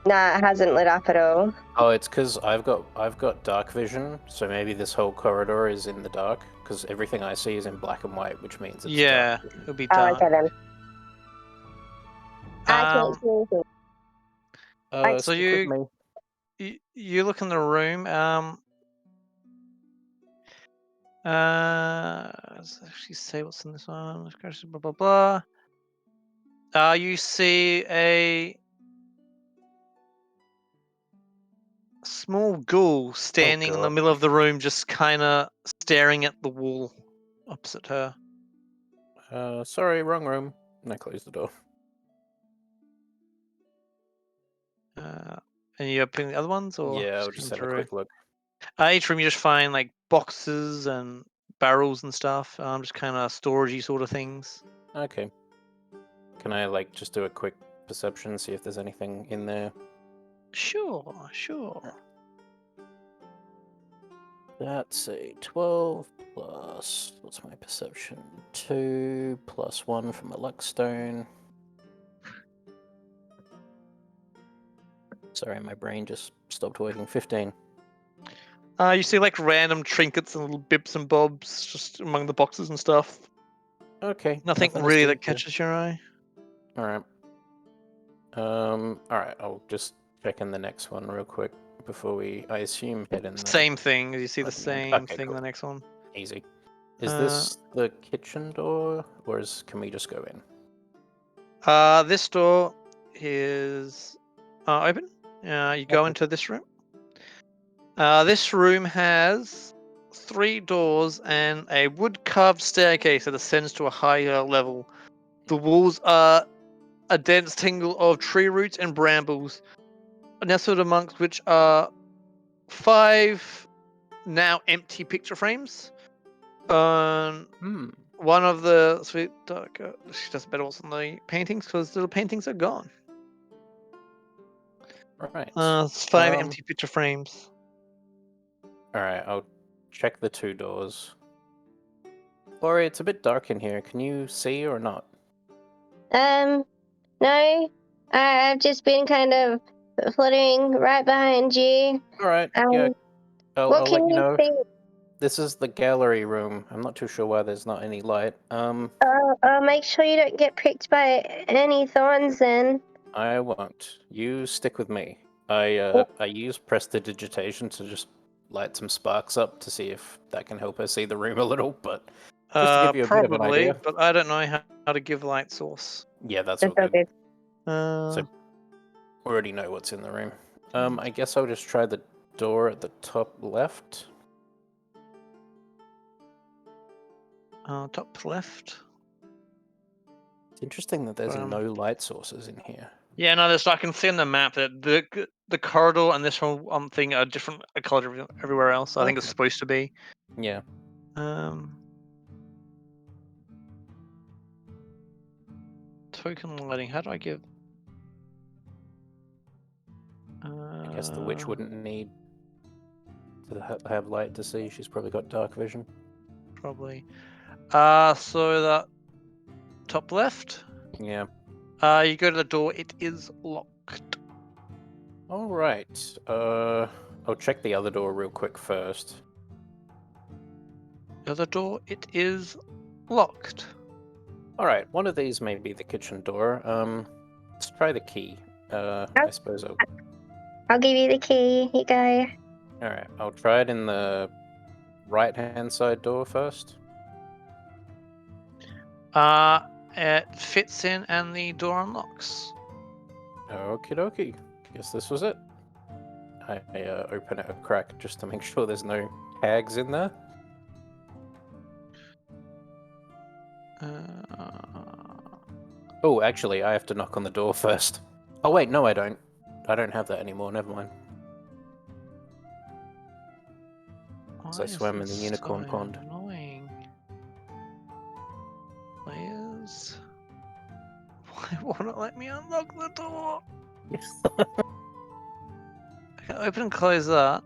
Nah, it hasn't lit up at all. Oh, it's because I've got dark vision, so maybe this whole corridor is in the dark, because everything I see is in black and white, which means it's dark vision. It'll be Oh, dark. okay then. I can't see anything. So stick with me. you look in the room. Let's actually say what's in this one. Blah blah blah. You see a small ghoul standing in the God. middle of the room, just kind of staring at the wall opposite her. Sorry, wrong room. And I close the door. And you open the other ones, or Yeah, I'll skim just have a through? quick look. Each room you just find like boxes and barrels and stuff. Just kind of storagey sort of things. Okay. Can I, like, just do a quick perception, see if there's anything in there? Sure. That's a 12 plus... What's my perception? 2 plus 1 from a luck stone. Sorry, my brain just stopped working. 15. You see like random trinkets and little bits and bobs just among the boxes and stuff. Okay. Nothing to really see that here. catches your eye. Alright. Alright, I'll just check in the next one real quick before we, I assume, head in the... Same thing. You see the left hand. same Okay, thing cool. the next one. Easy. Is this the kitchen door, or can we just go in? This door is open. You go Okay. into this room. This room has 3 doors and a wood-carved staircase that ascends to a higher level. The walls are a dense tangle of tree roots and brambles, nestled amongst which are 5 now empty picture frames. One of the sweet dark. She does better what's on the paintings because the paintings are gone. Right. 5 empty picture frames. Alright, I'll check the 2 doors. Laurie, it's a bit dark in here. Can you see or not? No. I've just been kind of fluttering right behind you. Alright, yeah. I'll What let can you you know. see? This is the gallery room. I'm not too sure why there's not any light. Make sure you don't get pricked by any thorns then. I won't. You stick with me. I use prestidigitation to just light some sparks up to see if that can help her see the room a little, but just to give you a bit of an Probably, idea. but I don't know how to give light source. Yeah, that's all good. good. So already know what's in the room. I guess I'll just try the door at the top left. Top left. It's interesting that there's no light sources in here. Yeah, no, I can see on the map that the corridor and this whole thing are different color everywhere else. I think it's supposed to be. Yeah. Token lighting. How do I give? I guess the witch wouldn't need to have light to see. She's probably got dark vision. Probably. So that top left. Yeah. You go to the door. It is locked. All right. I'll check the other door real quick first. The other door. It is locked. All right. One of these may be the kitchen door. Let's try the key. I suppose I'll give you the key. Here you go. All right. I'll try it in the right-hand side door first. It fits in and the door unlocks. Okie dokie. Guess this was it. I open it a crack just to make sure there's no hags in there. Oh, actually, I have to knock on the door first. Oh wait, no, I don't. I don't have that anymore. Never mind. So I swam in the unicorn pond. Annoying. Players, why won't it let me unlock the door? I can open and close that.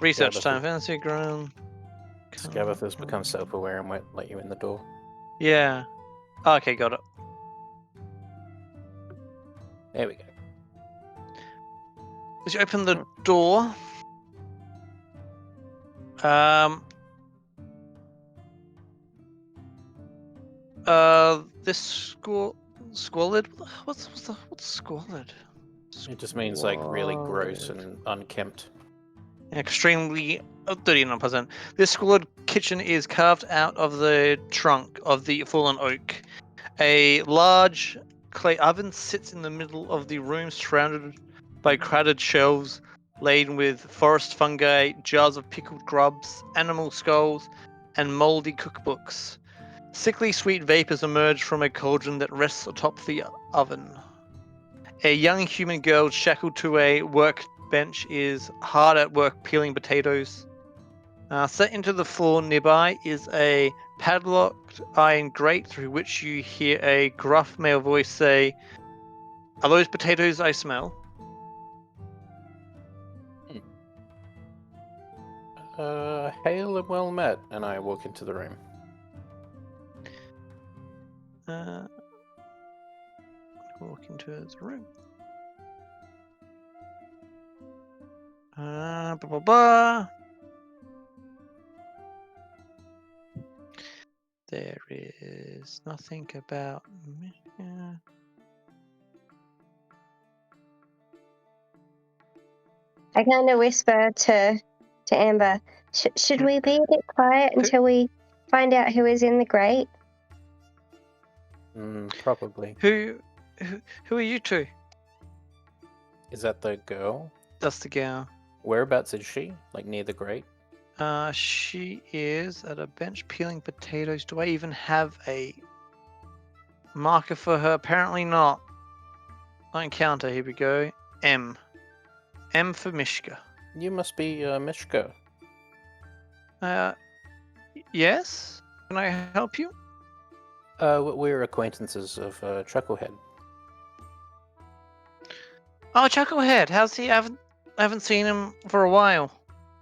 Research time. Fantasy ground. Scabbeth has become self-aware and won't let you in the door. Yeah. Okay, got it. There we go. As you open the door, this squalid. What's squalid? It just means like really gross and unkempt. Extremely 39%. This squalid kitchen is carved out of the trunk of the fallen oak. A large clay oven sits in the middle of the room, surrounded by crowded shelves laden with forest fungi, jars of pickled grubs, animal skulls, and moldy cookbooks. Sickly sweet vapors emerge from a cauldron that rests atop the oven. A young human girl shackled to a workbench is hard at work peeling potatoes. Set into the floor nearby is a padlocked iron grate through which you hear a gruff male voice say, "Are those potatoes I smell?" Hail and well met, and I walk into the room. Walk into the room. Blah, blah, blah. There is nothing about. I kind of whisper to Amber, should we be a bit quiet until we find out who is in the grate? Probably. Who are you two? Is that the girl? That's the girl. Whereabouts is she? Like near the grate? She is at a bench peeling potatoes. Do I even have a marker for her? Apparently not. I encounter. Here we go. M for Mishka. You must be Mishka. Yes? Can I help you? We're acquaintances of Chucklehead. Oh, Chucklehead. How's he? I haven't seen him for a while.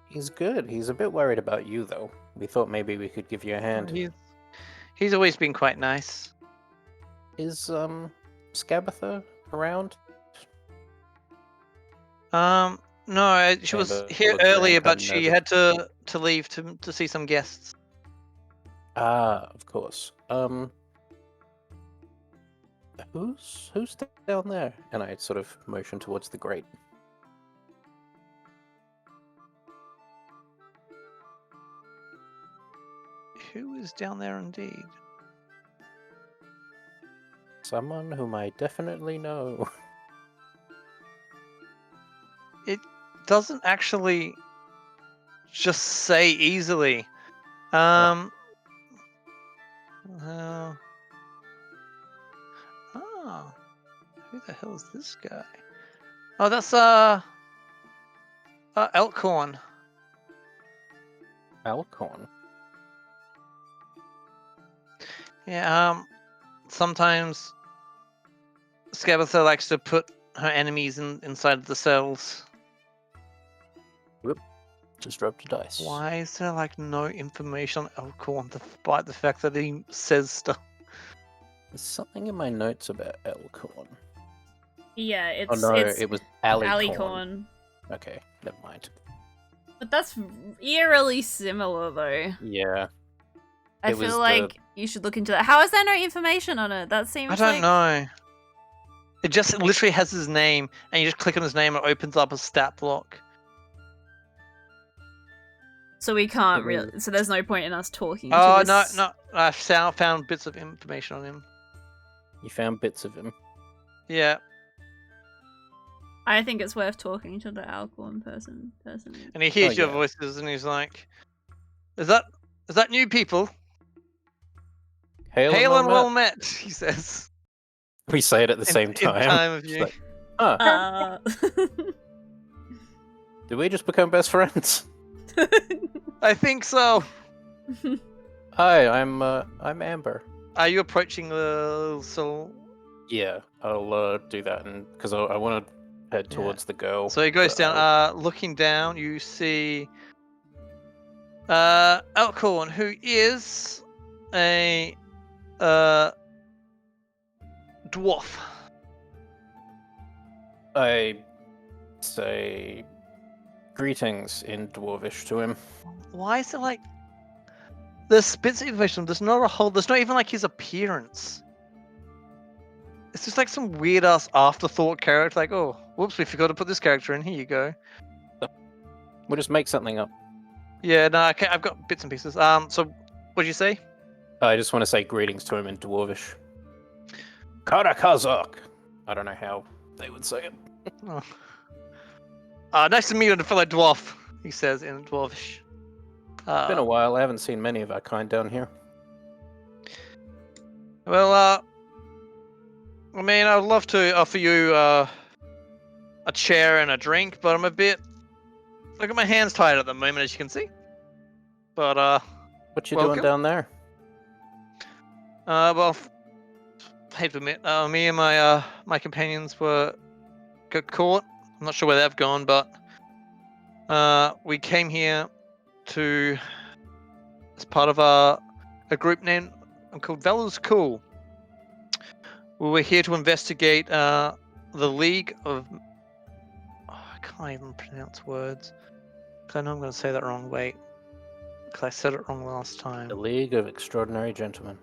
He's good. He's a bit worried about you, though. We thought maybe we could give you a hand. He's always been quite nice. Is Scabatha around? No, she was here earlier, but she had to leave to see some guests. Ah, of course. Who's down there? And I sort of motion towards the grate. Who is down there indeed? Someone whom I definitely know. It doesn't actually just say easily. Oh, who the hell is this guy? Oh, that's Elkhorn. Alcorn. Yeah. Sometimes Scabatha likes to put her enemies inside the cells. Whoop. Just dropped a dice. Why is there like no information on Elkhorn despite the fact that he says stuff? There's something in my notes about Elkhorn. Yeah, Oh it's no, it's it was Alicorn. Alicorn. Okay, never mind. But that's eerily similar, though. Yeah. I It was feel like you should look into that. How is there no information on it? That seems I don't like... know. It just literally has his name, and you just click on his name, and it opens up a stat block. So we can't It really... So there's no point in us talking to Oh, this... no. I found bits of information on him. You found bits of him. Yeah. I think it's worth talking to the Alcorn person. And he hears your yeah. voices, and he's like, Is that new people? Hail and well met, he says. We say it at the same time. In time of It's you. like, huh, did we just become best friends? I think so. Hi, I'm Amber. Are you approaching the soul? Yeah, I'll do that, and because I want to head towards the girl. So he goes but down. Looking down, you see Elkhorn, who is a dwarf. I say greetings in Dwarvish to him. Why is it like there's bits of information? There's not a whole. There's not even like his appearance. It's just like some weird ass afterthought character. Like, oh, whoops, we forgot to put this character in. Here you go. We'll just make something up. Yeah, no, okay, I've got bits and pieces. So what'd you say? I just want to say greetings to him in Dwarvish. Karakazak. I don't know how they would say it. Nice to meet you, fellow dwarf. He says in Dwarvish. It's been a while. I haven't seen many of our kind down here. Well, I mean, I'd love to offer you a chair and a drink, but I'm a bit. Look at my hands tied at the moment, as you can see. But What you welcome. doing down there? Well, hate to admit, me and my companions got caught. I'm not sure where they've gone, but we came here to as part of a group named called Valor's Cool. We were here to investigate the League of. Oh, I can't even pronounce words. I know I'm going to say that wrong. Wait, because I said it wrong last time. The League of Extraordinary Gentlemen.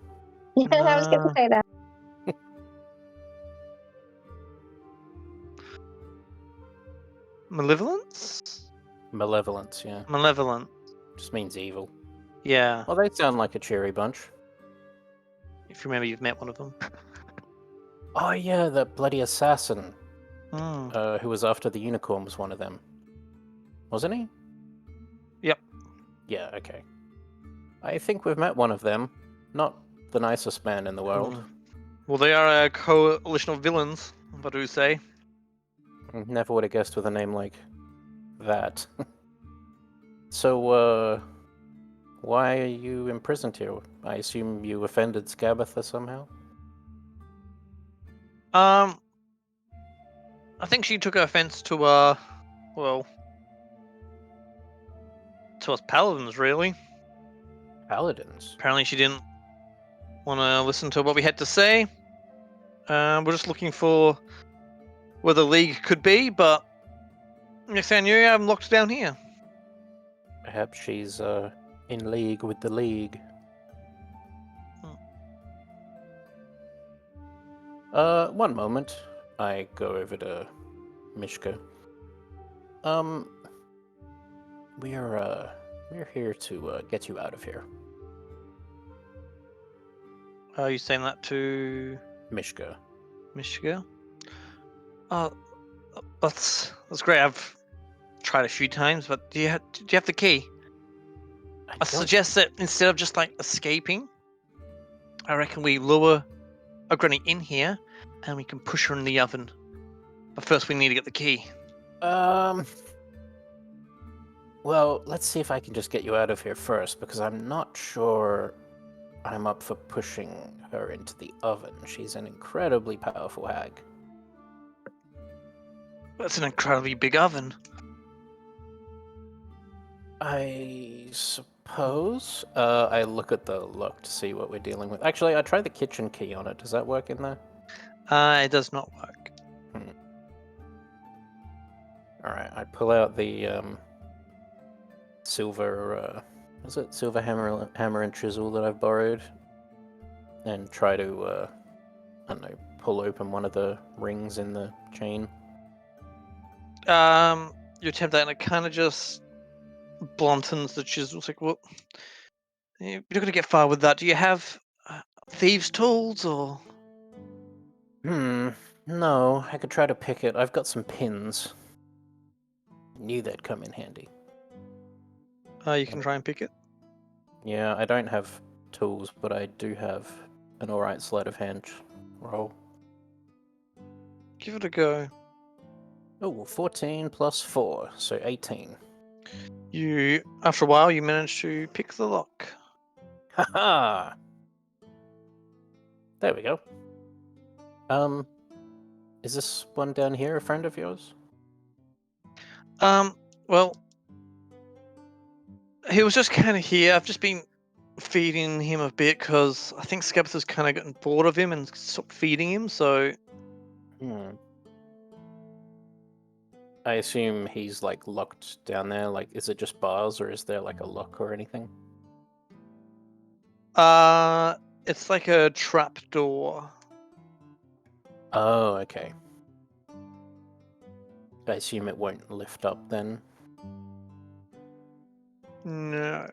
Yeah, I was going to say that. Malevolence? Malevolence, yeah. Malevolent. Just means evil. Yeah. Well, they sound like a cheery bunch. If you remember, you've met one of them. Oh yeah, that bloody assassin Hmm. who was after the unicorn was one of them. Wasn't he? Yep. Yeah, okay. I think we've met one of them. Not the nicest man in the world. Well, they are a coalition of villains, what do you say? Never would have guessed with a name like that. So, why are you imprisoned here? I assume you offended Scabatha somehow? I think she took offense to, well, to us paladins, really. Paladins? Apparently she didn't want to listen to what we had to say. We're just looking for where the League could be, but next thing I knew, I'm locked down here. Perhaps she's, in league with the League. One moment. I go over to Mishka. We're here to, get you out of here. Are you saying that to Mishka. Mishka? Oh, that's great. I've tried a few times, but do you have the key? I suggest that instead of just like escaping, I reckon we lure a granny in here and we can push her in the oven. But first we need to get the key. Well, let's see if I can just get you out of here first, because I'm not sure I'm up for pushing her into the oven. She's an incredibly powerful hag. That's an incredibly big oven. I suppose. I look at the lock to see what we're dealing with. Actually, I tried the kitchen key on it. Does that work in there? It does not work. Alright, I pull out the silver, is it silver hammer and chisel that I've borrowed, and try to, I don't know, pull open one of the rings in the chain. You attempt that and it kind of just bluntens the chisel. It's like, well, you're not going to get far with that. Do you have thieves' tools or? No, I could try to pick it. I've got some pins. Knew they'd come in handy. You can try and pick it. Yeah, I don't have tools, but I do have an alright sleight of hand roll. Give it a go. Oh, 14 plus 4, so 18. After a while, you manage to pick the lock. Haha! There we go. Is this one down here a friend of yours? Well, he was just kind of here. I've just been feeding him a bit because I think Skepta's kind of gotten bored of him and stopped feeding him, so... I assume he's, like, locked down there. Like, is it just bars, or is there, like, a lock or anything? It's like a trap door. Oh, okay. I assume it won't lift up then. No.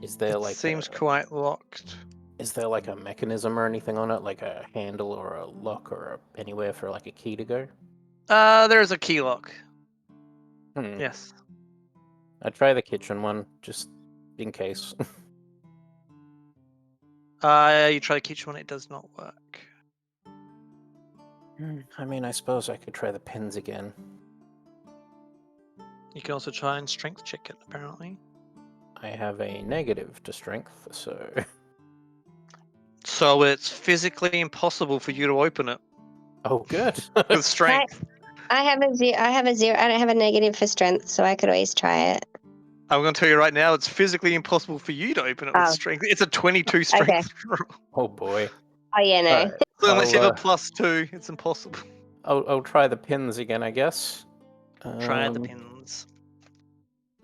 Is there It seems quite locked. Is there like a mechanism or anything on it, like a handle or a lock or anywhere for like a key to go? There is a key lock. Yes. I'd try the kitchen one, just in case. You try the kitchen one, it does not work. I mean, I suppose I could try the pins again. You can also try and strength check it, apparently. I have a negative to strength, so... So it's physically impossible for you to open it. Oh, good. With strength. I have a 0. I don't have a negative for strength, so I could always try it. I'm going to tell you right now, it's physically impossible for you to open it with strength. It's a 22 strength. Okay. Oh boy. Oh yeah, no. So unless you have a +2, it's impossible. I'll try the pins again, I guess. Try the pins.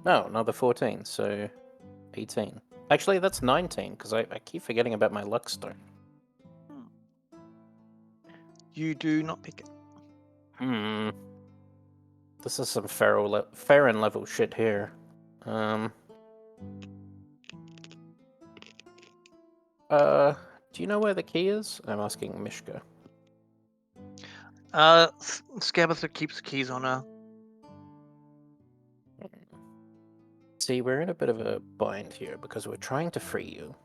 No, another 14, so 18. Actually, that's 19, because I keep forgetting about my luck stone. You do not pick it. This is some Farron level shit here. Do you know where the key is? I'm asking Mishka. Scabatha keeps the keys on her. See, we're in a bit of a bind here because we're trying to free you.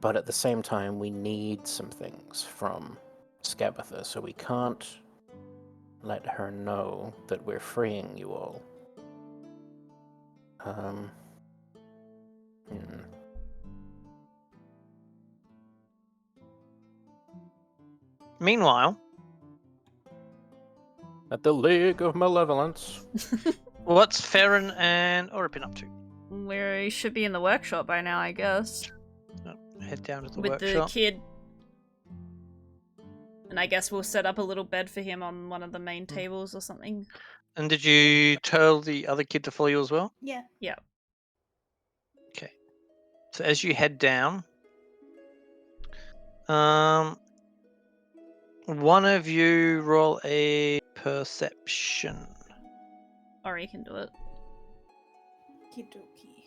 But at the same time, we need some things from Scabatha, so we can't let her know that we're freeing you all. Meanwhile, at the League of Malevolence. what's Farron and Oripin up to? We should be in the workshop by now, I guess. Head down to the with workshop. The kid. And I guess we'll set up a little bed for him on one of the main tables or something. And did you tell the other kid to follow you as well? Yeah. Yeah. Okay. So as you head down, one of you roll a perception. Ori can do it. Kidoki.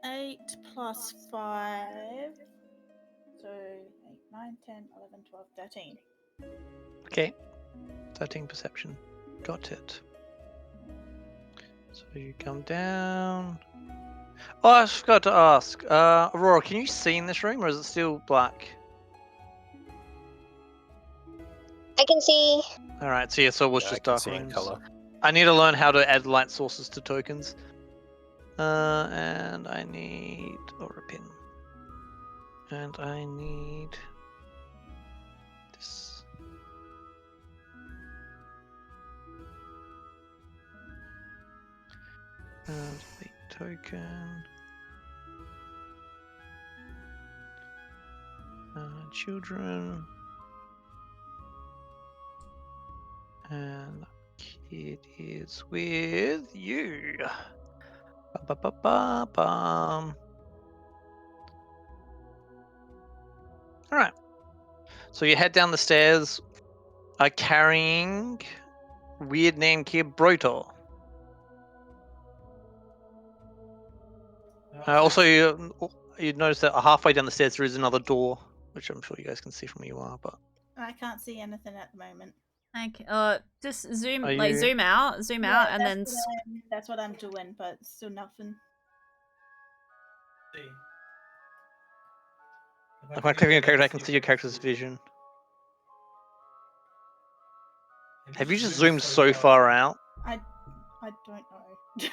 8 plus 5. So 8, 9, 10, 11, 12, 13. Okay. 13 perception. Got it. So you come down. Oh, I forgot to ask. Aurora, can you see in this room, or is it still black? I can see. All right. So yeah, so it was Yeah, I just can dark see in rooms. color. I need to learn how to add light sources to tokens. And I need Aura pin. And I need this. And the token. Children. And it is with you. Ba-ba-ba-ba-bum. Alright. So you head down the stairs, carrying weird name kid Brotor. Also, you notice that halfway down the stairs there is another door, which I'm sure you guys can see from where you are. But I can't see anything at the moment. Okay. Just zoom, Are like you- zoom out, and then. That's what I'm doing, but still nothing. if I'm clicking your character, I can see your character's vision. Have you just zoomed so far out? I don't know.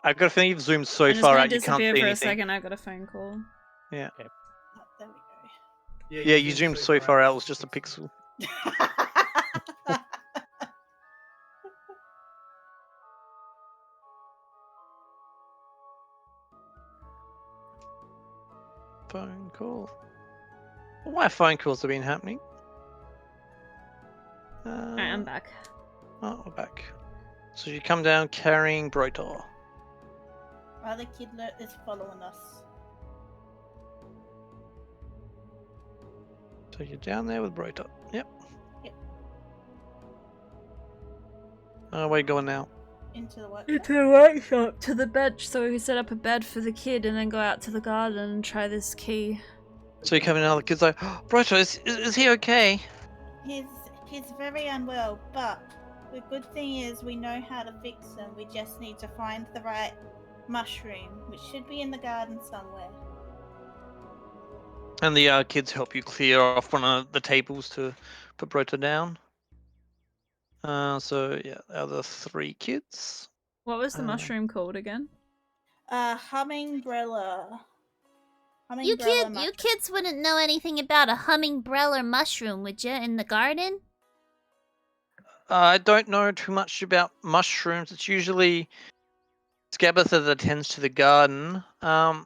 I've got a feeling you've zoomed so I'm just far gonna out you can't disappear see for a anything. second. I got a phone call. Yeah. Oh, there we Yeah, you zoomed so far out, it was just a pixel. go. Phone call. Why phone calls have been happening? Alright, I'm back. Oh, we're back. So you come down carrying Brotor. Other kidlet is following us. So you're down there with Brotor. Yep. Yep. Where are you going now? Into the workshop. Into the workshop, to the bench, so we can set up a bed for the kid, and then go out to the garden and try this key. So you come in and the kid's like, oh, Brotor, is he okay? He's very unwell, but the good thing is we know how to fix him. We just need to find the right mushroom, which should be in the garden somewhere. And the kids help you clear off one of the tables to put Brotor down. So yeah, the other 3 kids. What was the mushroom called again? Hummingbrella. You kids wouldn't know anything about a hummingbrella mushroom, would you, in the garden? I don't know too much about mushrooms. It's usually Scabatha that tends to the garden. But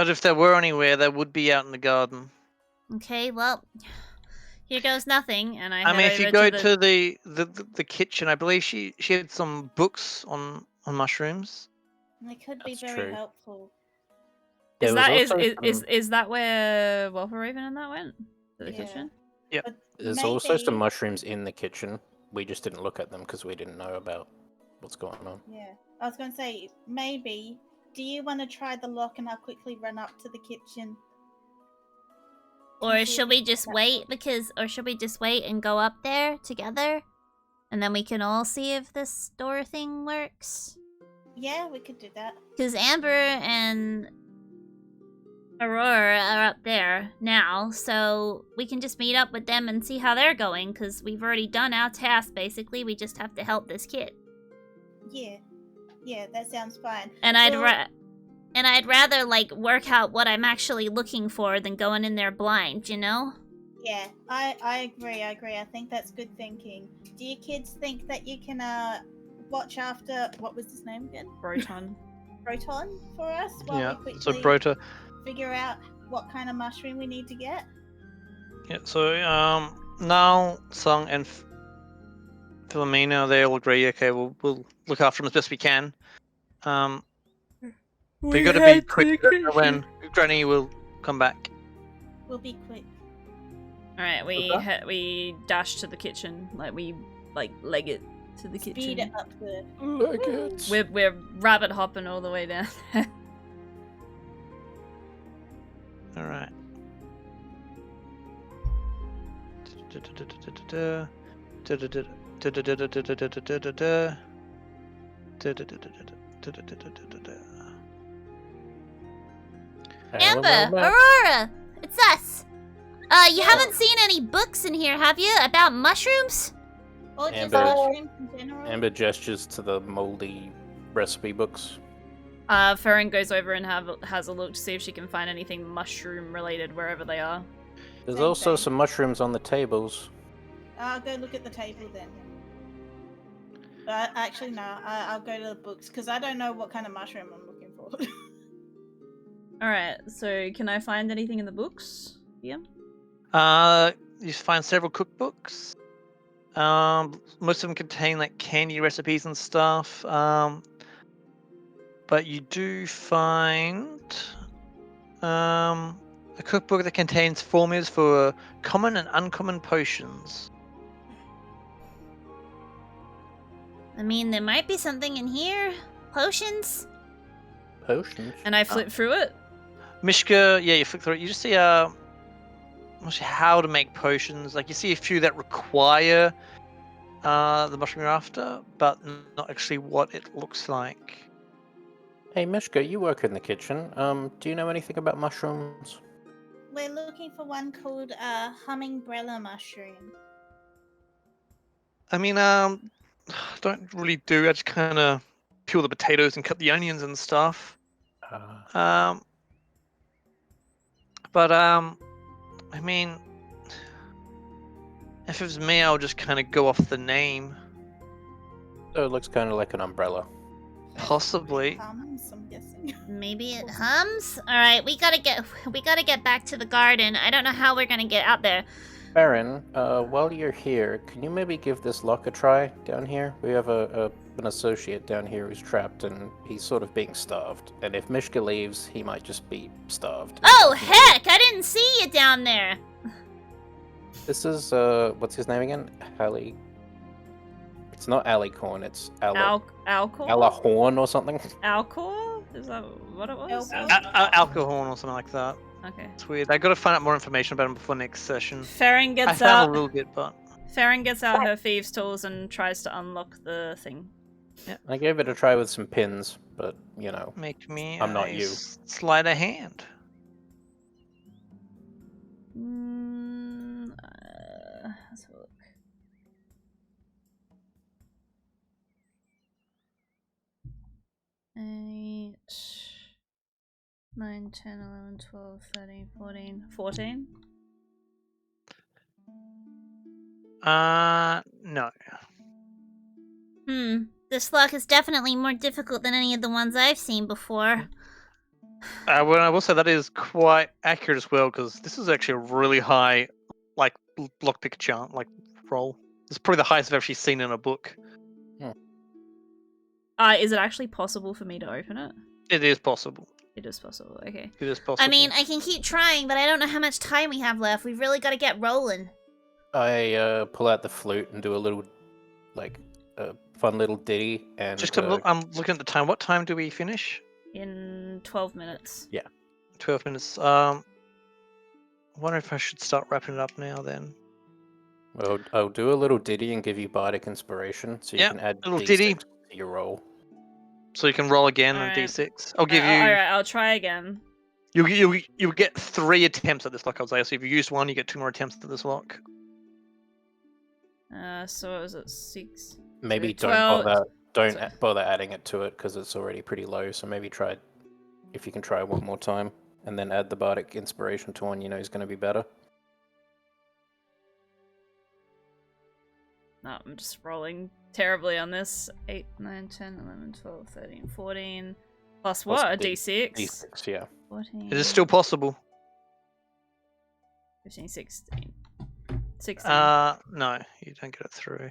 if there were anywhere, they would be out in the garden. Okay, well, here goes nothing, and I mean, if you go to the kitchen, I believe she had some books on mushrooms. They could be That's very true. helpful. Is There was that also is that where Wolfraven and that went? To the Yeah. kitchen? But There's also some maybe- mushrooms in the kitchen. We just didn't look at them because we didn't know about what's going on. Yeah, I was going to say, maybe. Do you want to try the lock and I'll quickly run up to the kitchen? Or and see should if we just that- wait and go up there together? And then we can all see if this door thing works? Yeah, we could do that. Because Amber and Aurora are up there now, so we can just meet up with them and see how they're going, because we've already done our task, basically. We just have to help this kid. Yeah, that sounds fine. And Well- I'd rather, like, work out what I'm actually looking for than going in there blind, you know? Yeah, I agree. I think that's good thinking. Do you kids think that you can watch after what was his name again? Broton. Proton for us while Yeah. we quickly So Brotor. figure out what kind of mushroom we need to get? Yeah. So Nal, Sung, and Philomena, they all agree. Okay, we'll look after them as best we can. But you got to be quick when Granny will come back. We'll be quick. Alright, we dash to the kitchen. Like, we, leg it to the kitchen. Speed it up the. Look it. We're rabbit hopping all the way down there. All right. Amber, Aurora, it's us. You haven't seen any books in here, have you? About mushrooms? Or just Amber. mushrooms in general? Amber gestures to the moldy recipe books. Farron goes over and has a look to see if she can find anything mushroom related wherever they are. There's Same also thing. some mushrooms on the tables. I'll go look at the table then. Actually, no. I'll go to the books because I don't know what kind of mushroom I'm looking for. Alright, so can I find anything in the books? Yeah. You find several cookbooks. Most of them contain like candy recipes and stuff. But you do find a cookbook that contains formulas for common and uncommon potions. I mean, there might be something in here. Potions? Potions? And I flip through it. Mishka, yeah, you flick through it. You just see how to make potions. Like you see a few that require the mushroom you're after, but not actually what it looks like. Hey, Mishka, you work in the kitchen. Do you know anything about mushrooms? We're looking for one called hummingbrella mushroom. I mean, don't really do. I just kind of peel the potatoes and cut the onions and stuff. But I mean, if it was me, I would just kind of go off the name. So it looks kind of like an umbrella. Possibly. Hums, I'm guessing. Maybe it hums? Alright, we gotta get back to the garden. I don't know how we're gonna get out there. Baron, while you're here, can you maybe give this lock a try down here? We have an associate down here who's trapped and he's sort of being starved. And if Mishka leaves, he might just be starved. Oh, heck! I didn't see you down there! This is, what's his name again? Hallie. It's not Alicorn, it's Alcor? Alahorn or something. Alcor? Is that what it was? Alcohol or something like that. Okay. It's weird. I gotta find out more information about him before next session. Farron I gets found out. a little bit, but Farron gets out her thieves' tools and tries to unlock the thing. yeah. I gave it a try with some pins, but, you know. Make me I'm not a you. sleight of hand. Let's have a look. Eight, 9, 10, 11, 12, 13, 14, 14. No. This lock is definitely more difficult than any of the ones I've seen before. Well, I will say that is quite accurate as well, because this is actually a really high, like, lockpick chance, like, roll. It's probably the highest I've actually seen in a book. Is it actually possible for me to open it? It is possible. It is possible, okay. It is possible. I mean, I can keep trying, but I don't know how much time we have left. We've really got to get rolling. I pull out the flute and do a little, like, fun little ditty. And Just 'cause I'm looking at the time. What time do we finish? In 12 minutes. 12 minutes. I wonder if I should start wrapping it up now then. Well, I'll do a little ditty and give you bardic inspiration, so you Yep, can add little D6 ditty. to your roll. So you can roll again on Alright. D6. I'll give you. Alright, I'll try again. You'll get 3 attempts at this lock, I would say. So if you use one, you get 2 more attempts at this lock. So what was it? 6. Maybe So don't 12 bother adding it to it because it's already pretty low. So maybe try, if you can try one more time, and then add the bardic inspiration to one you know is going to be better. No, I'm just rolling terribly on this. 8, 9, 10, 11, 12, 13, 14. Plus what? A D6? D6, yeah. 14. It is still possible. 15, 16. 16. No, you don't get it through.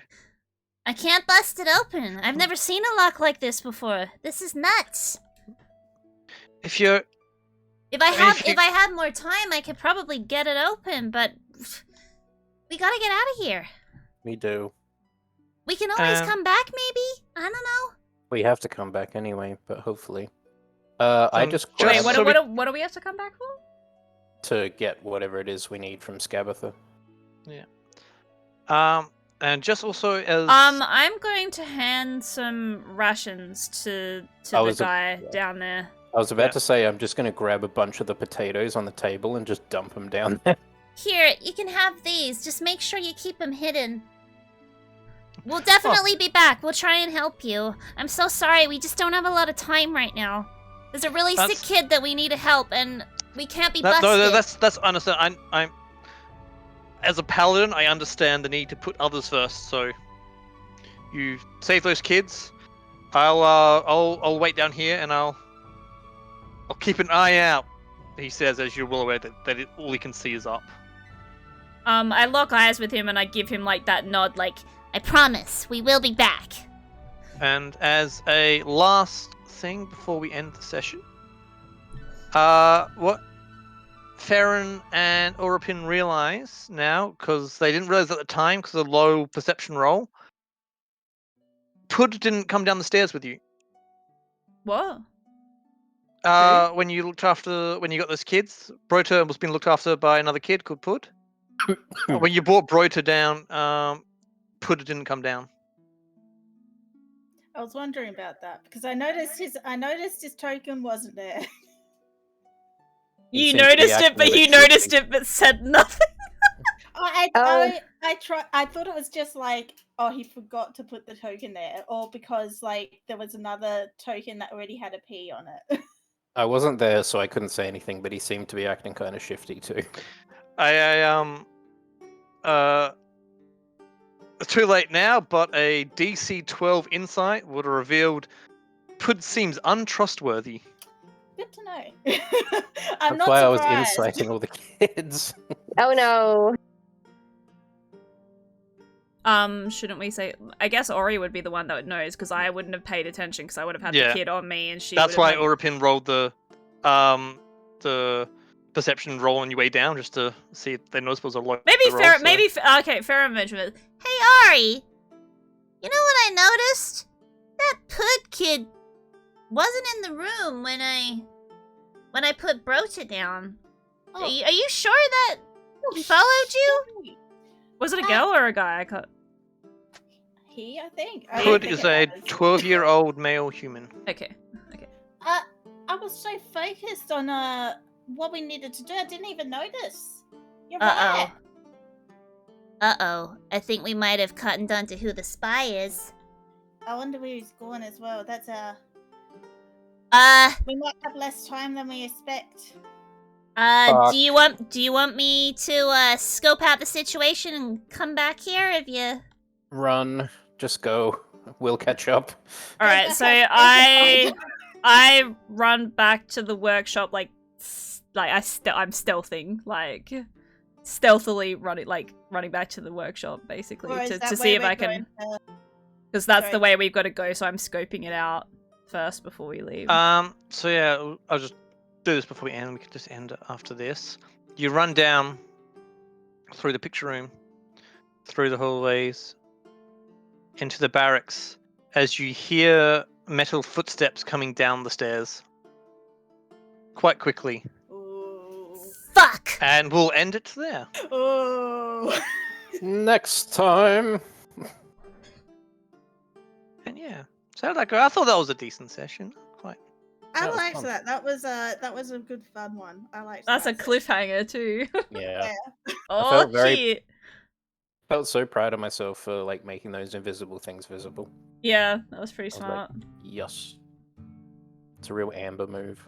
I can't bust it open. I've never seen a lock like this before. This is nuts. If you're If I mean, had if you- if I had more time, I could probably get it open, but we gotta get out of here. We do. We can always Um, come back, maybe? I don't know. We have to come back anyway, but hopefully. I So just just- Wait, grabbed what, so we- what do we have to come back for? to get whatever it is we need from Scabatha. And just also as I'm going to hand some rations to the guy down there. I was about to say I'm just going to grab a bunch of the potatoes on the table and just dump them down there. Here, you can have these. Just make sure you keep them hidden. We'll definitely be back. We'll try and help you. I'm so sorry. We just don't have a lot of time right now. There's a really sick kid that we need to help, and we can't be busted. No, that's understand. I'm as a paladin, I understand the need to put others first. So you save those kids. I'll wait down here, and I'll keep an eye out. He says, as you're well aware that all he can see is up. I lock eyes with him, and I give him like that nod, like, I promise, we will be back. And as a last thing before we end the session, what Farron and Orapin realize now, because they didn't realize at the time because of the low perception roll, Pud didn't come down the stairs with you. what? When you got those kids, Brota was being looked after by another kid called Pud. When you brought Brota down, Pud didn't come down. I was wondering about that because I noticed his token wasn't there. You noticed it, but you noticed it, but said nothing. I thought it was just like, oh, he forgot to put the token there, or because like there was another token that already had a P on it. I wasn't there, so I couldn't say anything, but he seemed to be acting kind of shifty too. Too late now, but a DC 12 insight would have revealed Pud seems untrustworthy. Good to know. That's why I was inciting all the kids. Oh no. Shouldn't we say? I guess Ori would be the one that knows because I wouldn't have paid attention because I would have had the kid on me, and she. That's why Orapin rolled the perception roll on your way down just to see if they noticeable a low. Okay, Farron mentioned it. Hey Ori, you know what I noticed? That Pud kid wasn't in the room when I put Brota down. Oh. Are you sure that he followed you? Was it a girl or a guy? He, I think. Pud is a 12-year-old male human. Okay. I was so focused on what we needed to do, I didn't even notice. You're right. Uh-oh. I think we might have cottoned on to who the spy is. I wonder where he's going as well. That's we might have less time than we expect. Do you want me to scope out the situation and come back here if you Run, just go. We'll catch up. All right, so I run back to the workshop like I'm stealthing, like stealthily running back to the workshop basically to see if I can, because that's the way we've got to go. So I'm scoping it out first before we leave. So yeah, I'll just do this before we end. We can just end it after this. You run down through the picture room, through the hallways, into the barracks as you hear metal footsteps coming down the stairs. Quite quickly. Ooh. Fuck! And we'll end it there. Oh. Next time. And yeah. So how'd that go? I thought that was a decent session. I liked that. That was a good fun one. I liked That's that. a cliffhanger too. Yeah. Oh, I felt so proud of myself for like making those invisible things visible. Yeah, that was pretty smart. Like, yes. It's a real Amber move.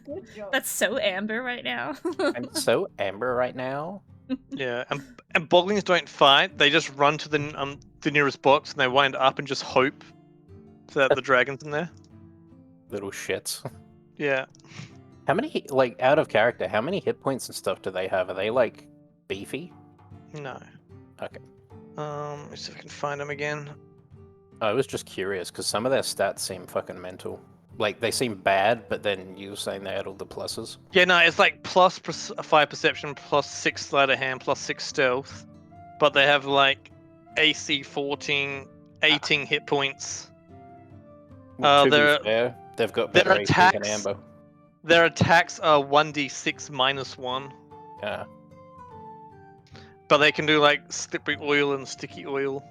Good job. That's so Amber right now. I'm so Amber right now. Yeah, and Boglings don't fight. They just run to the nearest box and they wind up and just hope that the dragon's in there. Little shits. Yeah. How many, like, out of character, how many hit points and stuff do they have? Are they, like, beefy? No. Okay. Let's see if I can find them again. I was just curious, because some of their stats seem fucking mental. Like, they seem bad, but then you were saying they had all the pluses. Yeah, no, it's like plus 5 perception, plus 6 sleight of hand, plus 6 stealth. But they have, like, AC 14, 18 hit points. To be fair, they've got better AC than Amber. Their attacks are 1d6 minus 1. Yeah. But they can do like slippery oil and sticky oil.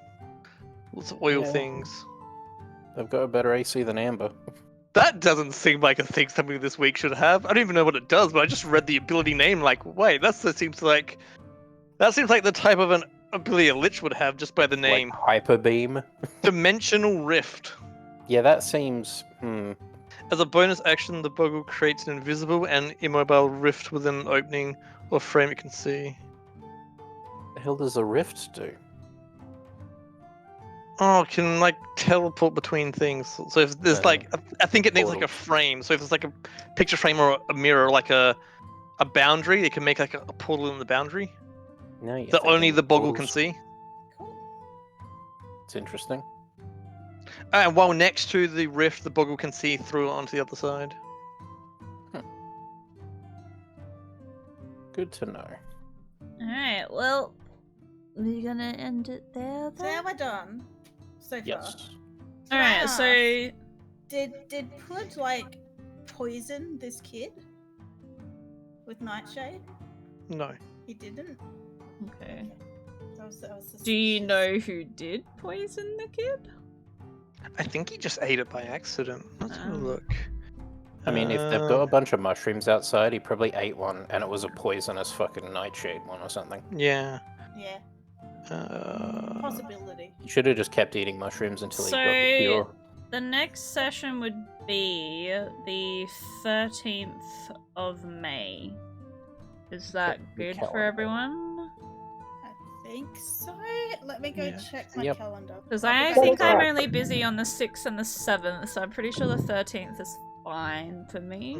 Lots of oil Yeah. things. They've got a better AC than Amber. That doesn't seem like a thing somebody this week should have. I don't even know what it does, but I just read the ability name like, wait, that seems like the type of an ability a Lich would have just by the name. Like Hyper Beam. Dimensional Rift. Yeah, that seems... As a bonus action, the Boggle creates an invisible and immobile rift within an opening or frame it can see. What the hell does a rift do? Oh, it can like teleport between things. So if there's like, I think it needs like a frame. So if there's like a picture frame or a mirror, like a boundary, it can make like a portal in the boundary No, that only the Boggle can see. It's interesting. And while next to the rift, the Boggle can see through it onto the other side. Good to know. Alright, well, we're gonna end it there So then? now we're done. So far. Yes. Alright, so Did Pudge like poison this kid with Nightshade? No. He didn't. okay. That was Do you suspicious. know who did poison the kid? I think he just ate it by accident. Let's have a look. I mean, if they've got a bunch of mushrooms outside, he probably ate one, and it was a poisonous fucking nightshade one or something. Yeah. Yeah, Uh, possibility. He should have just kept eating mushrooms until he got the cure. The next session would be the 13th of May. Is that Check the good for calendar. everyone? I think so. Let me go Yeah. check my Yep. calendar. Because I'll I be back think in I'm touch. only busy on the 6th and the 7th, so I'm pretty sure the 13th is fine for me.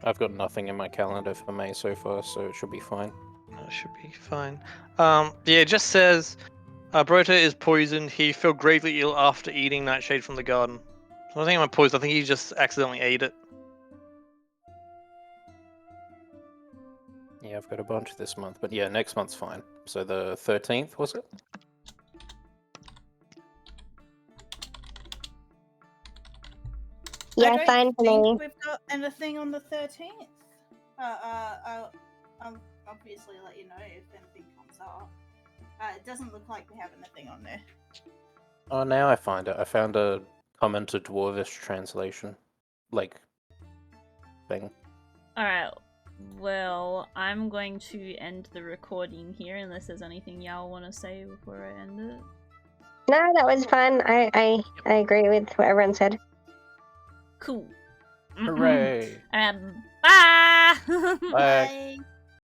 I've got nothing in my calendar for May so far, so it should be fine. that should be fine. Yeah, it just says, Brota is poisoned. He fell gravely ill after eating Nightshade from the garden. So I think I'm poisoned. I think he just accidentally ate it. Yeah, I've got a bunch this month, but yeah, next month's fine. So the 13th, was it? Yeah, I don't fine for think me. we've got anything on the 13th. I'll obviously let you know if anything comes up. It doesn't look like we have anything on there. Oh, now I find it. I found a common to Dwarvish translation, like, thing. Alright, well, I'm going to end the recording here unless there's anything y'all want to say before I end it. No, that was fun. I agree with what everyone said. Cool. Hooray! Bye! Bye. Bye.